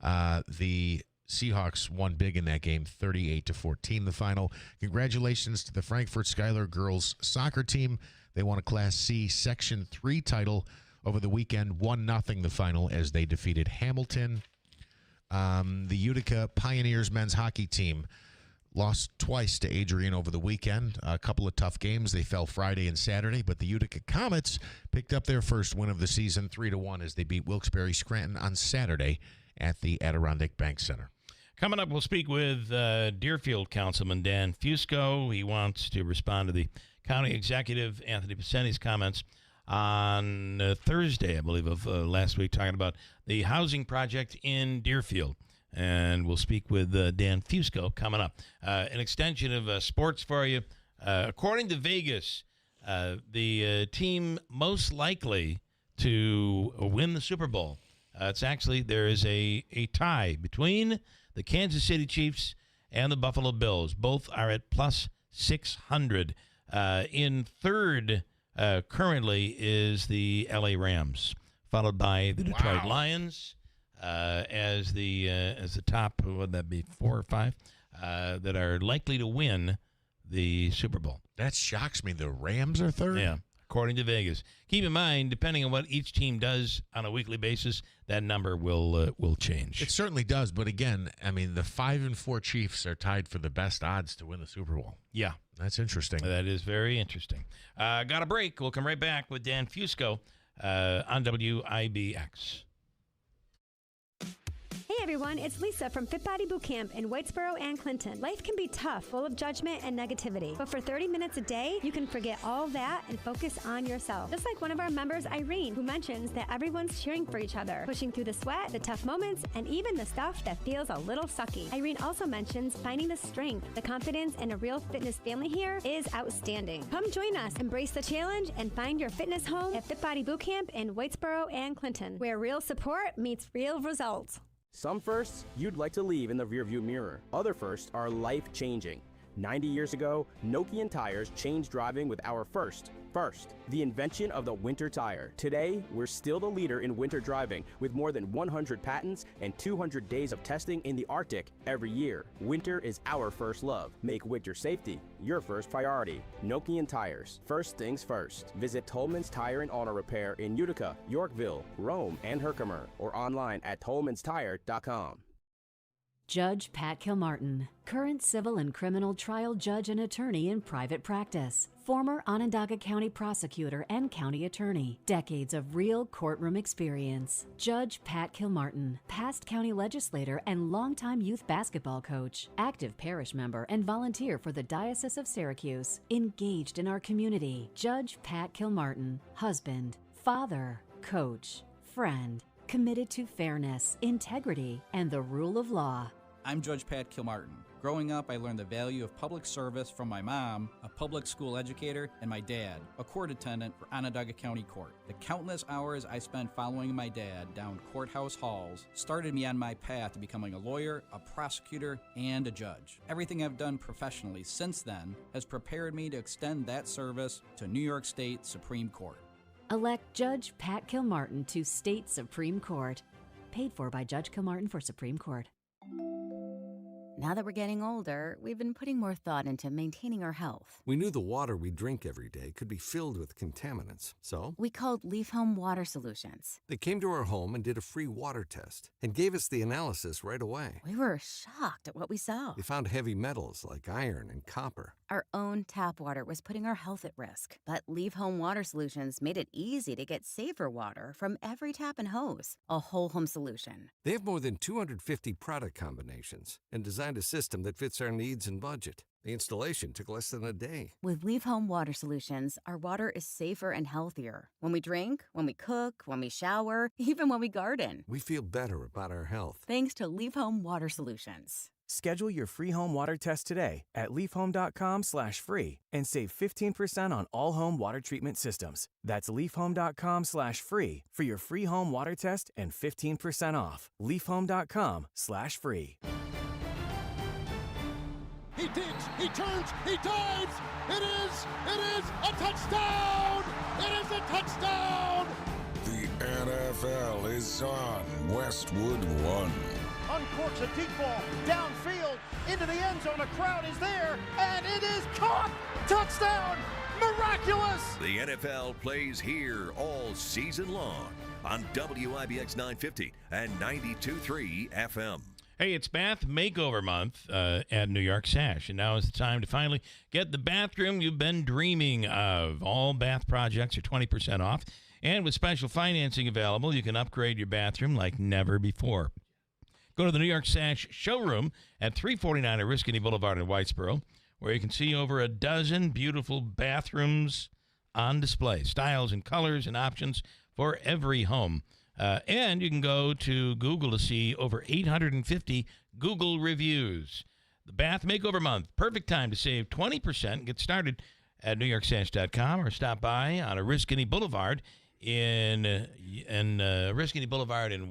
The Seahawks won big in that game, 38-14 the final. Congratulations to the Frankfurt Schuyler girls soccer team. They won a Class C Section 3 title over the weekend, 1-0 the final as they defeated Hamilton. The Utica Pioneers men's hockey team lost twice to Adrian over the weekend. A couple of tough games. They fell Friday and Saturday, but the Utica Comets picked up their first win of the season, 3-1, as they beat Wilkes-Barre Scranton on Saturday at the Adirondack Bank Center. Coming up, we'll speak with Deerfield Councilman Dan Fusco. He wants to respond to the county executive, Anthony Picenti's comments on Thursday, I believe, of last week, talking about the housing project in Deerfield. And we'll speak with Dan Fusco coming up. An extension of sports for you. According to Vegas, the team most likely to win the Super Bowl, there is a tie between the Kansas City Chiefs and the Buffalo Bills. Both are at plus 600. In third, currently, is the L.A. Rams, followed by the Detroit Lions as the top. Would that be 4 or 5 that are likely to win the Super Bowl? That shocks me. The Rams are third? Yeah, according to Vegas. Keep in mind, depending on what each team does on a weekly basis, that number will change. It certainly does. But again, I mean, the 5-4 Chiefs are tied for the best odds to win the Super Bowl. Yeah. That's interesting. That is very interesting. Got a break. We'll come right back with Dan Fusco on WIBX. Hey everyone, it's Lisa from Fit Body Boot Camp in Whitesboro and Clinton. Life can be tough, full of judgment and negativity. But for 30 minutes a day, you can forget all that and focus on yourself. Just like one of our members, Irene, who mentions that everyone's cheering for each other, pushing through the sweat, the tough moments, and even the stuff that feels a little sucky. Irene also mentions finding the strength, the confidence, and a real fitness family here is outstanding. Come join us, embrace the challenge, and find your fitness home at Fit Body Boot Camp in Whitesboro and Clinton, where real support meets real results. Some firsts you'd like to leave in the rearview mirror. Other firsts are life-changing. 90 years ago, Nokian tires changed driving with our first, the invention of the winter tire. Today, we're still the leader in winter driving with more than 100 patents and 200 days of testing in the Arctic every year. Winter is our first love. Make winter safety your first priority. Nokian tires. First things first. Visit Tolman's Tire and Auto Repair in Utica, Yorkville, Rome, and Herkimer, or online at tolmanstire.com. Judge Pat Kilmartin, current civil and criminal trial judge and attorney in private practice, former Onondaga County prosecutor and county attorney, decades of real courtroom experience. Judge Pat Kilmartin, past county legislator and longtime youth basketball coach, active parish member and volunteer for the Diocese of Syracuse, engaged in our community. Judge Pat Kilmartin, husband, father, coach, friend, committed to fairness, integrity, and the rule of law. I'm Judge Pat Kilmartin. Growing up, I learned the value of public service from my mom, a public school educator, and my dad, a court attendant for Onondaga County Court. The countless hours I spent following my dad down courthouse halls started me on my path to becoming a lawyer, a prosecutor, and a judge. Everything I've done professionally since then has prepared me to extend that service to New York State Supreme Court. Elect Judge Pat Kilmartin to State Supreme Court. Paid for by Judge Kilmartin for Supreme Court. Now that we're getting older, we've been putting more thought into maintaining our health. We knew the water we drink every day could be filled with contaminants, so we called Leaf Home Water Solutions. They came to our home and did a free water test and gave us the analysis right away. We were shocked at what we saw. They found heavy metals like iron and copper. Our own tap water was putting our health at risk, but Leaf Home Water Solutions made it easy to get safer water from every tap and hose. A whole home solution. They have more than 250 product combinations and designed a system that fits our needs and budget. The installation took less than a day. With Leaf Home Water Solutions, our water is safer and healthier. When we drink, when we cook, when we shower, even when we garden. We feel better about our health. Thanks to Leaf Home Water Solutions. Schedule your free home water test today at leafhome.com/free and save 15% on all home water treatment systems. That's leafhome.com/free for your free home water test and 15% off. leafhome.com/free. Hey, digs, he turns, he dives. It is a touchdown. It is a touchdown. The NFL is on Westwood One. Uncorks a deep ball downfield into the end zone. A crowd is there, and it is caught. Touchdown. Miraculous. The NFL plays here all season long on WIBX 950 and 92.3 FM. Hey, it's Bath Makeover Month at New York Sash, and now is the time to finally get the bathroom you've been dreaming of. All bath projects are 20% off, and with special financing available, you can upgrade your bathroom like never before. Go to the New York Sash showroom at 349 Oriskany Boulevard in Whitesboro, where you can see over a dozen beautiful bathrooms on display, styles and colors and options for every home. And you can go to Google to see over 850 Google reviews. The Bath Makeover Month, perfect time to save 20%. Get started at NewYorkSash.com or stop by on Oriskany Boulevard in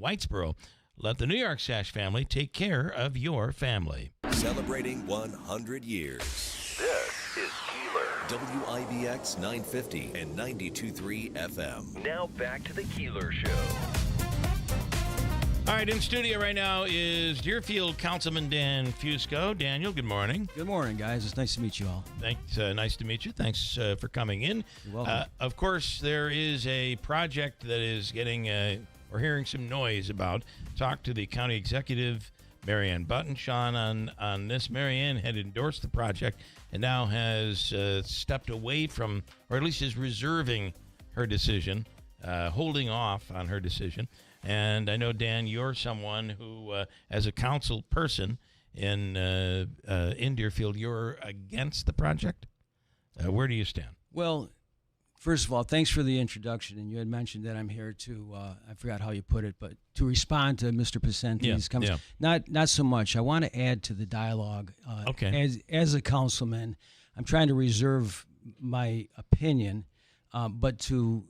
Whitesboro. Let the New York Sash family take care of your family. Celebrating 100 years. This is Keeler. WIBX 950 and 92.3 FM. Now back to the Keeler Show. All right, in studio right now is Deerfield Councilman Dan Fusco. Daniel, good morning. Good morning, guys. It's nice to meet you all. Thanks. Nice to meet you. Thanks for coming in. You're welcome. Of course, there is a project that is getting, we're hearing some noise about. Talked to the county executive, Marianne Buttonshawn, on this. Marianne had endorsed the project and now has stepped away from, or at least is reserving her decision, holding off on her decision. And I know, Dan, you're someone who, as a council person in Deerfield, you're against the project. Where do you stand? Well, first of all, thanks for the introduction. And you had mentioned that I'm here to, I forgot how you put it, but to respond to Mr. Pacenti's comments. Not so much. I want to add to the dialogue. Okay. As a councilman, I'm trying to reserve my opinion, but to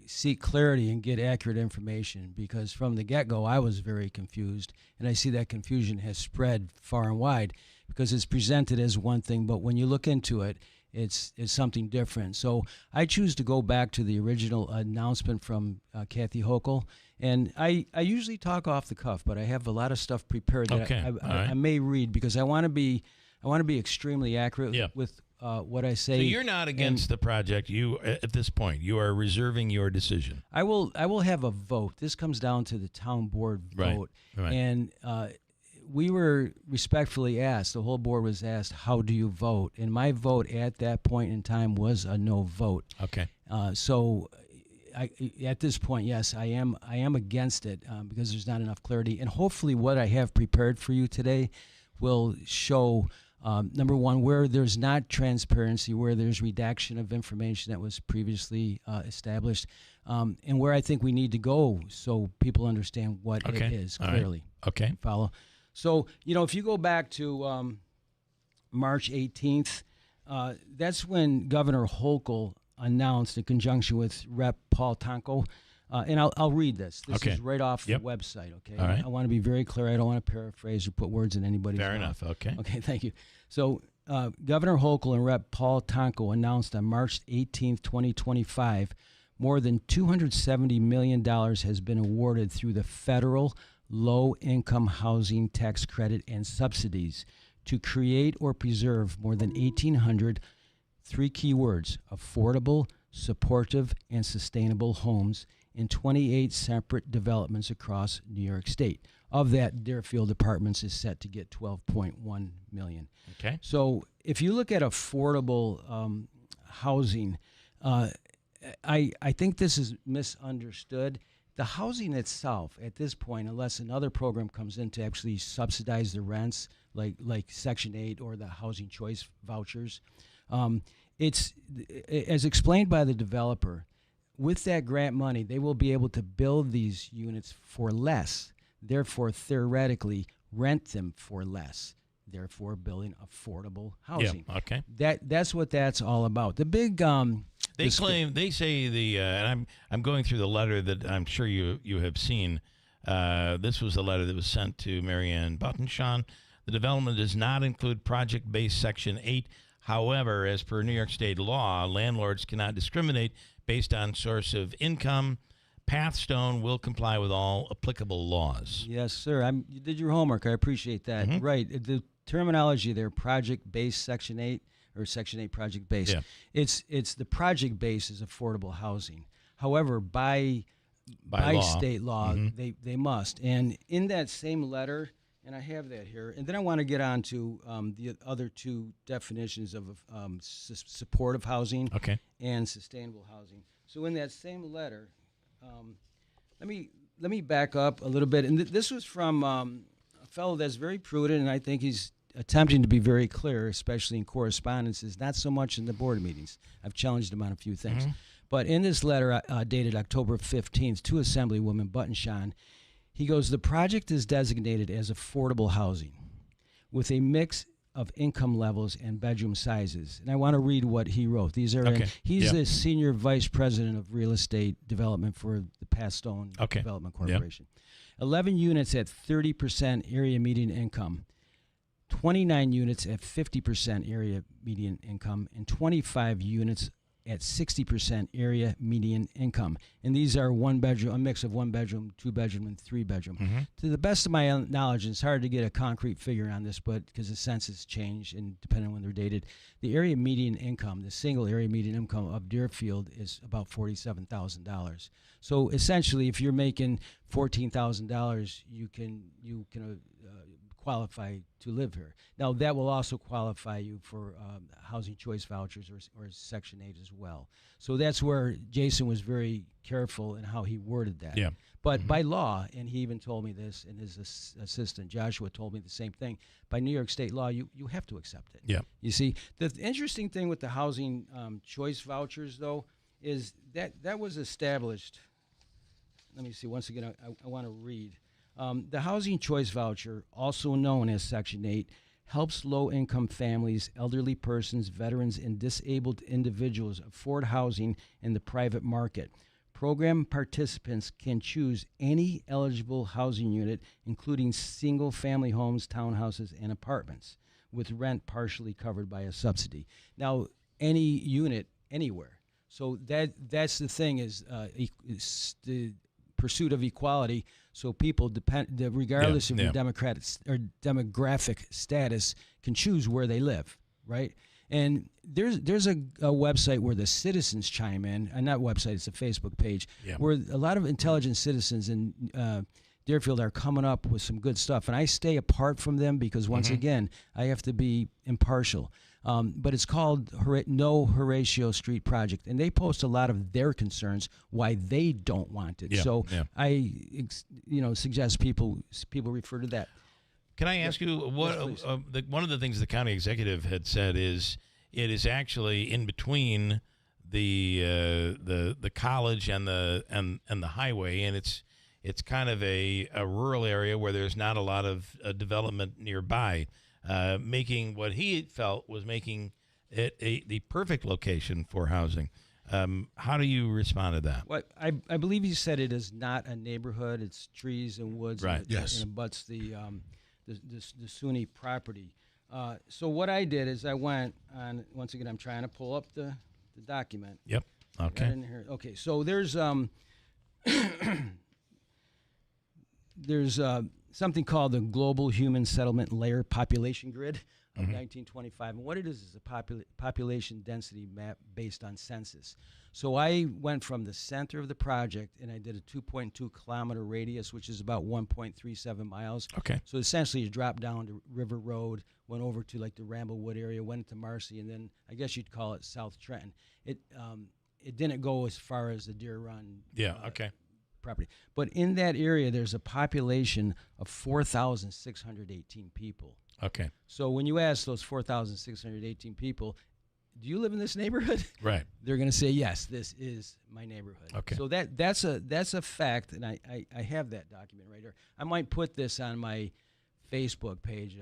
seek clarity and get accurate information, because from the get-go I was very confused, and I see that confusion has spread far and wide because it's presented as one thing, but when you look into it, it's something different. So I choose to go back to the original announcement from Kathy Hochul, and I usually talk off the cuff, but I have a lot of stuff prepared that I may read, because I want to be extremely accurate with what I say. So you're not against the project. You, at this point, you are reserving your decision. I will have a vote. This comes down to the town board vote. Right. And we were respectfully asked, the whole board was asked, how do you vote? And my vote at that point in time was a no vote. Okay. So at this point, yes, I am against it because there's not enough clarity. And hopefully what I have prepared for you today will show number one, where there's not transparency, where there's redaction of information that was previously established, and where I think we need to go so people understand what it is clearly. Right. Okay. Follow. So, if you go back to March 18th, that's when Governor Hochul announced, in conjunction with Rep. Paul Tonko, and I'll read this. This is right off the website, okay? All right. I want to be very clear. I don't want to paraphrase or put words in anybody's mouth. Fair enough, okay. Okay, thank you. So Governor Hochul and Rep. Paul Tonko announced on March 18th, 2025, more than $270 million has been awarded through the federal low-income housing tax credit and subsidies to create or preserve more than 1,800, three key words, affordable, supportive, and sustainable homes in 28 separate developments across New York State. Of that, Deerfield Apartments is set to get $12.1 million. Okay. So if you look at affordable housing, I think this is misunderstood. The housing itself, at this point, unless another program comes in to actually subsidize the rents, like Section 8 or the housing choice vouchers, it's, as explained by the developer, with that grant money, they will be able to build these units for less, therefore, theoretically, rent them for less, therefore, building affordable housing. Yeah, okay. That's what that's all about. The big they say and I'm going through the letter that I'm sure you have seen. This was the letter that was sent to Marianne Buttonshawn. The development does not include project-based Section 8. However, as per New York State law, landlords cannot discriminate based on source of income. Pathstone will comply with all applicable laws. Yes, sir. You did your homework. I appreciate that. Mhm. Right. The terminology there, project-based Section 8 or Section 8 project-based. Yeah. It's the project-based is affordable housing. However, by law. state law, Mhm. they must. And in that same letter, and I have that here, and then I want to get on to the other two definitions of supportive housing and sustainable housing. So in that same letter, let me back up a little bit. And this was from a fellow that's very prudent, and I think he's attempting to be very clear, especially in correspondences, not so much in the board meetings. I've challenged him on a few things. But in this letter dated October 15th to Assemblywoman Buttonshaw, he goes, the project is designated as affordable housing with a mix of income levels and bedroom sizes. And I want to read what he wrote. These are he's the senior vice president of real estate development for the Pathstone Development Corporation. 11 units at 30% area median income, 29 units at 50% area median income, and 25 units at 60% area median income. And these are one bedroom, a mix of 1 bedroom, 2 bedroom, and 3 bedroom. To the best of my knowledge, and it's hard to get a concrete figure on this, but because the census changed and depending on when they're dated, the area median income, the single area median income of Deerfield is about $47,000. So essentially, if you're making $14,000, you can qualify to live here. Now, that will also qualify you for housing choice vouchers or Section 8 as well. So that's where Jason was very careful in how he worded that. Yeah. But by law, and he even told me this, and his assistant Joshua told me the same thing, by New York State law, you have to accept it. Yeah. You see, the interesting thing with the housing choice vouchers, though, is that was established. Let me see. Once again, I want to read. The Housing Choice Voucher, also known as Section 8, helps low-income families, elderly persons, veterans, and disabled individuals afford housing in the private market. Program participants can choose any eligible housing unit, including single-family homes, townhouses, and apartments, with rent partially covered by a subsidy. Now, any unit, anywhere. So that's the thing is the pursuit of equality. So people, regardless of your demographic status, can choose where they live, right? And there's a website where the citizens chime in, not website, it's a Facebook page, where a lot of intelligent citizens in Deerfield are coming up with some good stuff. And I stay apart from them because, once again, I have to be impartial. But it's called No Horatio Street Project, and they post a lot of their concerns why they don't want it. I suggest people refer to that. Can I ask you what one of the things the county executive had said is it is actually in between the college and the highway, and it's kind of a rural area where there's not a lot of development nearby. Making what he felt was making it the perfect location for housing. How do you respond to that? Well, I believe he said it is not a neighborhood. It's trees and woods. Right. And it abuts the SUNY property. So what I did is I went on, once again, I'm trying to pull up the document. Yep. Okay. Right in here. Okay. So there's something called the Global Human Settlement Layer Population Grid of 1925. And what it is a population density map based on census. So I went from the center of the project, and I did a 2.2 kilometer radius, which is about 1.37 miles. Okay. So essentially you drop down to River Road, went over to like the Ramblewood area, went to Marcy, and then I guess you'd call it South Trenton. It didn't go as far as the Deer Run property. But in that area, there's a population of 4,618 people. Okay. So when you ask those 4,618 people, do you live in this neighborhood? Right. They're going to say, yes, this is my neighborhood. Okay. So that's a fact, and I have that document right here. I might put this on my Facebook page,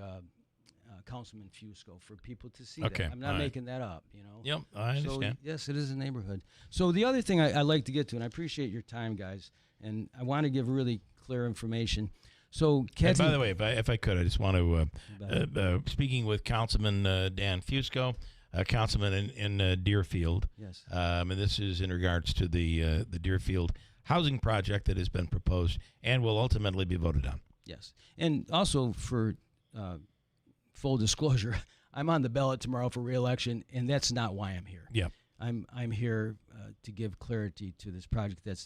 Councilman Fusco, for people to see that. I'm not making that up, you know. Yep, I understand. So, yes, it is a neighborhood. So the other thing I like to get to, and I appreciate your time, guys, and I want to give really clear information. So, and by the way, if I could, I just want to, speaking with Councilman Dan Fusco, councilman in Deerfield. Yes. And this is in regards to the Deerfield housing project that has been proposed and will ultimately be voted on. Yes. And also for full disclosure, I'm on the ballot tomorrow for re-election, and that's not why I'm here. Yeah. I'm here to give clarity to this project that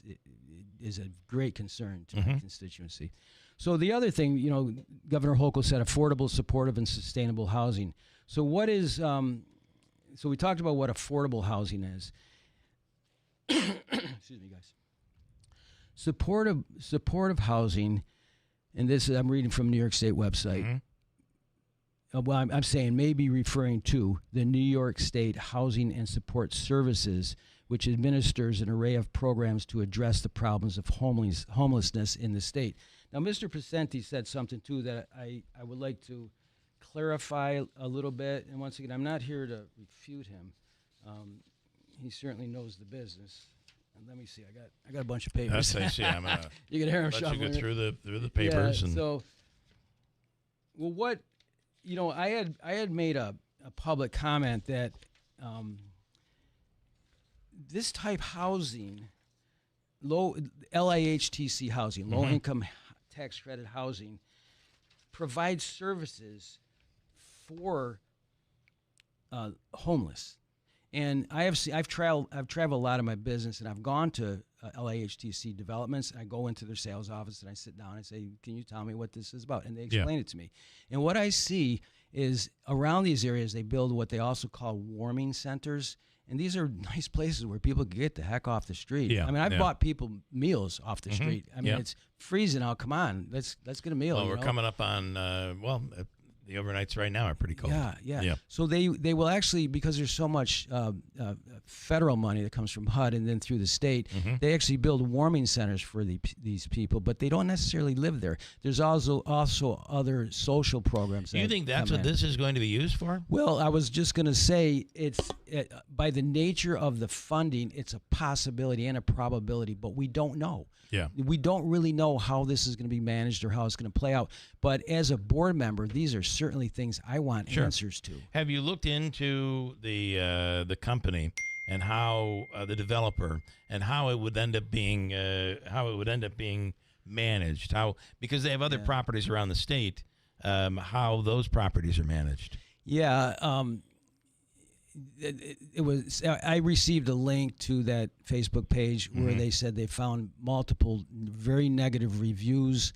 is a great concern to my constituency. So the other thing, Governor Hochul said affordable, supportive, and sustainable housing. So what is, so we talked about what affordable housing is. Excuse me, guys. Supportive housing, and this I'm reading from New York State website. Well, I'm saying maybe referring to the New York State Housing and Support Services, which administers an array of programs to address the problems of homelessness in the state. Now, Mr. Pacenti said something, too, that I would like to clarify a little bit. And once again, I'm not here to refute him. He certainly knows the business. And let me see. I got a bunch of papers. I see. I'm gonna you can hear him let shuffling. you go through the papers. Yeah, and so, well, what I had made a public comment that this type housing, LIHTC housing, low income tax credit housing, provides services for homeless. And I've traveled a lot of my business, and I've gone to LIHTC developments. I go into their sales office and I sit down and say, "Can you tell me what this is about?" And they explain it to me. And what I see is around these areas they build what they also call warming centers. And these are nice places where people can get the heck off the street. Yeah, I mean, I've bought people meals off the street. I mean, it's freezing out. Come on, let's get a meal. Well, we're coming up on the overnights right now are pretty cold. Yeah. So they will actually, because there's so much federal money that comes from HUD and then through the state, they actually build warming centers for these people, but they don't necessarily live there. There's also other social programs. Do you think that's what this is going to be used for? Well, I was just going to say by the nature of the funding, it's a possibility and a probability, but we don't know. Yeah. We don't really know how this is going to be managed or how it's going to play out. But as a board member, these are certainly things I want answers to. Have you looked into the company and how the developer and how it would end up being managed? Because they have other properties around the state, how those properties are managed? Yeah. It was. I received a link to that Facebook page where they said they found multiple very negative reviews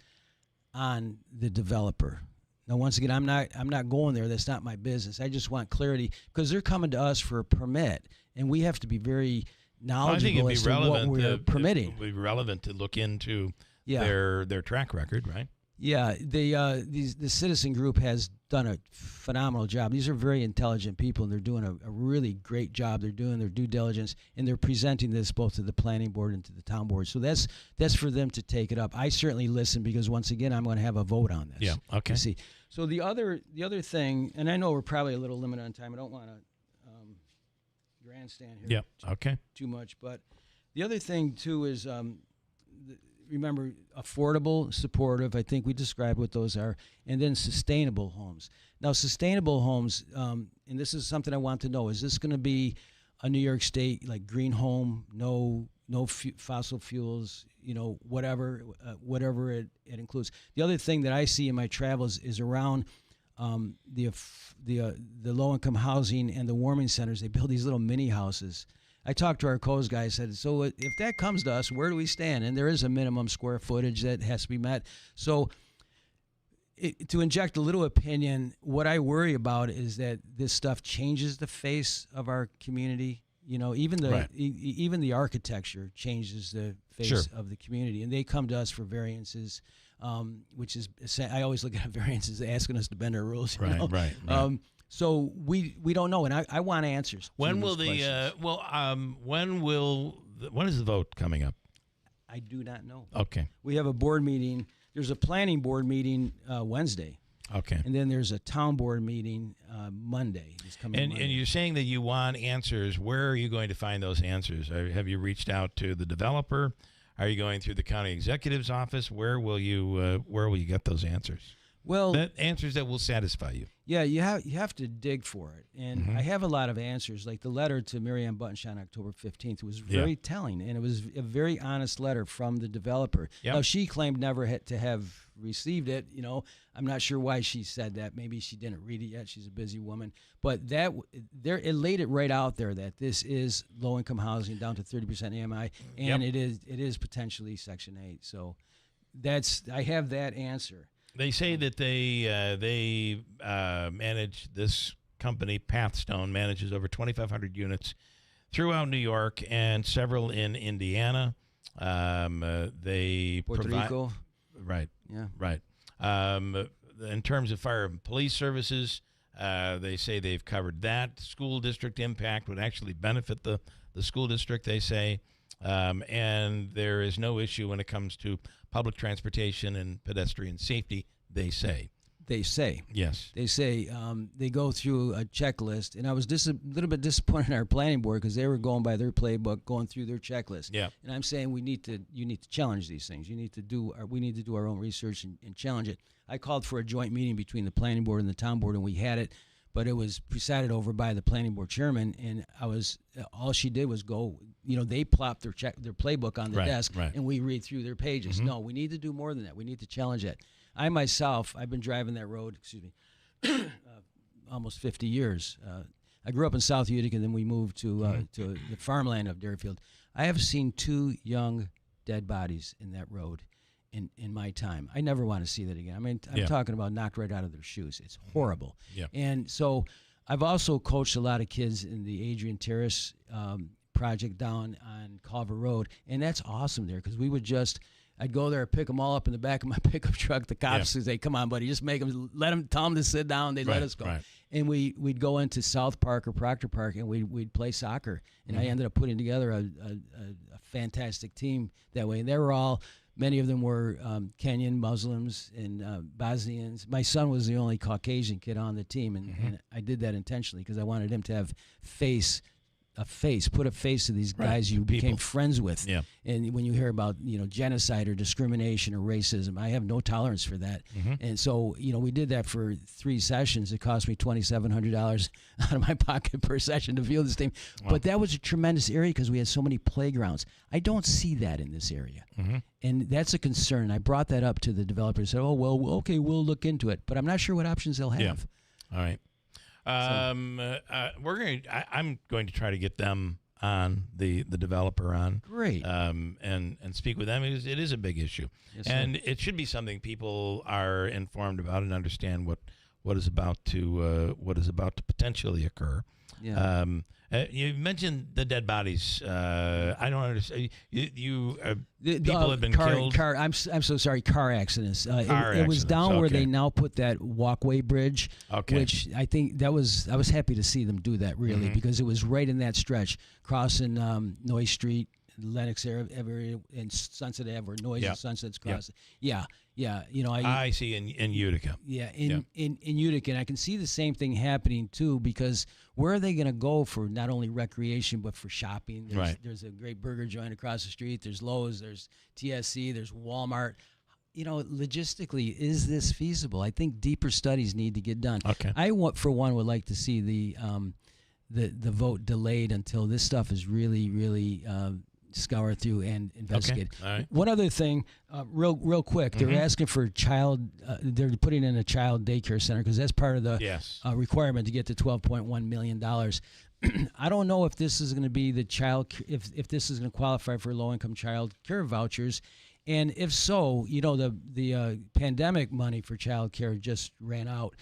on the developer. Now, once again, I'm not going there. That's not my business. I just want clarity because they're coming to us for a permit, and we have to be very knowledgeable as to what we're permitting. It would be relevant to look into their track record, right? Yeah, the citizen group has done a phenomenal job. These are very intelligent people, and they're doing a really great job. They're doing their due diligence, and they're presenting this both to the planning board and to the town board. So that's for them to take it up. I certainly listen because once again, I'm going to have a vote on this. Yeah. Okay. See, so the other thing, and I know we're probably a little limited on time. I don't want to grandstand here. Yeah. Too much, but the other thing too is. Remember, affordable, supportive, I think we described what those are, and then sustainable homes. Now, sustainable homes, and this is something I want to know, is this going to be a New York State, like green home, no fossil fuels, whatever it includes. The other thing that I see in my travels is around the low-income housing and the warming centers. They build these little mini houses. I talked to our codes guy. I said, so if that comes to us, where do we stand? And there is a minimum square footage that has to be met. So to inject a little opinion, what I worry about is that this stuff changes the face of our community. Even the architecture changes the face of the community. And they come to us for variances, which is, I always look at variances asking us to bend our rules. Right. So we don't know, and I want answers. When will when is the vote coming up? I do not know. Okay. We have a board meeting. There's a planning board meeting Wednesday. Okay. And then there's a town board meeting Monday. And you're saying that you want answers. Where are you going to find those answers? Have you reached out to the developer? Are you going through the county executive's office? Where will you get those answers? Well, answers that will satisfy you. Yeah, you have to dig for it, and Mm-hmm. I have a lot of answers. Like the letter to Mary Ann Buttonshire on October 15th was very telling, and it was a very honest letter from the developer. Yep. Now she claimed never to have received it. I'm not sure why she said that. Maybe she didn't read it yet. She's a busy woman, but it laid it right out there that this is low income housing down to 30% AMI, and it is potentially Section 8. So I have that answer. They say that they manage, this company, Pathstone, manages over 2,500 units throughout New York and several in Indiana. They Puerto Rico. Right. Yeah. Right. In terms of fire and police services, they say they've covered that. School district impact would actually benefit the school district, they say. And there is no issue when it comes to public transportation and pedestrian safety, they say. They say. Yes. They say they go through a checklist, and I was a little bit disappointed in our planning board because they were going by their playbook, going through their checklist. Yeah. And I'm saying you need to challenge these things. We need to do our own research and challenge it. I called for a joint meeting between the planning board and the town board, and we had it, but it was presided over by the planning board chairman, and all she did was go. They plopped their playbook on the desk, and we read through their pages. Mm-hmm. No, we need to do more than that. We need to challenge it. I myself, I've been driving that road, almost 50 years. I grew up in South Utica, and then we moved to the farmland of Deerfield. I have seen 2 young dead bodies in that road in my time. I never want to see that again. I mean, I'm talking about knocked right out of their shoes. It's horrible. Yeah. And so I've also coached a lot of kids in the Adrian Terrace project down on Culver Road, and that's awesome there because I'd go there, pick them all up in the back of my pickup truck. The cops would say, "Come on, buddy, just tell them to sit down." They'd let us go. Right. And we'd go into South Park or Proctor Park, and we'd play soccer. And I ended up putting together a fantastic team that way. And many of them were Kenyan Muslims and Bosnians. My son was the only Caucasian kid on the team, and I did that intentionally because I wanted him to have put a face to these guys you became friends with. Yeah. And when you hear about, genocide or discrimination or racism, I have no tolerance for that. Mm-hmm. And so, we did that for 3 sessions. It cost me $2,700 out of my pocket per session to field this team. Wow. But that was a tremendous area because we had so many playgrounds. I don't see that in this area. Mm-hmm. And that's a concern. I brought that up to the developers. Said, "Oh, well, okay, we'll look into it." But I'm not sure what options they'll have. Yeah. All right. I'm going to try to get them on, the developer on. Great. And speak with them because it is a big issue. Yes, and it should be something people are informed about and understand what is about to potentially occur. Yeah. You mentioned the dead bodies. I don't understand. People have been killed. I'm so sorry. Car accidents. It was down where they now put that walkway bridge. Okay. Which I think I was happy to see them do that really because it was right in that stretch crossing Noyes Street, Lenox area, and Sunset Ave, where Noyes and Sunset's crossing. Yeah. I see in Utica. Yeah, in Utica, and I can see the same thing happening too because where are they going to go for not only recreation but for shopping? There's a great burger joint across the street. There's Lowe's. There's TSC. There's Walmart. Logistically, is this feasible? I think deeper studies need to get done. Okay. I for one would like to see the vote delayed until this stuff is really scour through and investigate. Okay. All right. One other thing, real quick, they're asking for they're putting in a child daycare center because that's part of the requirement to get to $12.1 million. I don't know if this is going to be if this is going to qualify for low-income child care vouchers. And if so, the pandemic money for child care just ran out,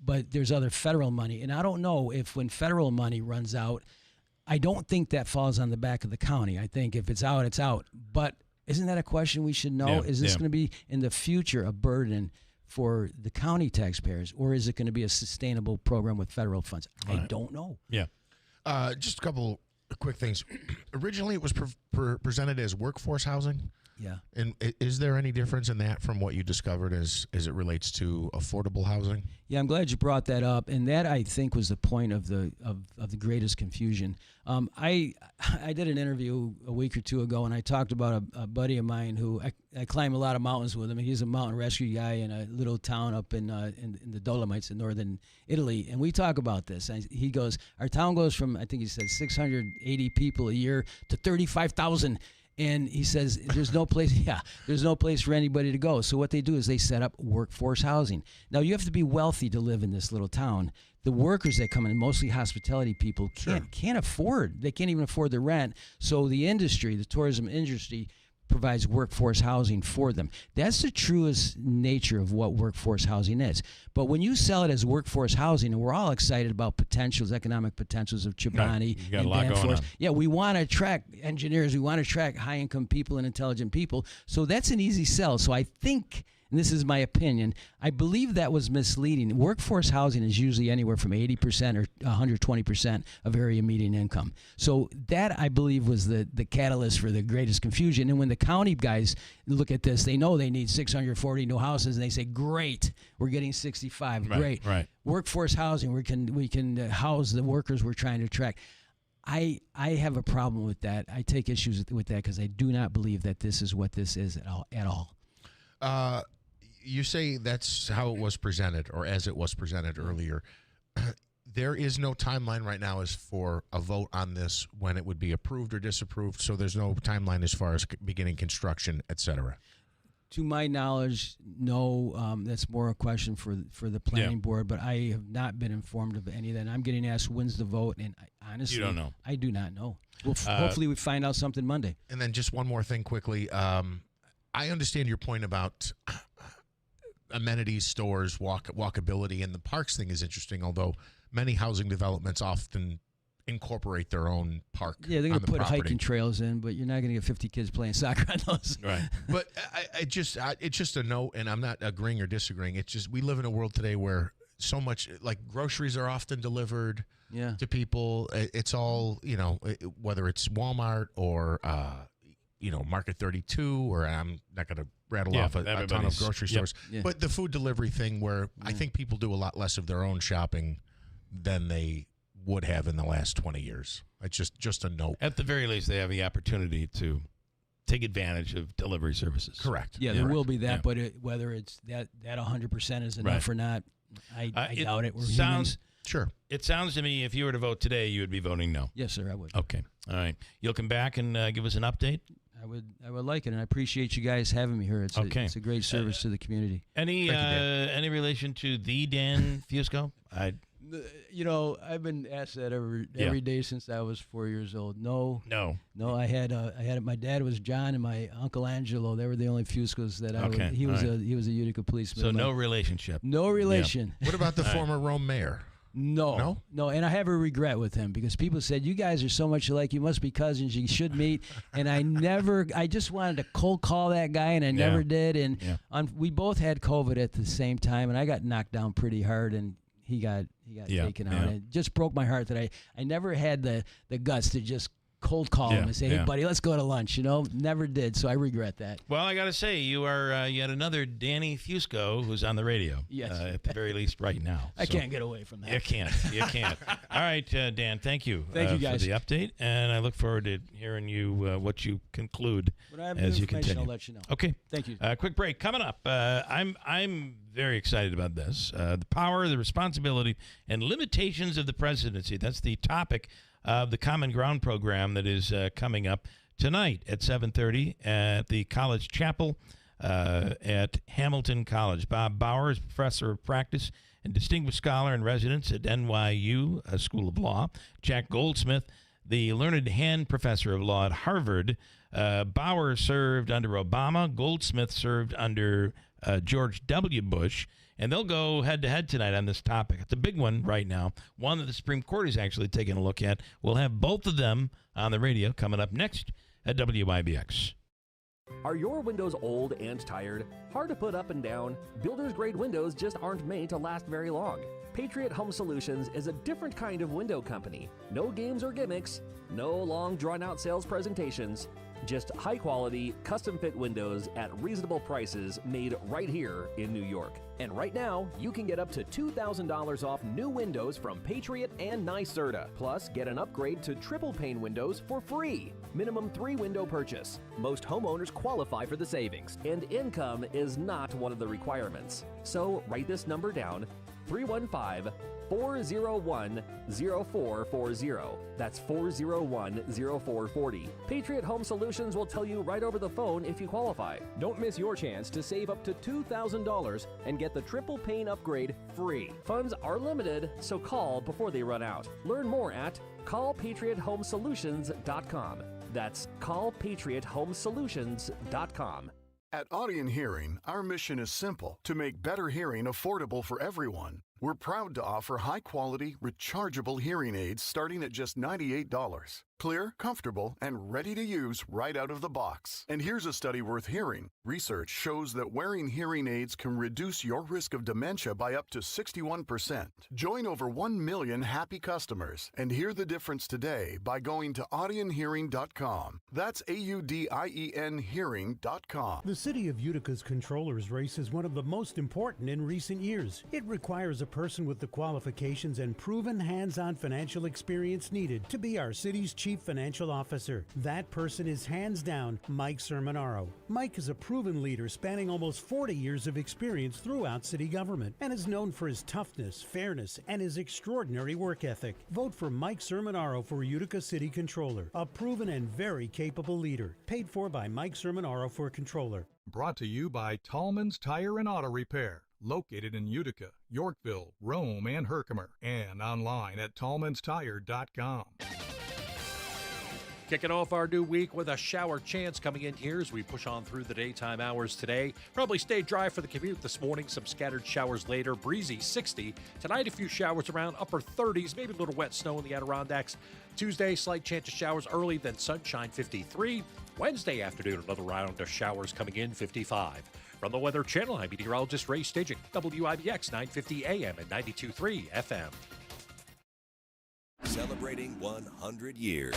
but there's other federal money. And I don't know if when federal money runs out, I don't think that falls on the back of the county. I think if it's out, it's out. But isn't that a question we should know? Yeah, is this going to be in the future a burden for the county taxpayers, or is it going to be a sustainable program with federal funds? I don't know. Yeah. Just a couple of quick things. Originally, it was presented as workforce housing. Yeah. And is there any difference in that from what you discovered as it relates to affordable housing? Yeah, I'm glad you brought that up, and that I think was the point of the greatest confusion. I did an interview a week or two ago, and I talked about a buddy of mine who I climb a lot of mountains with him. He's a mountain rescue guy in a little town up in the Dolomites in northern Italy, and we talk about this. He goes, our town goes from, I think he said 680 people a year to 35,000. And he says there's no place for anybody to go. So what they do is they set up workforce housing. Now you have to be wealthy to live in this little town. The workers that come in, mostly hospitality people, can't afford. They can't even afford the rent. So the industry, the tourism industry, provides workforce housing for them. That's the truest nature of what workforce housing is. But when you sell it as workforce housing, and we're all excited about economic potentials of Chobani and Danforth. Yeah, we want to attract engineers. We want to attract high-income people and intelligent people. So that's an easy sell. So I think, and this is my opinion, I believe that was misleading. Workforce housing is usually anywhere from 80% or 120% of area median income. So that, I believe, was the catalyst for the greatest confusion. And when the county guys look at this, they know they need 640 new houses, and they say, great, we're getting 65, great. Right. Workforce housing, we can house the workers we're trying to attract. I have a problem with that. I take issues with that because I do not believe that this is what this is at all. You say that's how it was presented, or as it was presented earlier. There is no timeline right now as for a vote on this, when it would be approved or disapproved. So there's no timeline as far as beginning construction, et cetera. To my knowledge, no. That's more a question for the planning board, but I have not been informed of any of that. And I'm getting asked when's the vote, and honestly, you don't know. I do not know. Well, hopefully we find out something Monday. And then just one more thing quickly. I understand your point about amenities, stores, walkability, and the parks thing is interesting, although many housing developments often incorporate their own park. Yeah, they're going to put property. hiking trails in, but you're not going to get 50 kids playing soccer on those. Right. But it's just a note, and I'm not agreeing or disagreeing. It's just we live in a world today where so much, like groceries are often delivered to people. It's all, whether it's Walmart or, Market 32, or I'm not going to rattle off a ton of grocery stores. Yeah. But the food delivery thing where I think people do a lot less of their own shopping than they would have in the last 20 years. It's just a note. At the very least, they have the opportunity to take advantage of delivery services. Correct. Yeah, there will be that, but whether it's that 100% is enough or not, I doubt it. We're humans. Sure. It sounds to me, if you were to vote today, you would be voting no. Yes, sir, I would. Okay. All right. You'll come back and give us an update? I would like it, and I appreciate you guys having me here. It's a great service to the community. Any relation to the Dan Fusco? I've been asked that every day since I was 4 years old. No. I had my dad was John, and my uncle Angelo. They were the only Fuscos that I. Okay. He was a Utica policeman. So no relationship. No relation. What about the former Rome mayor? No, and I have a regret with him because people said, you guys are so much alike, you must be cousins, you should meet. And I just wanted to cold call that guy, and I never did. And we both had COVID at the same time, and I got knocked down pretty hard, and he got taken out. And it just broke my heart that I never had the guts to just cold call him and say, hey, buddy, let's go to lunch. Never did, so I regret that. Well, I got to say, you are yet another Danny Fusco who's on the radio. Yes. At the very least right now. I can't get away from that. You can't. All right, Dan, thank you. Thank you, guys. For the update, and I look forward to hearing you what you conclude as you continue. I'll let you know. Okay. Thank you. Quick break. Coming up, I'm very excited about this. The power, the responsibility, and limitations of the presidency. That's the topic of the Common Ground program that is coming up tonight at 7:30 at the College Chapel at Hamilton College. Bob Bauer is professor of practice and distinguished scholar in residence at NYU School of Law. Jack Goldsmith, the learned hand professor of law at Harvard. Bauer served under Obama. Goldsmith served under George W. Bush. And they'll go head-to-head tonight on this topic. It's a big one right now, one that the Supreme Court is actually taking a look at. We'll have both of them on the radio coming up next at WIBX. Are your windows old and tired? Hard to put up and down? Builder's grade windows just aren't made to last very long. Patriot Home Solutions is a different kind of window company. No games or gimmicks, no long drawn-out sales presentations. Just high-quality, custom-fit windows at reasonable prices made right here in New York. And right now, you can get up to $2,000 off new windows from Patriot and NYSERDA. Plus, get an upgrade to triple pane windows for free. Minimum 3-window purchase. Most homeowners qualify for the savings. And income is not one of the requirements. So write this number down, 315-401-0440. That's 401-0440. Patriot Home Solutions will tell you right over the phone if you qualify. Don't miss your chance to save up to $2,000 and get the triple pane upgrade free. Funds are limited, so call before they run out. Learn more at callpatriothomesolutions.com. That's callpatriothomesolutions.com. At Audion Hearing, our mission is simple: to make better hearing affordable for everyone. We're proud to offer high-quality, rechargeable hearing aids starting at just $98. Clear, comfortable, and ready to use right out of the box. And here's a study worth hearing. Research shows that wearing hearing aids can reduce your risk of dementia by up to 61%. Join over 1 million happy customers and hear the difference today by going to audionhearing.com. That's AUDIEN hearing.com. The City of Utica's Controllers race is one of the most important in recent years. It requires a person with the qualifications and proven hands-on financial experience needed to be our city's chief financial officer. That person is hands down Mike Sermonaro. Mike is a proven leader spanning almost 40 years of experience throughout city government and is known for his toughness, fairness, and his extraordinary work ethic. Vote for Mike Sermonaro for Utica City Controller, a proven and very capable leader. Paid for by Mike Sermonaro for Controller. Brought to you by Tallman's Tire and Auto Repair, located in Utica, Yorkville, Rome, and Herkimer, and online at tallmanstire.com. Kicking off our new week with a shower chance coming in here as we push on through the daytime hours today. Probably stay dry for the commute this morning. Some scattered showers later. Breezy 60. Tonight, a few showers around upper 30s. Maybe a little wet snow in the Adirondacks. Tuesday, slight chance of showers early, then sunshine 53. Wednesday afternoon, another round of showers coming in 55. From the Weather Channel, I'm meteorologist Ray Staging. WIBX 950 AM and 92.3 FM. Celebrating 100 years.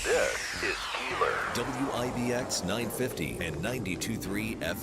This is Keeler. WIBX 950 and 92.3 FM.